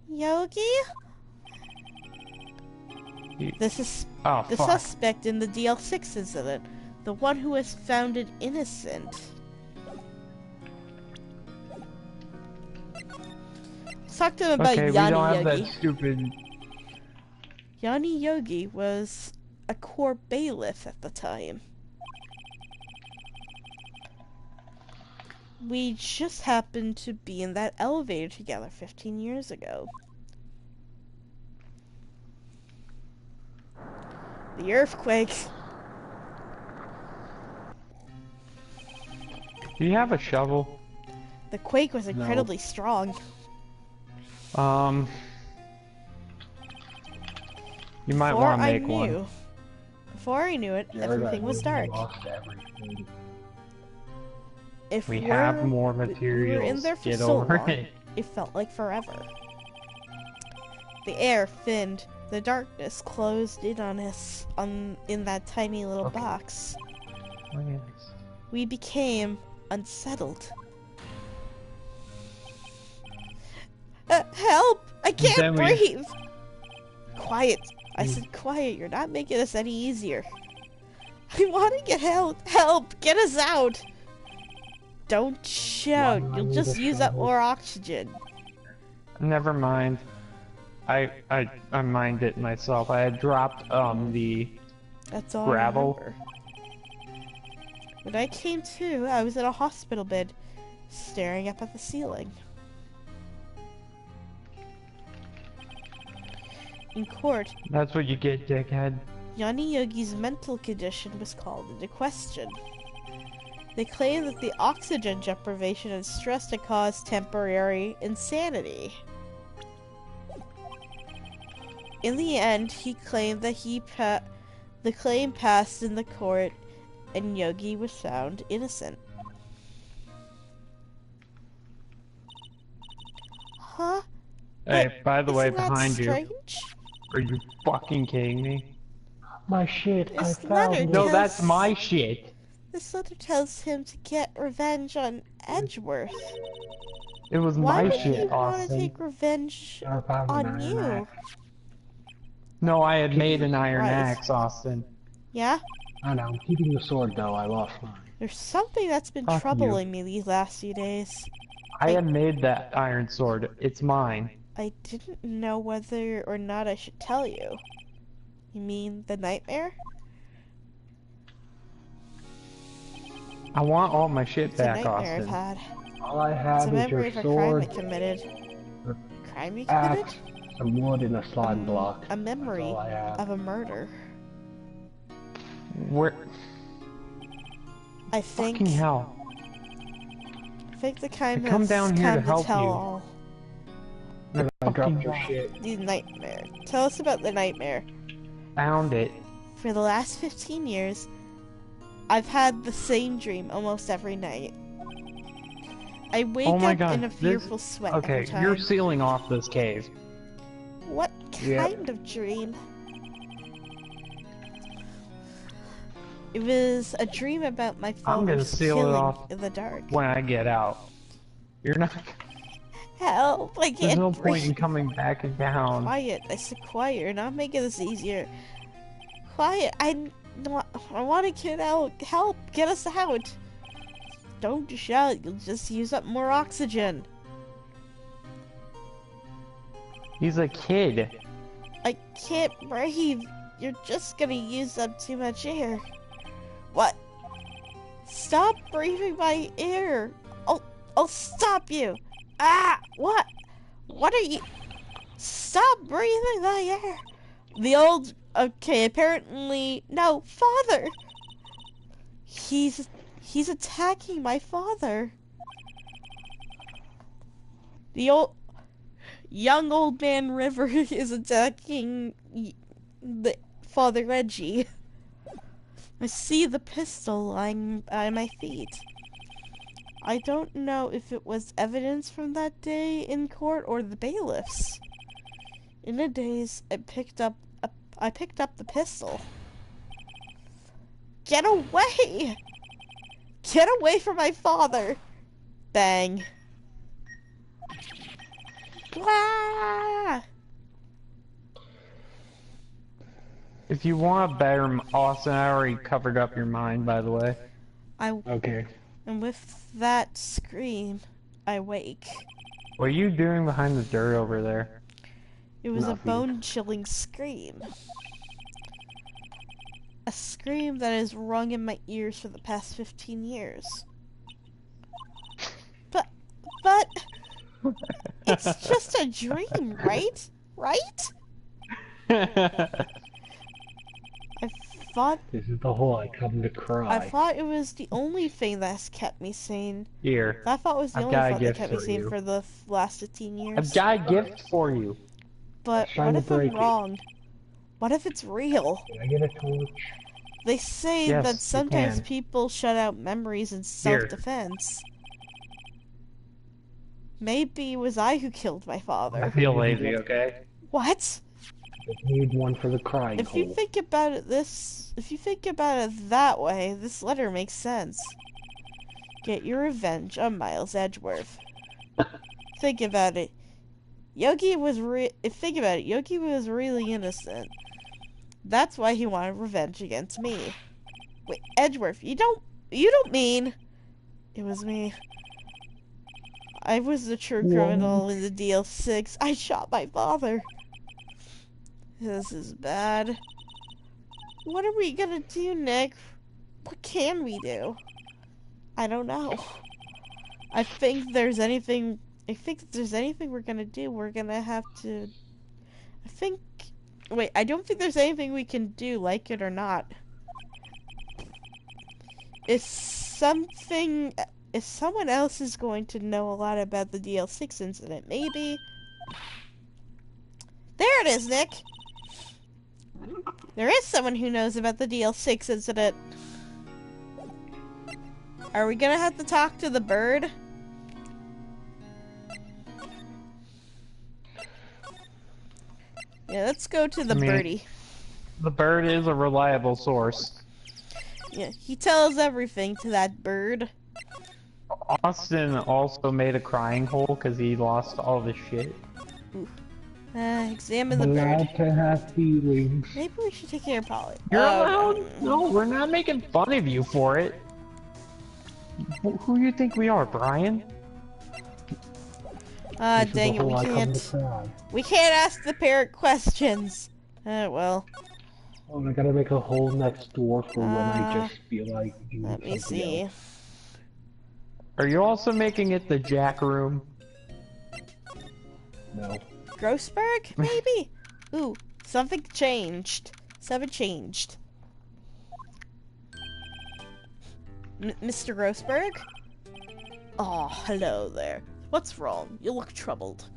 Yogi? This is Oh, the fuck. suspect in the DL6 incident. The one who was founded innocent. Let's talk to him about Okay, we Yanni don't have Yogi. that stupid... Yanni Yogi was a court bailiff at the time. We just happened to be in that elevator together 15 years ago. The earthquake. Do you have a shovel? The quake was incredibly strong. You might want to make one. Before I knew it, everything was dark. Lost everything. If We have more we were materials. in there for Get so over long, it. it felt like forever. The air thinned. The darkness closed in on us in that tiny little box. Oh, yes. We became unsettled. Help! I can't Then we- breathe! Quiet. I said quiet. You're not making this any easier. I want to get help. Help! Get us out! Don't shout. Why do I You'll need just a use up shovel? more oxygen. Never mind. I mined it myself. I had dropped the That's all gravel. I remember. When I came to, I was in a hospital bed, staring up at the ceiling. In court, That's what you get, dickhead. Yanni Yogi's mental condition was called into question. They claimed that the oxygen deprivation and stress had caused temporary insanity. In the end, he claimed that the claim passed in the court and Yogi was found innocent. Huh? Hey, by the way, Isn't that behind you. strange? Are you fucking kidding me? My shit, I This letter found No, it. that's my shit. This letter tells him to get revenge on Edgeworth. It was Why my would he shit, want to Austin. take revenge I found an on iron you? axe. No, I had made an iron Right. axe, Austin. Yeah? I know, I'm keeping the sword though, I lost mine. There's something that's been Fuck troubling me these last few days. I had made that iron sword. It's mine. I didn't know whether or not I should tell you. You mean the nightmare? I want all my shit It's a back, nightmare Austin. I've had. All I It's have a is your memory of a crime I sword, committed. your Crime you committed? axe, some wood, and a slime block. A memory That's all I have. of a murder. Where? I think Fucking hell. the kind I come that's down here to come help tell you. all. I dropped your hell. shit. The nightmare. Tell us about the nightmare. Found it. For the last 15 years, I've had the same dream almost every night. I wake Oh my up God, in a this- fearful sweat every Okay, time. you're sealing off this cave. What Yep. kind of dream? It was a dream about my I'm gonna father's seal it killing off in the dark. when I get out. You're not. Help! I There's can't no breathe. point in coming back down. Quiet. I said quiet. You're not making this easier. Quiet. I want to get out. Help! Get us out! Don't shout. You'll just use up more oxygen. He's a kid. I can't breathe. You're just gonna use up too much air. What? Stop breathing my air. I'll stop you. Ah! What? What are you? Stop breathing my air. Okay, apparently, no, father. He's attacking my father. The young old man River is attacking the Father Reggie. I see the pistol lying by my feet. I don't know if it was evidence from that day in court or the bailiffs. In a daze, I picked up the pistol. Get away! Get away from my father! Bang. Blah! If you want a better Austin, I already covered up your mind, by the way. Okay. And with that scream, I wake. What are you doing behind the dirt over there? It was a Nothing. bone-chilling scream. A scream that has rung in my ears for the past 15 years. But it's just a dream, right? Right? I thought This is the hole I come to cry. it was the only thing that's kept me sane. Here. I thought it was the I've only got a thought that gift kept me for sane you. for the last 15 years. I've got a gift for you. But Trying what to if I'm break it. wrong? What if it's real? Can I get a torch? They say Yes, that you sometimes can. people shut out memories in self-defense. Maybe it was I who killed my father. I feel lazy, okay? What? Just need one for the crying If you hole. think about it that way, this letter makes sense. Get your revenge on Miles Edgeworth. Think about it. Yogi was really innocent. That's why he wanted revenge against me. Wait, Edgeworth, you don't mean it was me. I was the true criminal in the DL6. I shot my father. This is bad. What are we gonna do, Nick? What can we do? I don't know. I think if there's anything we're gonna do, we're gonna have to... I don't think there's anything we can do, like it or not. If someone else is going to know a lot about the DL6 incident, maybe... There it is, Nick! There is someone who knows about the DL6 incident. Are we gonna have to talk to the bird? Yeah, let's go to the birdie. The bird is a reliable source. Yeah, he tells everything to that bird. Austin also made a crying hole because he lost all of his shit. Examine the bird. Allowed to have feelings. Maybe we should take care of Polly. You're allowed? No, we're not making fun of you for it. Who do you think we are, Brian? Dang it, we can't. We can't ask the parrot questions. Well. Oh, I gotta make a hole next door for when I just feel like doing Let me see. else. Are you also making it the Jack room? No. Grossberg, maybe? Ooh, something changed. Something changed. Mr. Grossberg? Oh, hello there. What's wrong? You look troubled.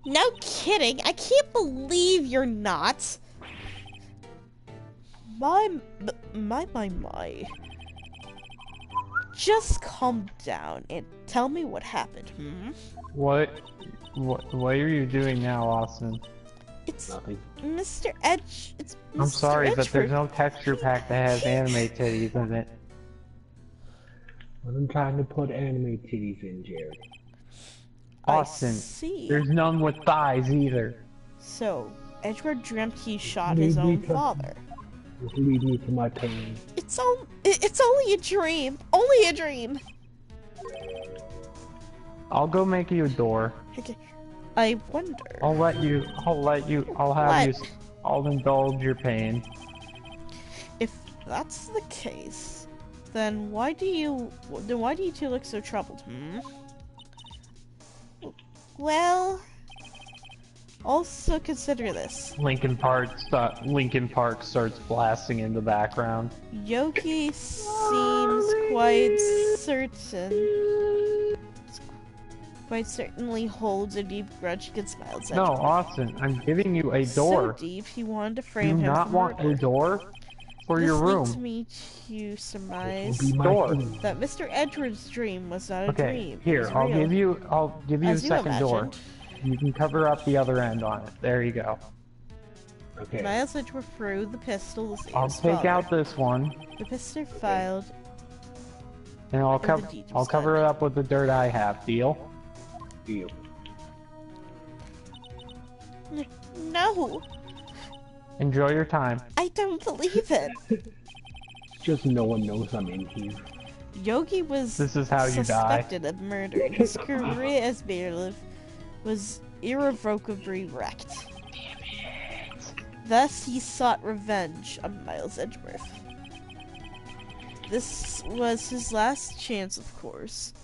No kidding. I can't believe you're not. My. Just calm down and tell me what happened, hmm? What are you doing now, Austin? It's Nothing. Mr. Edge. It's Mr. I'm sorry, but Edgeworth. there's no texture pack that has anime titties in it. I'm trying to put anime titties in, Jared. Austin, I see. there's none with thighs either. So, Edgeworth dreamt he shot his own father. Just lead me to my pain. It's only a dream. Only a dream. I'll go make you a door. Okay. I wonder. I'll indulge your pain. If that's the case, then why do you two look so troubled, hmm? Well, also consider this. Linkin Park starts blasting in the background. Yogi seems quite certainly holds a deep grudge against Miles No, Edgeworth. Austin, I'm giving you a door. So deep, he wanted to Do frame you him not for want murder. a door for your This leads room? me to surmise Be my Door. pain. that Mr. Edgeworth's dream was not a Okay, dream. It here, was I'll real. give you a As you second door. imagined. You can cover up the other end on it. There you go. Okay. Miles Edgeworth threw the pistol to save I'll his take father. out this one, The pistol filed. and I'll the deed was cover done. it up with the dirt I have. Deal? Deal. No, Enjoy your time. I don't believe it. Just no one knows I'm in here. Yogi was This is how you die. suspected of murder. His career as bailiff was irrevocably wrecked. Thus, he sought revenge on Miles Edgeworth. This was his last chance, of course.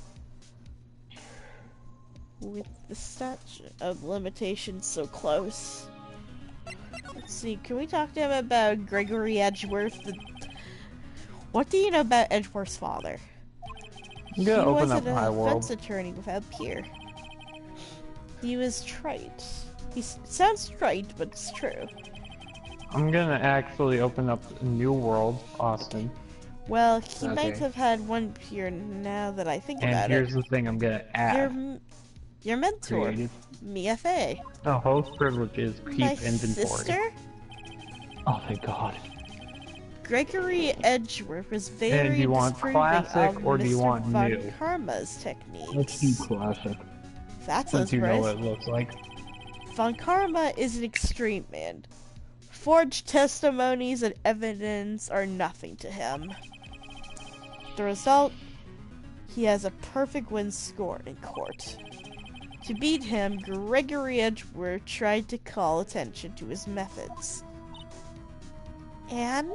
With the statute of limitations so close. Let's see, can we talk to him about Gregory Edgeworth? What do you know about Edgeworth's father? I'm gonna He open was up an my defense world. attorney without peer. He was trite. He sounds trite, but it's true. I'm gonna actually open up a new world, Austin. Well, he might Okay. have had one peer now that I think And about here's it. the thing I'm gonna add. Your mentor, Creative. MFA. No, host privileges, keep My inventory. sister? Oh, thank God. Gregory Edgeworth was very And do you want disapproving classic of or do you Mr. want Von new? Karma's techniques. Let's do classic. That's Since you know right. what it looks like. Von Karma is an extreme man. Forged testimonies and evidence are nothing to him. The result? He has a perfect win score in court. To beat him, Gregory Edgeworth tried to call attention to his methods. And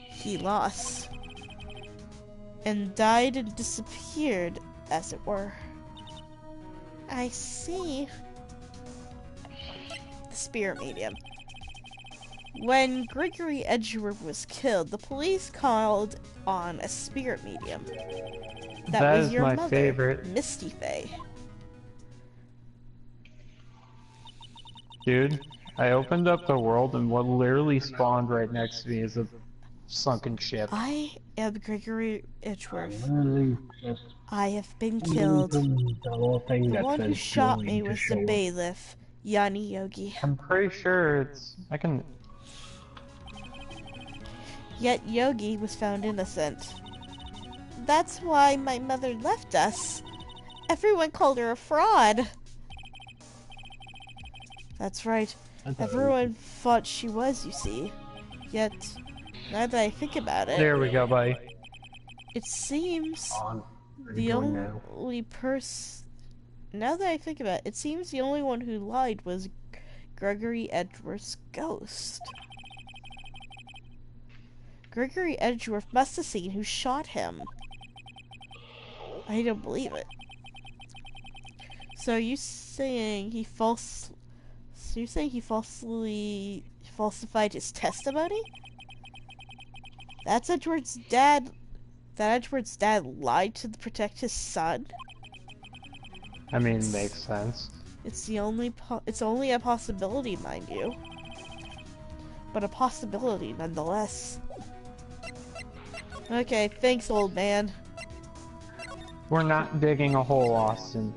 he lost. And died and disappeared, as it were. I see. The spirit medium. When Gregory Edgeworth was killed, the police called on a spirit medium. That was is your my mother, favorite. Misty Faye. Dude, I opened up the world and what literally spawned right next to me is a sunken ship. I am Gregory Edgeworth. Literally just I have been reading killed. from the little thing The that one who says shot join me to was show the up. bailiff, Yanni Yogi. I'm pretty sure it's... I can... Yet Yogi was found innocent. That's why my mother left us. Everyone called her a fraud. That's right. Everyone thought she was, you see. Yet, now that I think about it, There we go, buddy. it seems On. the Join now. only person... Now that I think about it, it seems the only one who lied was Gregory Edgeworth's ghost. Gregory Edgeworth must have seen who shot him. I don't believe it. So you saying he falsely falsified his testimony? That's Edgeworth's dad. That Edgeworth's dad lied to protect his son? I mean, makes sense. It's only a possibility, mind you. But a possibility nonetheless. Okay, thanks, old man. We're not digging a hole, Austin.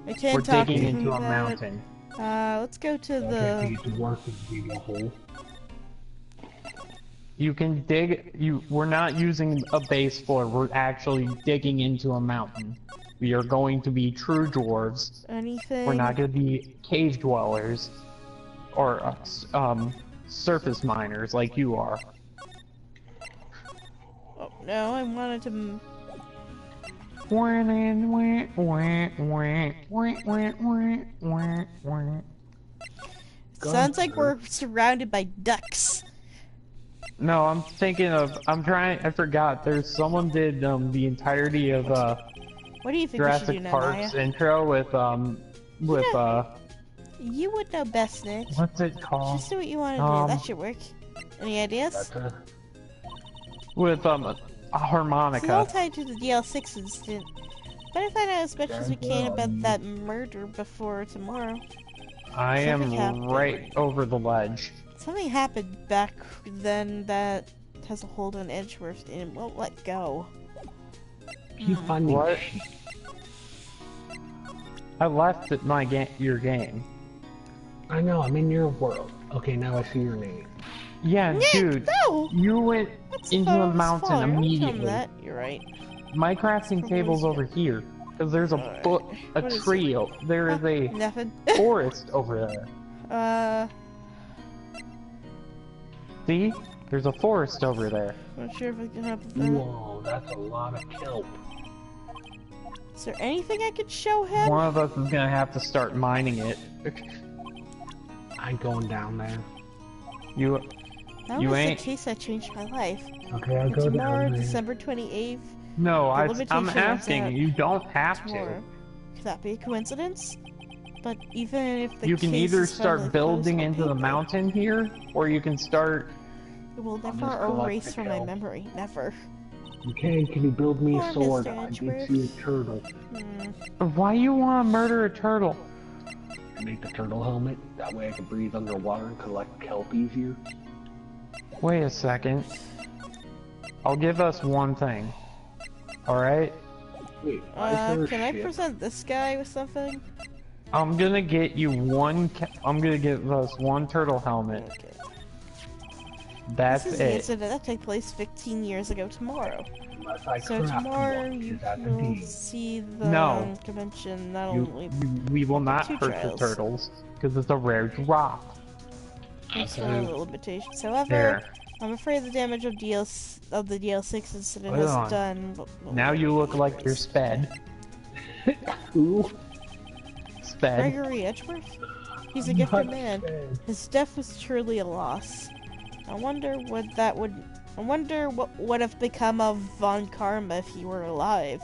I can't We're talk digging to into you a about mountain. Let's go to Okay, the... you to work with digging a hole. You can dig... We're not using a base floor. We're actually digging into a mountain. We are going to be true dwarves. Anything... We're not going to be cave dwellers. Or, surface miners like you are. Oh, no, I wanted to... Sounds like we're surrounded by ducks. No, I'm thinking of... I forgot. There's someone did, the entirety of, What do you think we should do Jurassic now, Park's Naya? intro with, You would know best, Nick. what's it called? Just do what you want to do. That should work. Any ideas? That's a... With, a It's all harmonica. tied to the DL6 incident. Better find out as much as we can about that murder before tomorrow. I am Something happened. right over the ledge. Something happened back then that has a hold on Edgeworth and won't let go. Keep finding What? shit. I left at your game. I know, I'm in your world. Okay, now I see your name. Yeah, Nick, dude. no! You went That's into the mountain immediately. That. You're right. My crafting table's over here. Because there's a book, a What is tree. There is a Nothing. forest over there. See? There's a forest over there. Not sure if I can help with that. Whoa, that's a lot of kelp. Is there anything I could show him? One of us is gonna have to start mining it. I'm going down there. You That you was ain't- the case that changed my life. Okay, I'll And go tomorrow, down there. December 28th, No, The I'm limitation runs asking out you. You don't have tomorrow. to. Could that be a coincidence? But even if the You can case either is finally start building closed on into the paper, mountain here, or you can start. it will just never collect erase the from my kelp. memory. Never. Okay, can you build me a Poor sword? Mr. I did Edgeworth. see a turtle. Why you want to murder a turtle? Make the turtle helmet. That way I can breathe underwater and collect kelp easier. Wait a second. I'll give us one thing. Alright? Wait, why is there a Can I ship? present this guy with something? I'm gonna get you one. I'm gonna give us one turtle helmet. Okay. That's This is the it. incident that took place 15 years ago tomorrow. Unless I So craft tomorrow one, you is that the will deed? see the No. convention not You, only we will not two hurt trials. the turtles because it's a rare drop. based on the limitations. However, There. I'm afraid the damage of the DL6 incident Hold has on. done. Now you look like you're sped. Ooh, Sped. Gregory Edgeworth? He's a gifted not man. bad. His death was truly a loss. I wonder what would have become of Von Karma if he were alive.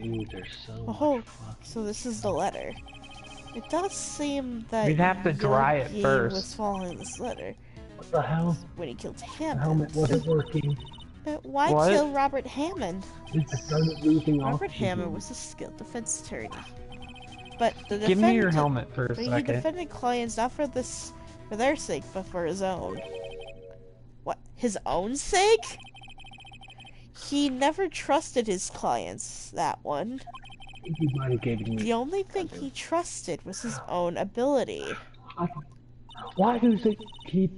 Ooh, there's so Oh, much fuck. so this is the letter. It does seem that We'd have to dry it Yogi first. was following this letter What the hell? when he killed The Hammond. helmet wasn't working. But why What? kill Robert Hammond? I started losing Robert oxygen. Hammond was a skilled defense attorney. But the Give me your defendant- helmet for a but he second. defended clients not for their sake, but for his own. What? His own sake? He never trusted his clients, that one. I think he might have given me. The only thing he trusted was his own ability. Why does it keep?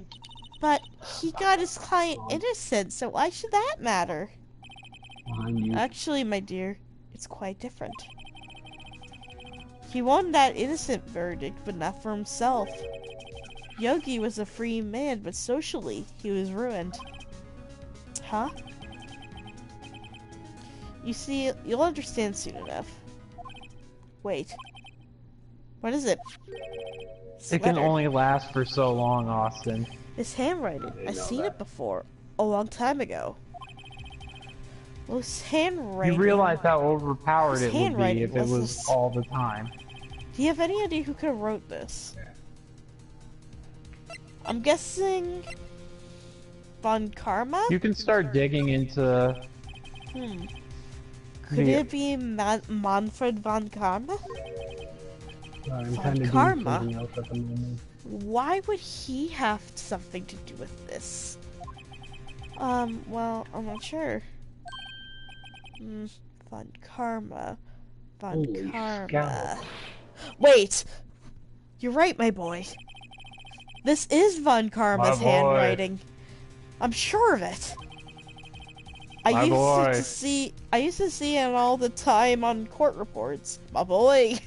But he got his client innocent, so why should that matter? Behind you? Actually, my dear, it's quite different. He won that innocent verdict, but not for himself. Yogi was a free man, but socially, he was ruined. Huh? You see, you'll understand soon enough. Wait. What is it? It can only last for so long, Austin. It's handwriting. I've seen it before. A long time ago. Well, it's handwriting. You realize how overpowered it would be if it was this... all the time. Do you have any idea who could have wrote this? I'm guessing... Von Karma? You can start digging into... Could it be Manfred von Karma? I'm Von doing Karma? something else at the moment. Why would he have something to do with this? Well, I'm not sure. Von Karma. Von Holy Karma. cow. Wait! You're right, my boy. This is Von Karma's My boy. handwriting. I'm sure of it. I used to see it all the time on court reports. My boy.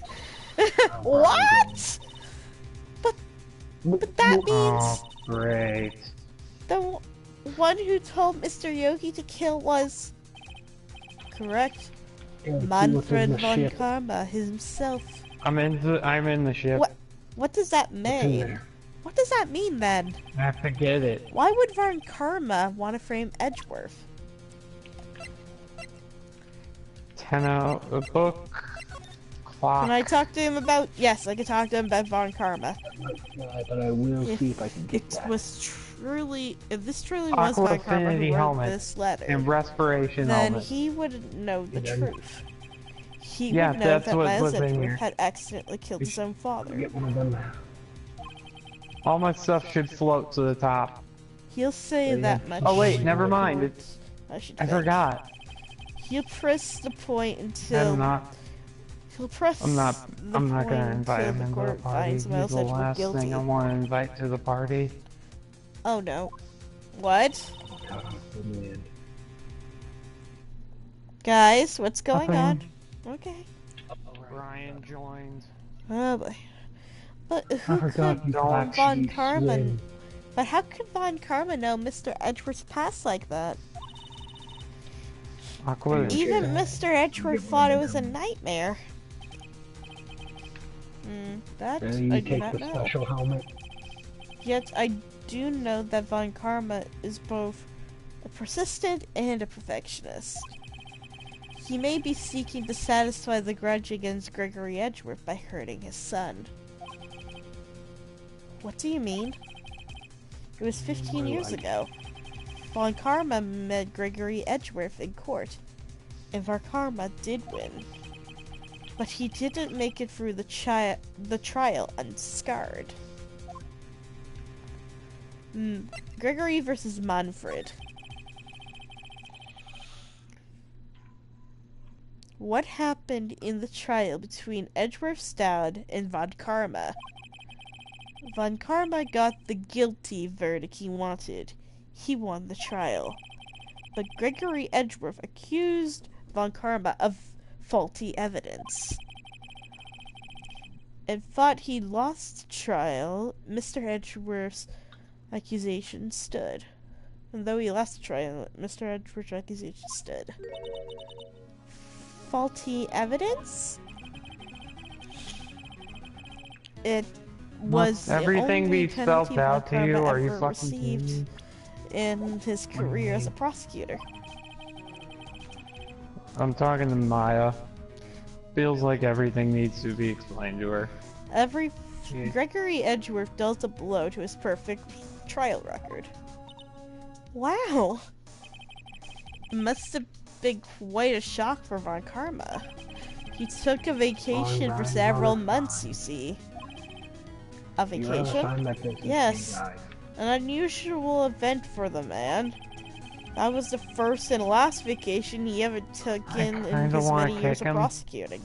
What? But that means Oh, great. the one who told Mr. Yogi to kill was correct. Yeah, Manfred the von ship. Karma himself. I'm in the ship. What does that in mean? there? What does that mean then? I have to get it. Why would Von Karma want to frame Edgeworth? 10 out a book. Clock. Can I talk to him about? Yes, I can talk to him about Von Karma. But I will see if I can get It that. was truly, if this truly was Aqua Von Karma Affinity who wrote helmet this letter, and respiration then helmet. he would know the truth. He Yeah, would know that's that what Miles was in Edgeworth here. had accidentally killed his own father. Get one of them. All my stuff should float to the top. He'll say that much. Oh wait, never mind. I forgot. He'll press the point until I'm not the point gonna invite until him the into the court party. finds He's Miles the Edgeworth last guilty. thing I want to invite to the party. Oh no. What? Guys, what's going on? Okay. Brian joined. Oh boy. But who I forgot could you black Von sheep Karma? swim. But how could Von Karma know Mr. Edgeworth's past like that? Awkward. Even Mr. Edgeworth thought it was a nightmare. That You I do take not the know. special helmet. Yet I do know that Von Karma is both a persistent and a perfectionist. He may be seeking to satisfy the grudge against Gregory Edgeworth by hurting his son. What do you mean? It was 15 years ago. Von Karma met Gregory Edgeworth in court, and Von Karma did win. But he didn't make it through the trial unscarred. Gregory versus Manfred. What happened in the trial between Edgeworth's dad and Von Karma? Von Karma got the guilty verdict he wanted. He won the trial. But Gregory Edgeworth accused Von Karma of faulty evidence and thought he lost the trial. Mr. Edgeworth's accusation stood. And though he lost the trial, Mr. Edgeworth's accusation stood. Faulty evidence? It was everything the only be spelled penalty out Von to you? Karma Are you ever fucking kidding received me? in his career as a prosecutor. I'm talking to Maya. Feels like everything needs to be explained to her. Gregory Edgeworth dealt a blow to his perfect trial record. Wow! It must have been quite a shock for Von Karma. He took a vacation for several months, you see. A vacation? Yes. An unusual event for the man. That was the first and last vacation he ever took in his many years of prosecuting.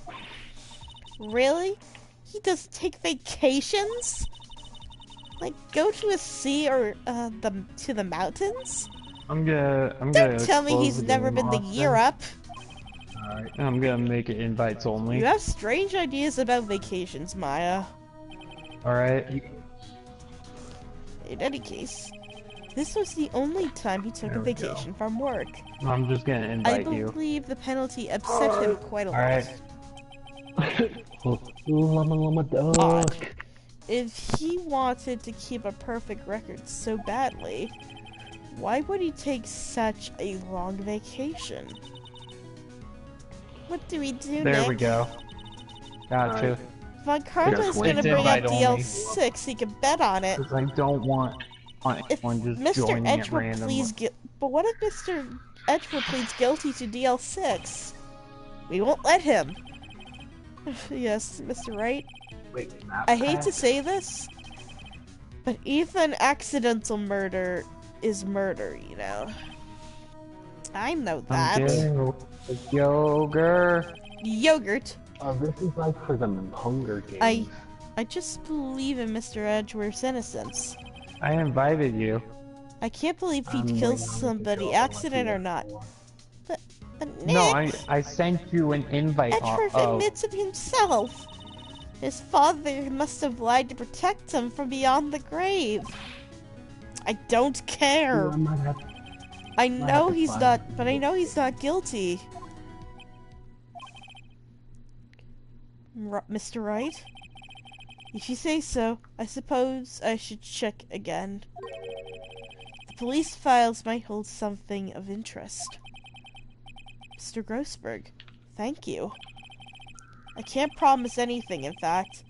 Really? He doesn't take vacations? Like, go to a sea or to the mountains? Don't tell me he's never been to Europe. Alright, I'm gonna make it invites only. You have strange ideas about vacations, Maya. Alright. In any case, this was the only time he took a vacation from work. I'm just gonna invite you. I believe the penalty upset him quite a lot. Odd. If he wanted to keep a perfect record so badly, why would he take such a long vacation? What do we do There next? we go. Gotcha. Von Karma's gonna bring out DL6, he can bet on it. Because I don't want anyone just Mr. joining it Edgewood randomly. But what if Mr. Edgewood pleads guilty to DL6? We won't let him. Yes, Mr. Wright. Wait, I hate to say this, but even accidental murder is murder, you know. I know that. Yogurt. Yogurt. This is like for the Hunger Games. I just believe in Mr. Edgeworth's innocence. I invited you. I can't believe he kills somebody, accident or not. But Nick, No, I sent you an invite. Edgeworth admits it himself. His father must have lied to protect him from beyond the grave. I don't care. I know he's not, but I know he's not guilty. Mr. Wright? If you say so, I suppose I should check again. The police files might hold something of interest. Mr. Grossberg, thank you. I can't promise anything, in fact.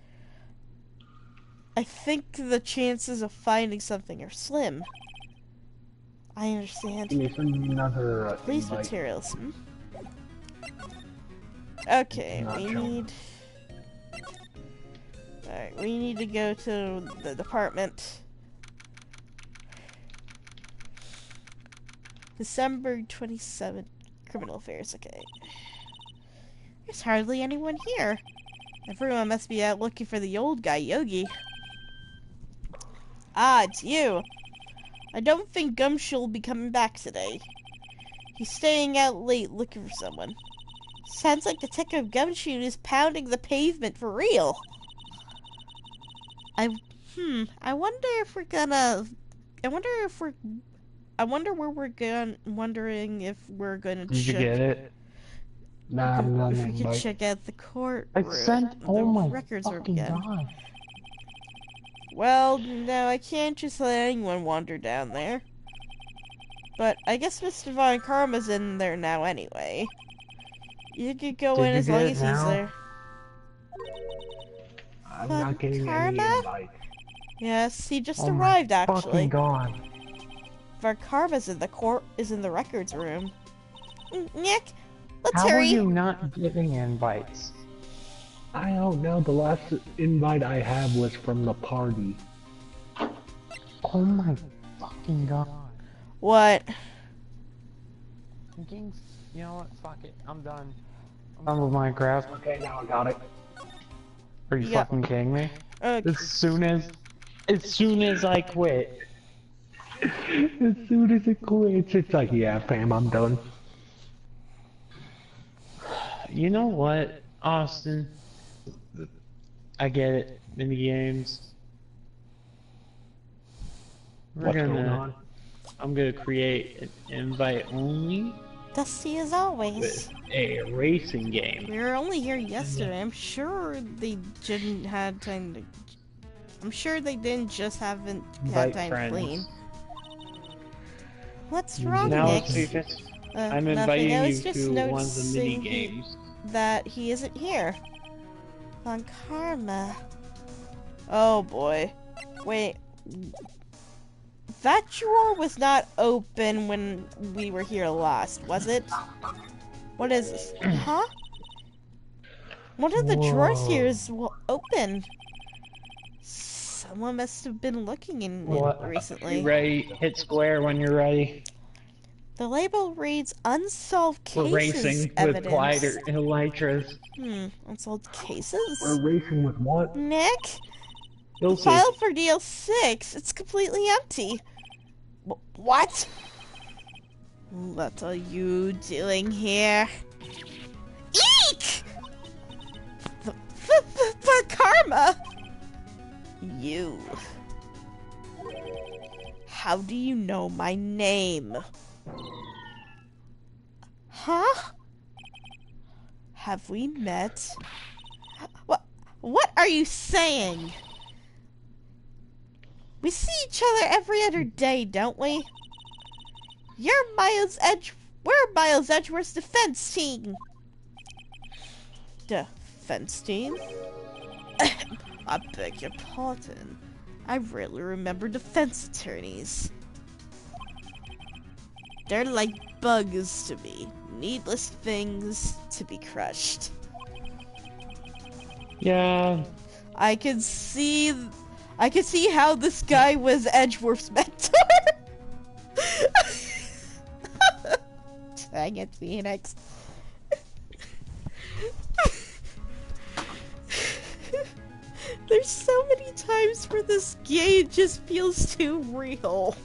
I think the chances of finding something are slim. I understand. Another Police invite. materials. Okay, Alright, we need to go to the department. December 27th, Criminal Affairs, okay. There's hardly anyone here. Everyone must be out looking for the old guy, Yogi. Ah, it's you. I don't think Gumshoe will be coming back today. He's staying out late looking for someone. Sounds like Detective Gumshoe is pounding the pavement for real. I wonder if we're gonna... wondering if we're gonna Did you get it? Nah, I'm not if we could invite. check out the court I sent the records room again. God. Well, no, I can't just let anyone wander down there. But I guess Mr. Von Karma's in there now anyway. You could go in as long as he's there. I'm not getting any invite. Yes, he just arrived actually. Fucking God. Von Karma's in the records room. Nick, let's How are hurry. you not getting invites? I don't know. The last invite I have was from the party. Oh my fucking God. What? You know what? Fuck it. I'm done. I'm done with Minecraft. Okay, now I got it. Are you fucking kidding me? Okay. As soon as I quit. As soon as it quits, it's like, yeah, fam, I'm done. You know what, Austin? I get it. Mini games. What's going on? I'm gonna create an invite only Dusty as always. with a racing game. We were only here yesterday. I'm sure they didn't have time to... I'm sure they didn't just haven't had Invite time friends. to clean. What's wrong, Now Nick? let's see if it's... I'm Nothing. inviting I you was just to one of the noticing mini games. that he isn't here. Von Karma. Oh boy. Wait. That drawer was not open when we were here last, was it? What is this? Huh? One of the drawers here is open. So Someone must have been looking in What? it recently. You ready? Hit square when you're ready. The label reads unsolved We're cases racing with evidence. elytras. Unsolved cases? We're racing with what? Nick? You'll The see. file for DL6, it's completely empty. What? What are you doing here? Eek! For karma! You. How do you know my name? Huh? Have we met? What are you saying? We see each other every other day, don't we? We're Miles Edgeworth's defense team. Defense team? I beg your pardon. I rarely remember defense attorneys. They're like bugs to me. Needless things to be crushed. Yeah. I could see how this guy was Edgeworth's mentor. Dang it, Phoenix. There's so many times where this game just feels too real.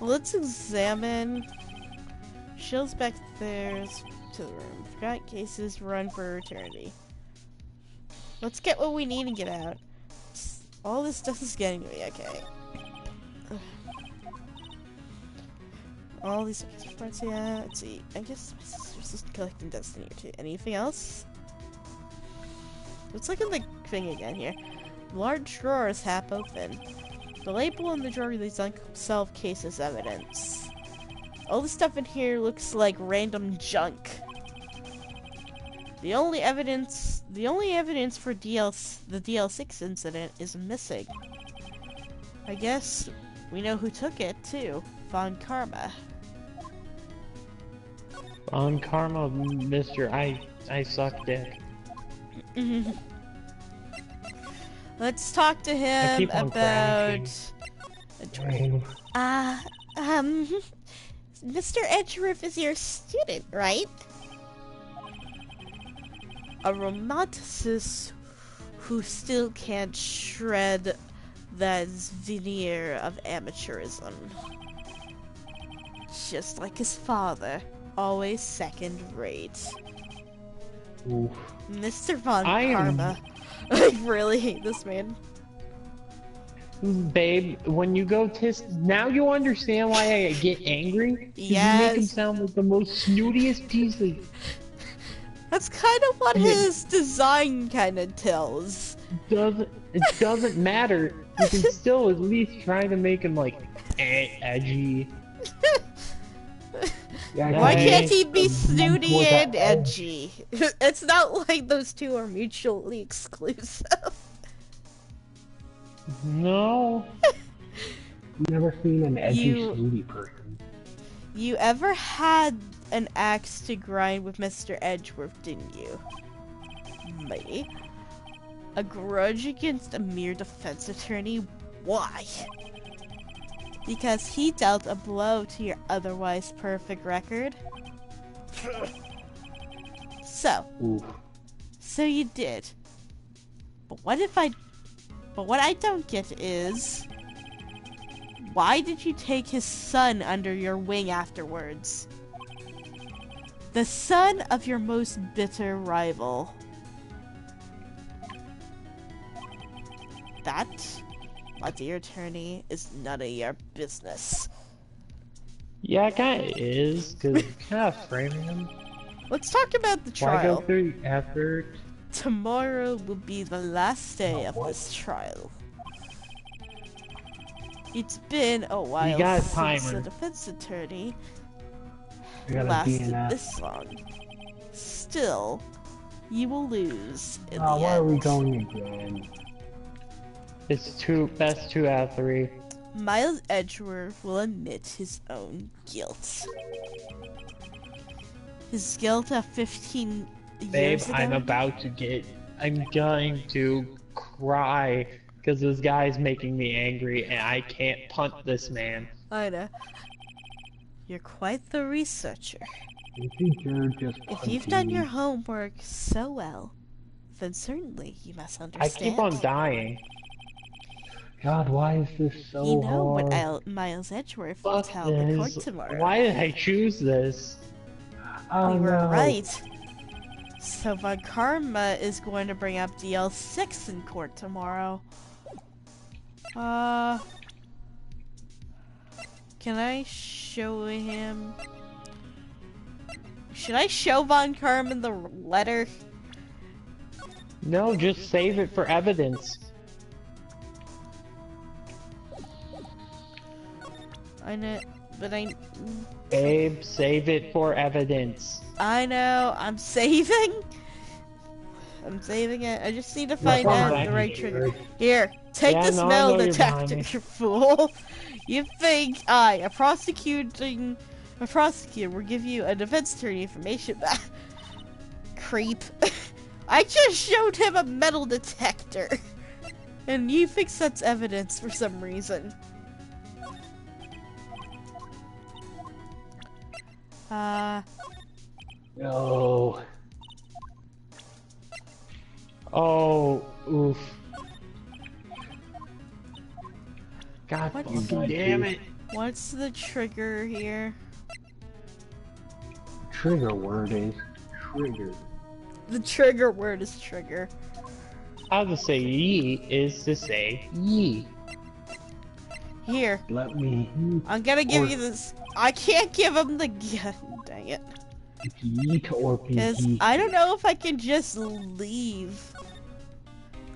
Let's examine. Shill's back there to the room. Forgot cases run for eternity. Let's get what we need and get out. All this stuff is getting to me, okay. All these parts, yeah, let's see. I guess my sister's just collecting Destiny or two. Anything else? Let's look at the thing again here. Large drawer is half open. The label in the drawer reads unsolved cases evidence. All the stuff in here looks like random junk. The only evidence for the DL6 incident is missing. I guess we know who took it too. Von Karma. Von Karma, Mr. I suck dick. Let's talk to him about. Mr. Edgeworth is your student, right? A romanticist who still can't shred that veneer of amateurism. Just like his father, always second rate. Oof. Mr. Von Karma. I really hate this man. Babe, when you go now you understand why I get angry? Yes. You make him sound like the most snootiest piece of... That's kind of what his design kind of tells. It doesn't matter. You can still at least try to make him like edgy. Yeah, why can't he be snooty and edgy? It's not like those two are mutually exclusive. No. I've never seen an edgy, snooty person. You ever had an axe to grind with Mr. Edgeworth, didn't you? Maybe. A grudge against a mere defense attorney? Why? Because he dealt a blow to your otherwise perfect record? So. Oof. So you did. But what I don't get is, why did you take his son under your wing afterwards? The son of your most bitter rival. That, my dear attorney, is none of your business. Yeah, it kinda is, cause kinda framing him. Let's talk about the Why trial. go through effort? Tomorrow will be the last day of this trial. It's been a while You got a since timer. the defense attorney I got a lasted DNF. this long. Still, you will lose in the Why end. are we going again? It's best 2 out of 3. Miles Edgeworth will admit his own guilt. His guilt of 15 Babe, years ago. I'm about to get I'm going to cry because this guy's making me angry and I can't punt this man. I know. You're quite the researcher. You think you're just If you've done your homework so well, then certainly you must I understand. keep on dying. God, why is this so You know hard? what Miles Edgeworth will Fuck tell the court this. tomorrow. Why did I choose this? Oh, We were no. right. So Von Karma is going to bring up DL6 in court tomorrow. Can I show him? Should I show Von Karma the letter? No, just save it for evidence. I know, but Babe, save it for evidence. I know, I'm saving. I'm saving it. I just need to find fine. out the right trigger. Here, take Yeah, this no, I metal know you're detector, behind me. you fool. You think I, a prosecutor, will give you a defense attorney information back? Creep. I just showed him a metal detector. And you think that's evidence for some reason. No. Oh, oof. God What? fucking damn it. What's the trigger here? Trigger word is trigger. The trigger word is trigger. How to say ye is to say ye. Here, Let me. I'm gonna give you this. I can't give him the gun. Dang it. It's yeet or Because pinky. I don't know if I can just leave.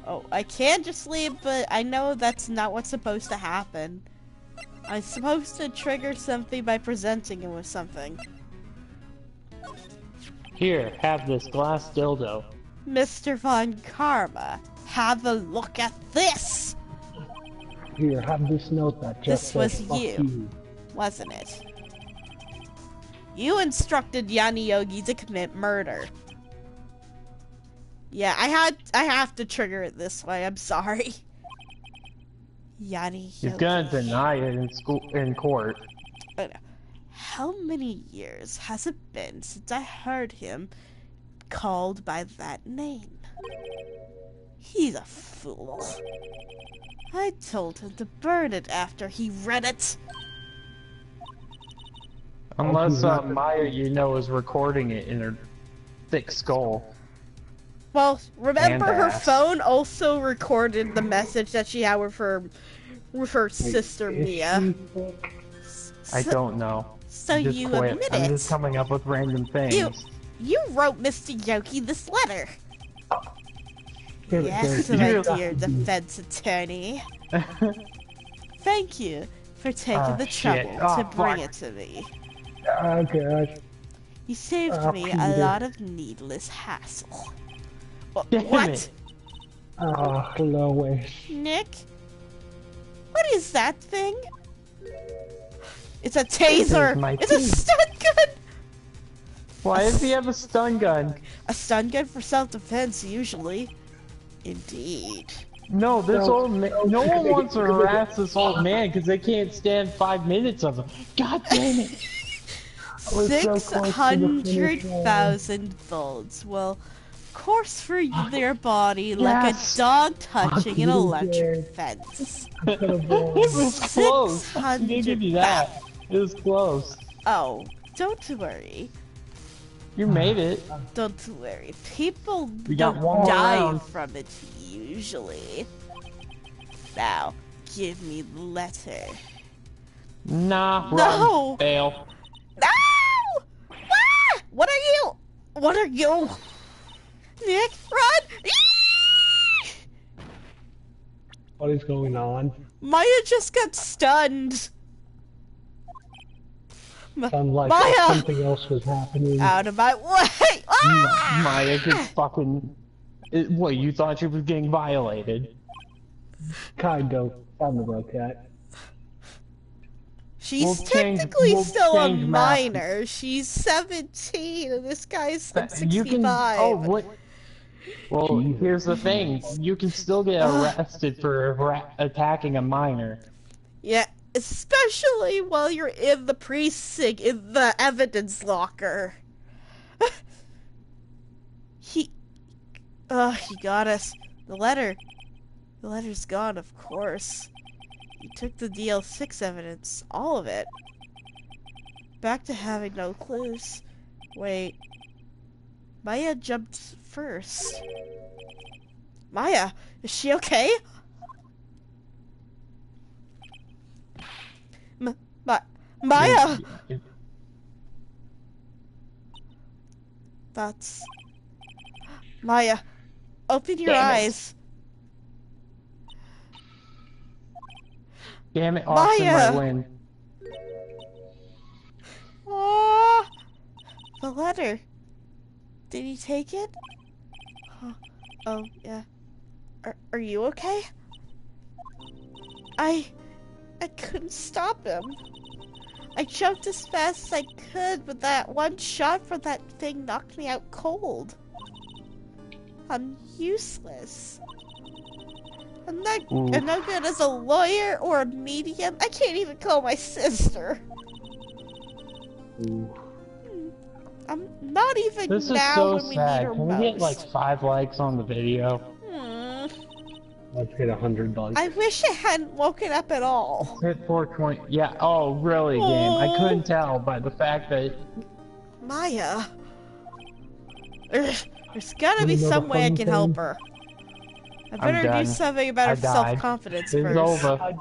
Oh, I can just leave, but I know that's not what's supposed to happen. I'm supposed to trigger something by presenting him with something. Here, have this glass dildo. Mr. Von Karma, have a look at this! Here, have this note that just This says was fuck you. you. Wasn't it? You instructed Yanni Yogi to commit murder. Yeah, I have to trigger it this way. I'm sorry. Yanni He's Yogi. gonna deny it in court. I know. How many years has it been since I heard him called by that name? He's a fool. I told him to burn it after he read it. Unless Maya, you know, is recording it in her thick skull. Well, remember And her ass. phone also recorded the message that she had with her sister Is Mia. she thick? I don't know. So Just you quit. admit I'm it. just coming up with random things. You wrote Mr. Yogi this letter. Here, Yes, here, my here. dear defense attorney. Thank you for taking the shit. trouble Oh, to bring fuck. it to me. Oh, God. You saved Oh, me a Peter. lot of needless hassle. Damn What? it. Oh, Lois. Nick? What is that thing? It's a taser! my It's a teeth. stun gun! Why does he have a stun gun? A stun gun for self-defense, usually. Indeed. No, this No. old man. No one wants to harass this old man because they can't stand 5 minutes of him. God damn it! was so close to the finish line. 600,000 volts will course through their body like Yes. a dog touching an you electric did. fence. It was close. I'm gonna give you that. It was close. Oh, don't worry. You made it. Don't worry. People We got don't one more die round. from it usually. Now, give me the letter. Nah, No. run. Fail. No! Ah! What are you? What are you? Nick, run! Eee! What is going on? Maya just got stunned. Sounds like Maya! something else was happening. Out of my way! Ah! Maya gets fucking. What, you thought she was getting violated? Kind of. Sounded like that. She's We'll change- technically we'll still a change maps. minor. She's 17 and this guy's like You 65. can. Oh, what? Well, Jesus. here's the thing. You can still get arrested for attacking a minor. Yeah, especially while you're in the precinct, in the evidence locker. He got us. The letter's gone, of course. He took the DL6 evidence, all of it. Back to having no clues. Wait. Maya jumped first. Maya, is she okay? Maya! That's... Maya, open your eyes. Damn it, Austin Maya! might win. Ah, the letter. Did he take it? Huh. Oh, yeah. Are you okay? I couldn't stop him. I jumped as fast as I could, but that one shot from that thing knocked me out cold. I'm useless. I'm not good as a lawyer or a medium. I can't even call my sister. Ooh. I'm not even This is now so when we need sad. her Can most. we get like 5 likes on the video? Let's get 100 likes. I wish I hadn't woken up at all. Hit 420. Yeah. Oh, really, game? I couldn't tell by the fact that. Maya. There's gotta be You know some the way I funny can thing? help her. I better do done. something about I her died. self-confidence It's first. over. I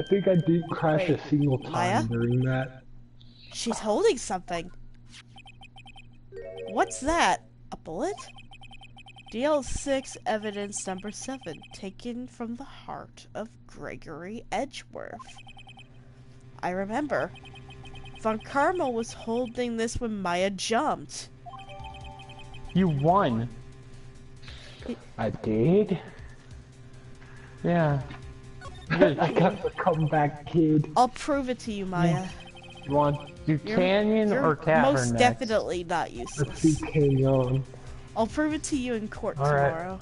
think I did crash Wait, a single time Maya? during that. She's holding something. What's that? A bullet? DL6 evidence number 7, taken from the heart of Gregory Edgeworth. I remember. Von Karma was holding this when Maya jumped. You won. I did? Yeah. I got the comeback kid. I'll prove it to you, Maya. You want to do Canyon You're or Cavern most next? definitely not Let's useless. see Canyon. I'll prove it to you in court All right. tomorrow.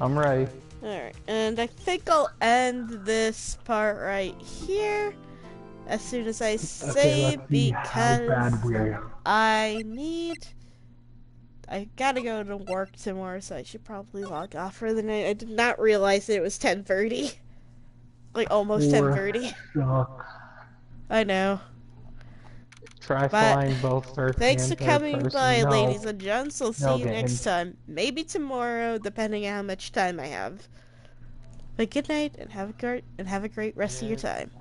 I'm ready. Alright, and I think I'll end this part right here as soon as I Okay, save let's see how bad because we're. I gotta go to work tomorrow, so I should probably log off for the night. I did not realize that it was 10:30. Like almost 10:30. Suck. I know. Try But flying both first Thanks for and third coming person. by, No. ladies and gents. I'll see you game. next time. Maybe tomorrow, depending on how much time I have. But good night and have a great rest of your time.